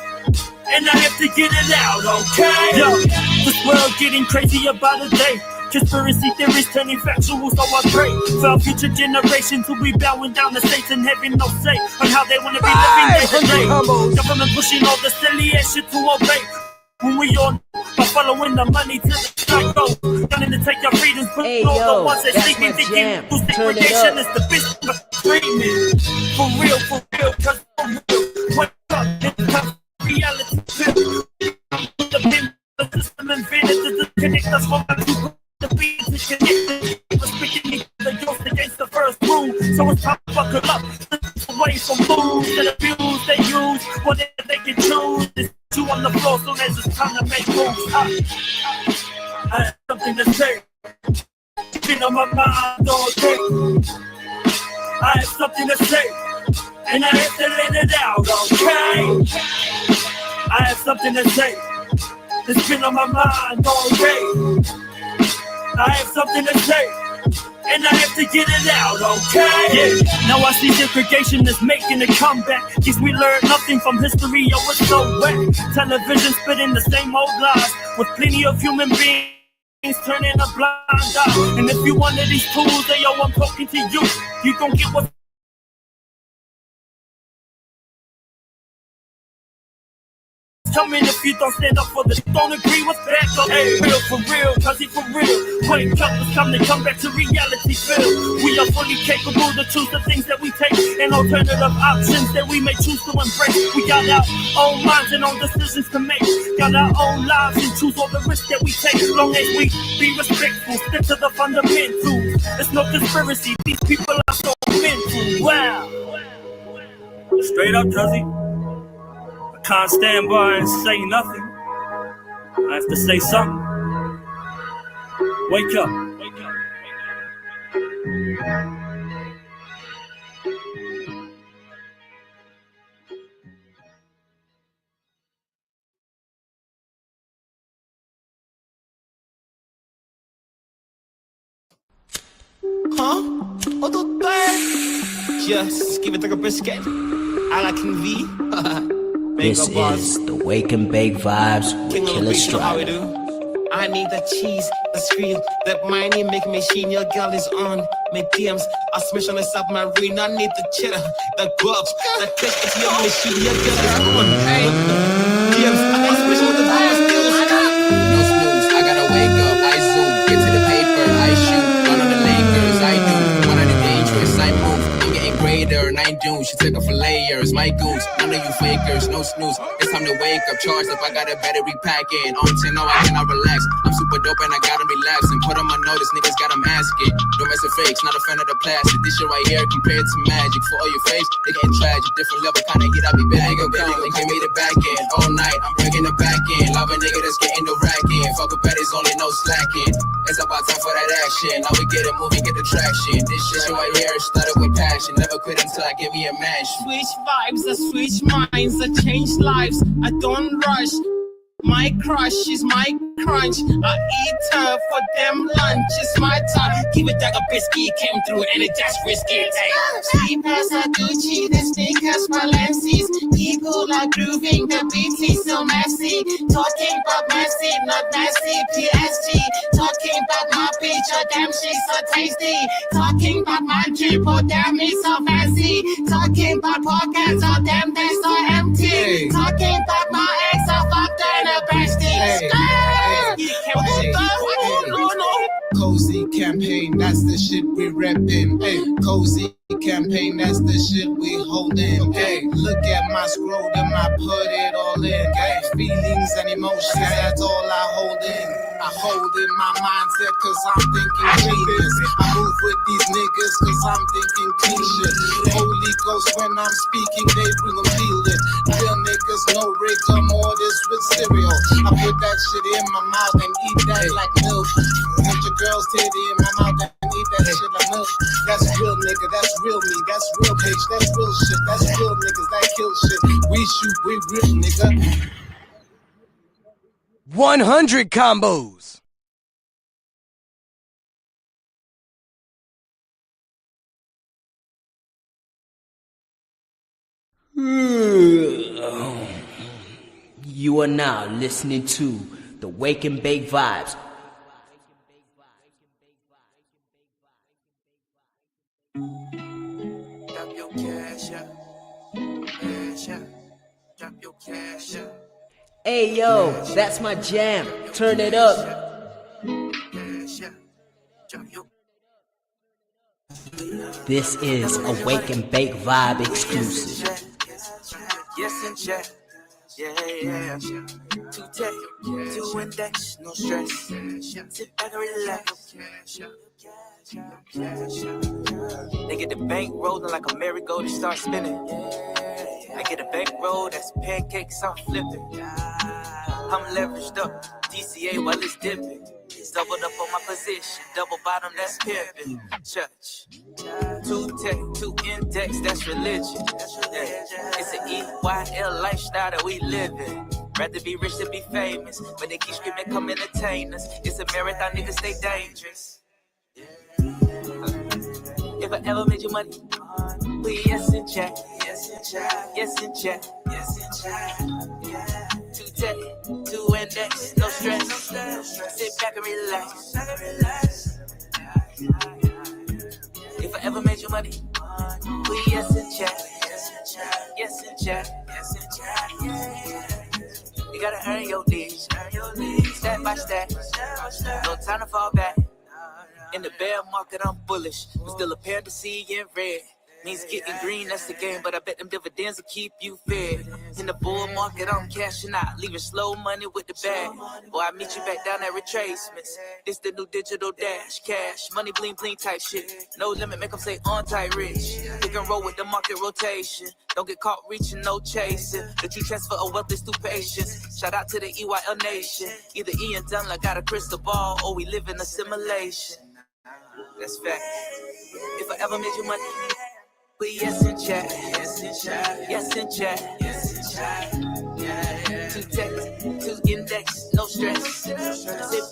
and I have to get it out, okay? Yo, this world getting crazy about a day. Conspiracy theories turning factual, so I pray for our future generations who be bowing down to Satan, having no say on how they want to be living day to day. Government pushing all the silly ass shit to obey. When we all by following the money to the psycho, gunning to take your freedoms, but all the ones that sleeping thinking whose degradation is the best of treatment. For real, cause for real. Wake up, it's tough reality. The system invented to disconnect us from the people. The beat is connected. We're speaking each other ghost against the first rule. So it's time to buckle up. Away from moves and abuse they use. Whatever they can choose. It's you on the floor soon as it's time to make moves. I have something to say. It's been on my mind all day. I have something to say, and I have to let it out, okay? I have something to say. It's been on my mind all day. I have something to say, and I have to get it out, okay? Yeah, now I see segregation is making a comeback. Guess we learned nothing from history, yo, it's so wet. Television spitting the same old lies, with plenty of human beings turning a blind eye. And if you one of these tools, hey, yo, I'm talking to you. You gon' get what coming if you don't stand up for the don't agree with that. So, hey, real for real, cause he for real. Wake up, it's time to come back to reality, Phil. We are fully capable to choose the things that we take and alternative options that we may choose to embrace. We got our own minds and own decisions to make. Got our own lives and choose all the risks that we take. As long as we be respectful, stick to the fundamentals. It's no conspiracy, these people are so mental. Wow. Straight up, Cuzzy. Can't stand by and say nothing. I have to say something. Wake up. Huh? What the fuck? Just give it like a biscuit. I like King V. This is the Wake and Bake Vibes with Killer Strata. I need the cheese, the screen, that money make machine. Your girl is on my DMs. I smash on the submarine. I need the cheddar, the gloves, the click of your machine. Your girl is on. Hey, DMs. I smash on the gloves. No snooze. I gotta wake up. I zoom. Get to the paper. I shoot. One of the Lakers. I do. One of the dangerous. I move. I'm getting greater. 9 June. She took it for layers. My goons. None of you fakers. No snooze. It's time to wake up. Charged up. I got a battery pack in. On 10. No, I cannot relax. I'm super dope and I got them relaxing. Put on my notice. Niggas got them asking. Don't mess with fakes. Not a fan of the plastic. This shit right here compared to magic. For all your fakes, they getting tragic. Different level. Kinda heat. I be big. Come and give me the back end. All night. I'm breaking the back end. Love a nigga that's getting the rack in. Fuck with baddies. Only no slacking. It's about time for that action. Now we get it moving. Get the traction. This shit right here started with passion. Never quit until I give me a match. Switch vibes, I switch minds, I change lives. I don't rush. My crush is my crunch. I eat her for them lunch. It's my time. Give it like a biscuit. Came through and it just risky. Sleepers are Gucci, the sneakers Balencis. People are grooving, the beat is so messy. Talking about messy, not messy. PSG. Talking about my bitch, oh damn she's so tasty. Talking about my drip, oh damn he's so fancy. Talking about pockets, oh damn they're so empty. Talking about my ex, oh fuck that. Cozy campaign, that's the shit we reppin'. Hey, cozy campaign, that's the shit we holdin'. Hey, look at my scrotum, I put it all in. Hey, feelings and emotions, that's all I hold in. I hold in my mindset cause I'm thinking genius. I move with these niggas cause I'm thinking clean shit. Holy Ghost when I'm speaking, they will feel it. Real niggas, no rigor mortis with cereal. I put that shit in my mouth and eat that like milk. Put your girl's titty in my mouth and eat that shit like milk. That's real nigga, that's real me, that's real bitch, that's real shit. That's real niggas that kill shit. We shoot, we real nigga. 100 combos. You are now listening to the Wake and Bake Vibes. Drop your cash up. Cash up. Drop your cash up. Hey yo, that's my jam. Turn it up. This is a Wake and Bake Vibe exclusive. Yes and check. Yeah. 2 tech, 2 index, no stress. Sit back and relax. They get the bank rolling like a merry-go, they start spinning. I get a bank roll that's pancakes, I'm flipping. I'm leveraged up, DCA while it's dipping. Doubled up on my position, double bottom, that's pimping. Church, 2 tech, 2 index, that's religion. Yeah. It's an EYL lifestyle that we live in. Rather be rich than be famous. But they keep screaming, come entertain us. It's a marathon, niggas stay dangerous. If I ever made you money, put yes in chat. Yes in chat. Yes in chat. Yes in chat. Yeah. 2 tech, 2 index, no stress. Sit back and relax. If I ever made you money, put yes in chat. Yes in chat. Yes in chat. Yes in chat. Yeah. You gotta earn your leads. Step by step. No time to fall back. In the bear market, I'm bullish, but still appear to see in red. Means getting green, that's the game, but I bet them dividends will keep you fed. In the bull market, I'm cashing out, leaving slow money with the bag. Boy, I meet you back down at retracements. This the new digital dash, cash, money bling bling type shit. No limit, make them say on tight rich. Pick and roll with the market rotation. Don't get caught reaching, no chasing. The true transfer of wealth is through patience. Shout out to the EYL nation. Either Ian Dunlap got a crystal ball, or we live in a simulation. That's fact. If I ever made you money, put yes in chat. Yes in chat. Yes in chat. Yes in chat. Yeah. 2 tech, 2 index, no stress. Sit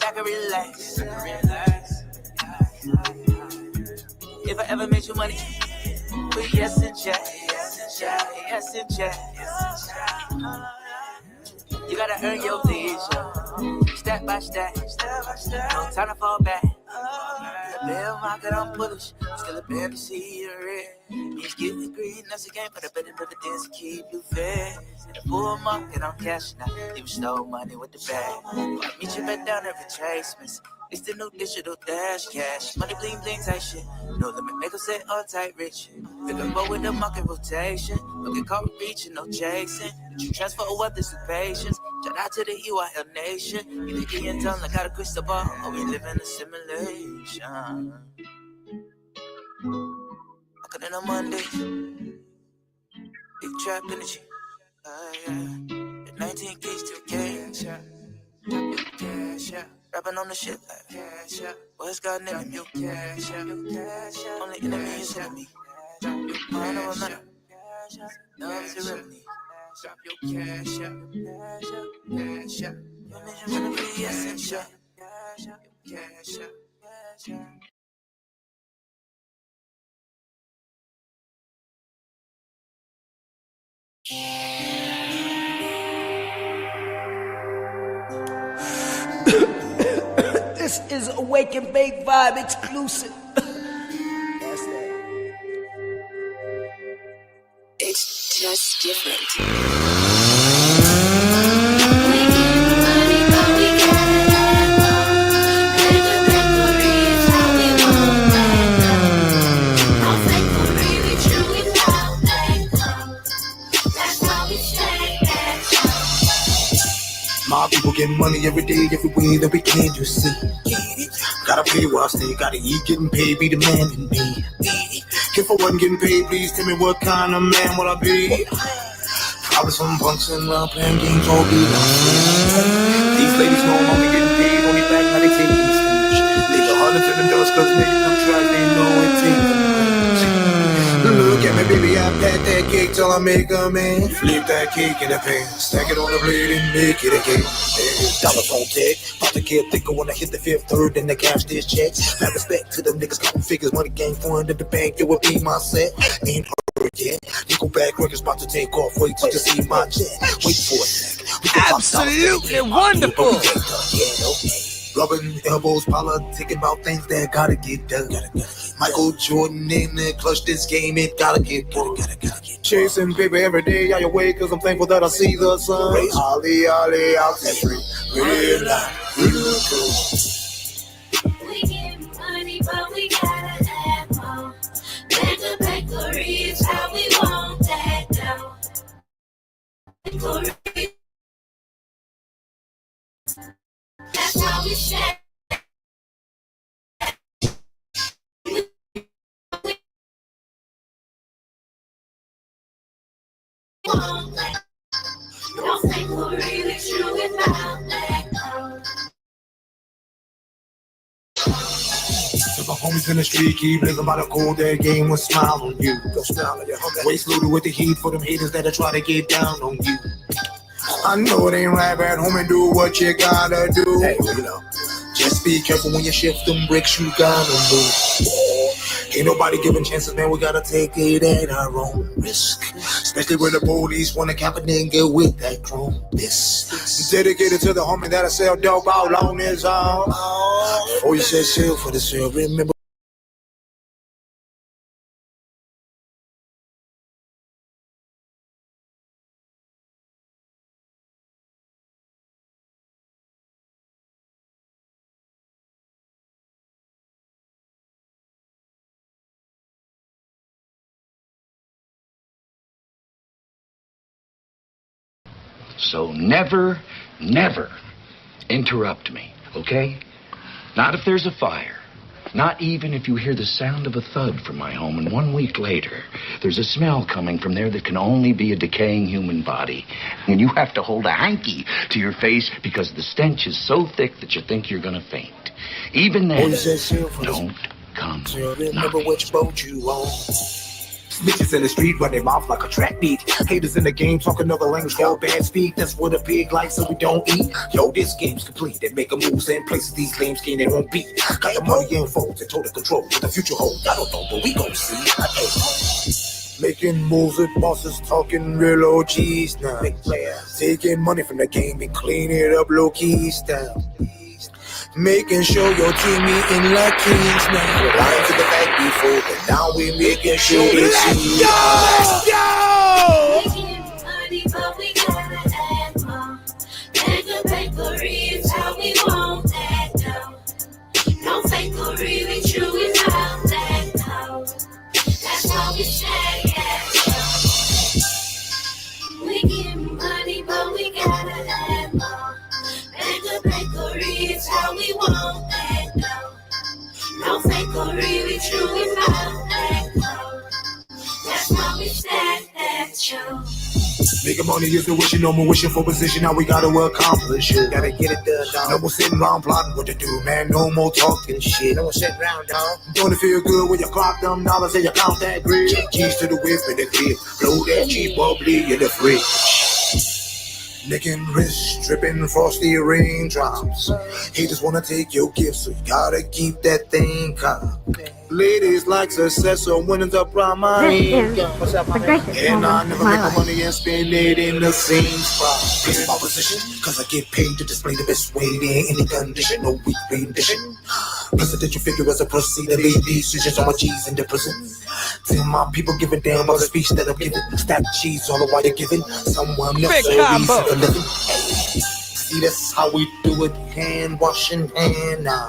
back and relax. If I ever made you money, put yes in chat. Yes in chat. Yes in chat. Yes in chat. You gotta earn your leisure. Step by step. No time to fall back. The bear market, I'm bullish. Still a bear to see you red. Means getting green, that's a game, but I bet the dividends keep you fed. In the bull market, I'm cashing out. Leaving slow money with the bag. I meet you back down at retracements. It's the new digital dash cash. Money bling bling type shit. No limit, make them say all tight rich. Pick and roll with the market rotation. Don't get caught reaching, no chasing. You transfer a wealth through patience. Shout out to the EYL nation. Either Ian Dunlap got a crystal ball, or we live in a simulation. Walking in on Monday. Big trap energy. The 19 keys to cash out. Cash out. Rapping on the shit like cash out. What's got name you cash out. Only enemy is enemy. I know I'm not. Love is a remedy. Drop your cash out. Cash out. You're gonna be essential. Cash out. Cash out. Cash out. This is Awake and Bake Vibe exclusive. That's that. It's just different. My people get money every day, every way that we can, you see. Gotta pay while I stay, gotta eat, getting paid, be the man in me. If I wasn't getting paid, please tell me what kind of man would I be? Probably some punks and playing games all day long. These ladies know I'm only getting paid, only back now they taking the stage. Leave the hundreds in the dust, cause making them try, they know it takes them. Look at me, baby, I pat that cake till I make a man. Flip that cake in the pan, stack it on the blade and make it a cake. Dollars on deck, about to get thicker when I hit the fifth third, then they cash this checks. Now respect to the niggas counting figures, money gang fund at the bank, it would be my set. Ain't heard yet, Nickelback records about to take off, wait till you see my check. Wait for a sec. Absolutely wonderful. Rubbing elbows, politicking about things that gotta get done. Michael Jordan in the clutch this game, it gotta get done. Chasing paper every day, I awake cause I'm thankful that I see the sun. Ollie, ollie, out the street. Real life, real cool. We get money, but we gotta have more. Bakery is how we want that dough. Bakery. That's how we share. Don't think we're really true without that gold. So the homies in the street keep living by the code, that game will smile on you. Go smile on your homie. Waist loaded with the heat for them haters that'll try to get down on you. I know it ain't right at home and do what you gotta do. Hey, you know, just be careful when you shift them bricks, you gotta move. Ain't nobody giving chances, man, we gotta take it at our own risk. Especially when the police wanna cap a nigga with that chrome. This dedicated to the homie that'll sell dope out on his own. Before you said sell for the sale, remember. So never, never interrupt me, okay? Not if there's a fire. Not even if you hear the sound of a thud from my home, and 1 week later, there's a smell coming from there that can only be a decaying human body. And you have to hold a hanky to your face because the stench is so thick that you think you're gonna faint. Even then, don't come Remember which boat you on. Snitches in the street run their mouth like a track beat. Haters in the game talk another language called bad speed. That's what a pig likes, so we don't eat. Yo, this game's complete. They make a moves and places these lames can they won't beat. Got the money and phones and total control. What the future holds, I don't know, but we gon' see. Making moves with bosses, talking real OGs now. Taking money from the game and clean it up low key style. Making sure your team eating like kings now. We're lying to the back before, but now we making sure they see. Let's go! We get money, but we gotta add more. Mega bakery is how we want that dough. No fakery, we true without that dough. That's how we say it. We get money, but we gotta add more. Mega bakery is how we want that dough. No fakery, we true without that dough. That's how we stack that show. Making money is the wishing, no more wishing for position. Now we gotta accomplish it. Gotta get it done, dog. No more sitting around plotting what to do, man. No more talking shit. No more sitting around, dog. Don't it feel good when you clock them dollars and you count that grid? G's to the whip and the clip. Blow that cheap bubbly in the fridge. Licking wrists, dripping frosty raindrops. Haters wanna take your gifts, so you gotta keep that thing calm. Ladies like success, so when it's up around my income. What's up, my man? And I never make my money and spend it in the same spot. This is my position, cause I get paid to display the best way in any condition, no weak rendition. Presidential figure as a proceed to lead decisions on my G's in the prison. Tell my people giving damn about the speech that I'm giving. Stack cheese all the while you're giving. Someone else a reason for living. See, that's how we do it. Hand washing, hand now.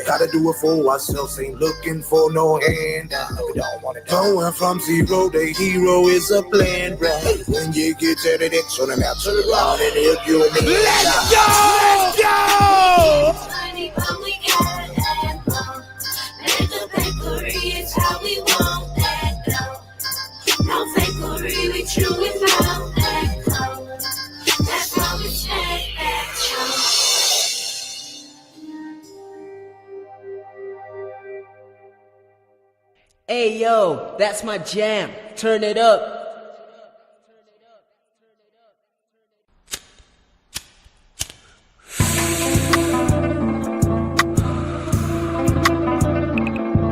Gotta do it for ourselves. Ain't looking for no handout. Going from zero to hero is a plan, right? When you get to the next on the map, turn around and help you. Let's go! Let's go! Money, but we gotta add more. Mega bakery is how we want that dough. No fakery, we true without that code. That's how we stay that show. Hey yo, that's my jam. Turn it up.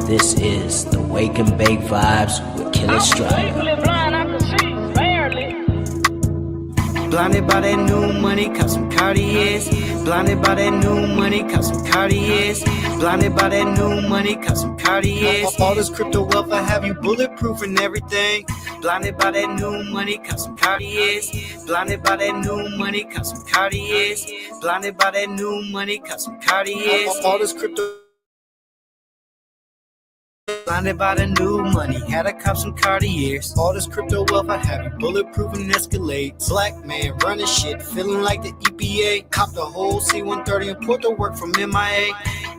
This is the Wake and Bake Vibes with Killer Stripe. Blinded by that new money, cop some Cartiers. Blinded by that new money, cop some Cartiers. Blinded by that new money, cop some Cartiers. All this crypto wealth, I have you bulletproof and everything. Blinded by that new money, cop some Cartiers. Blinded by that new money, cop some Cartiers. Blinded by that new money, cop some Cartiers. All this crypto. Blinded by the new money, had to cop some Cartiers. All this crypto wealth, I have you bulletproof and Escalade. Black man running shit, feeling like the EPA. Cop the whole C-130 and put the work from MIA.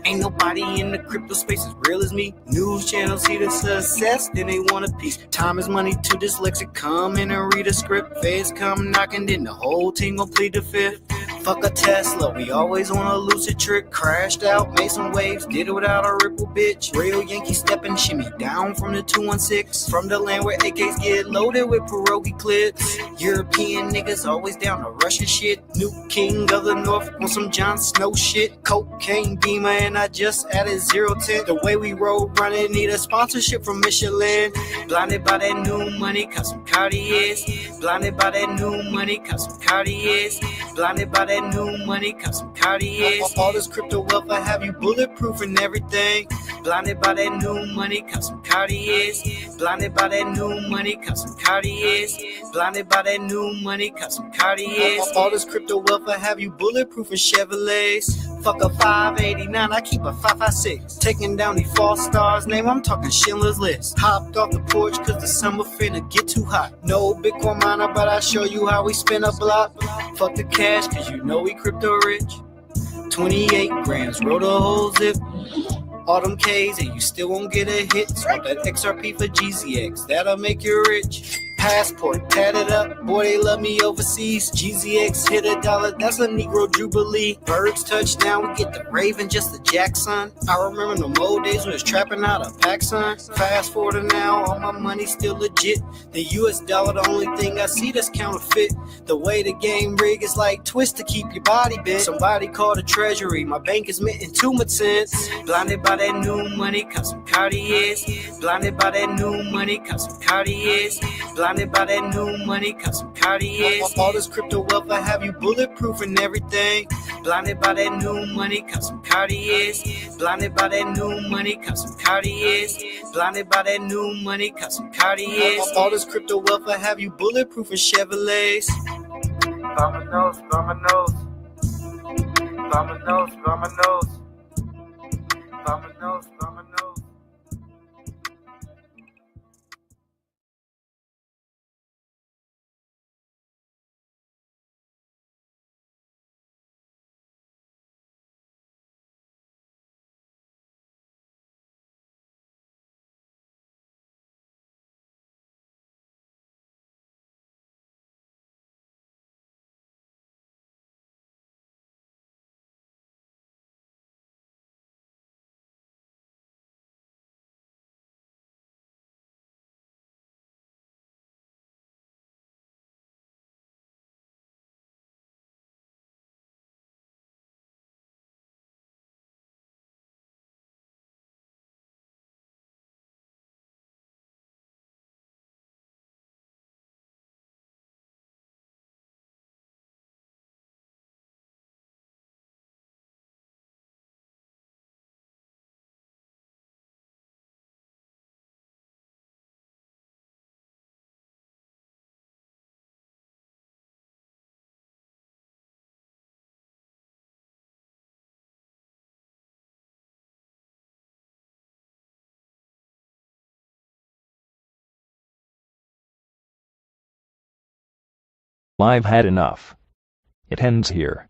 Ain't nobody in the crypto space as real as me. News channels see the success, then they want a piece. Time is money to dyslexic, come in and read a script. Feds come knocking, then the whole team gon' plead the fifth. Fuck a Tesla, we always on a lucid trick. Crashed out, made some waves, did it without a ripple, bitch. Real Yankee stepping, shimmy down from the 216. From the land where AKs get loaded with pierogi clips. European niggas always down to Russian shit. New king of the north on some Jon Snow shit. Cocaine beamer and I just added 010. The way we roll running, need a sponsorship from Michelin. Blinded by that new money, cause some Cartiers. Blinded by that new money, cause some Cartiers. Blinded by that new money, cause some Cartiers. All this crypto wealth, I have you bulletproof and everything. Blinded by that new money, cause some Cartiers. Blinded by that new money, cause some Cartiers. Blinded by that new money, cause some Cartiers. All this crypto wealth, I have you bulletproof and Chevrolets. Fuck a 589, I keep a 556. Taking down these false stars, name I'm talking Schindler's List. Hopped off the porch cause the summer finna get too hot. No Bitcoin miner, but I show you how we spin a block. Fuck the cash cause you know we crypto rich. 28 grams, wrote a whole zip. All them K's and you still won't get a hit. Swap that XRP for GZX, that'll make you rich. Passport tatted up, boy they love me overseas. GZX hit $1, that's a Negro Jubilee. Birds touchdown, we get the Raven, just the Jackson. I remember the old days when it was trapping out of Paxson. Fast forward to now, all my money's still legit. The US dollar, the only thing I see that's counterfeit. The way the game rig is like twist to keep your body bent. Somebody call the treasury, my bank is minting too much sense. Blinded by that new money, cause some Cartiers. Blinded by that new money, cause some Cartiers. Blinded by that new money, cause some Cartiers. All this crypto wealth, I have you bulletproof and everything. Blinded by that new money, cause some Cartiers. Blinded by that new money, cause some Cartiers. Blinded by that new money, cause some Cartiers. All this crypto wealth, I have you bulletproof and Chevrolets. Vamonos, vamonos. Vamonos, vamonos. Vamonos, vamonos. I've had enough. It ends here.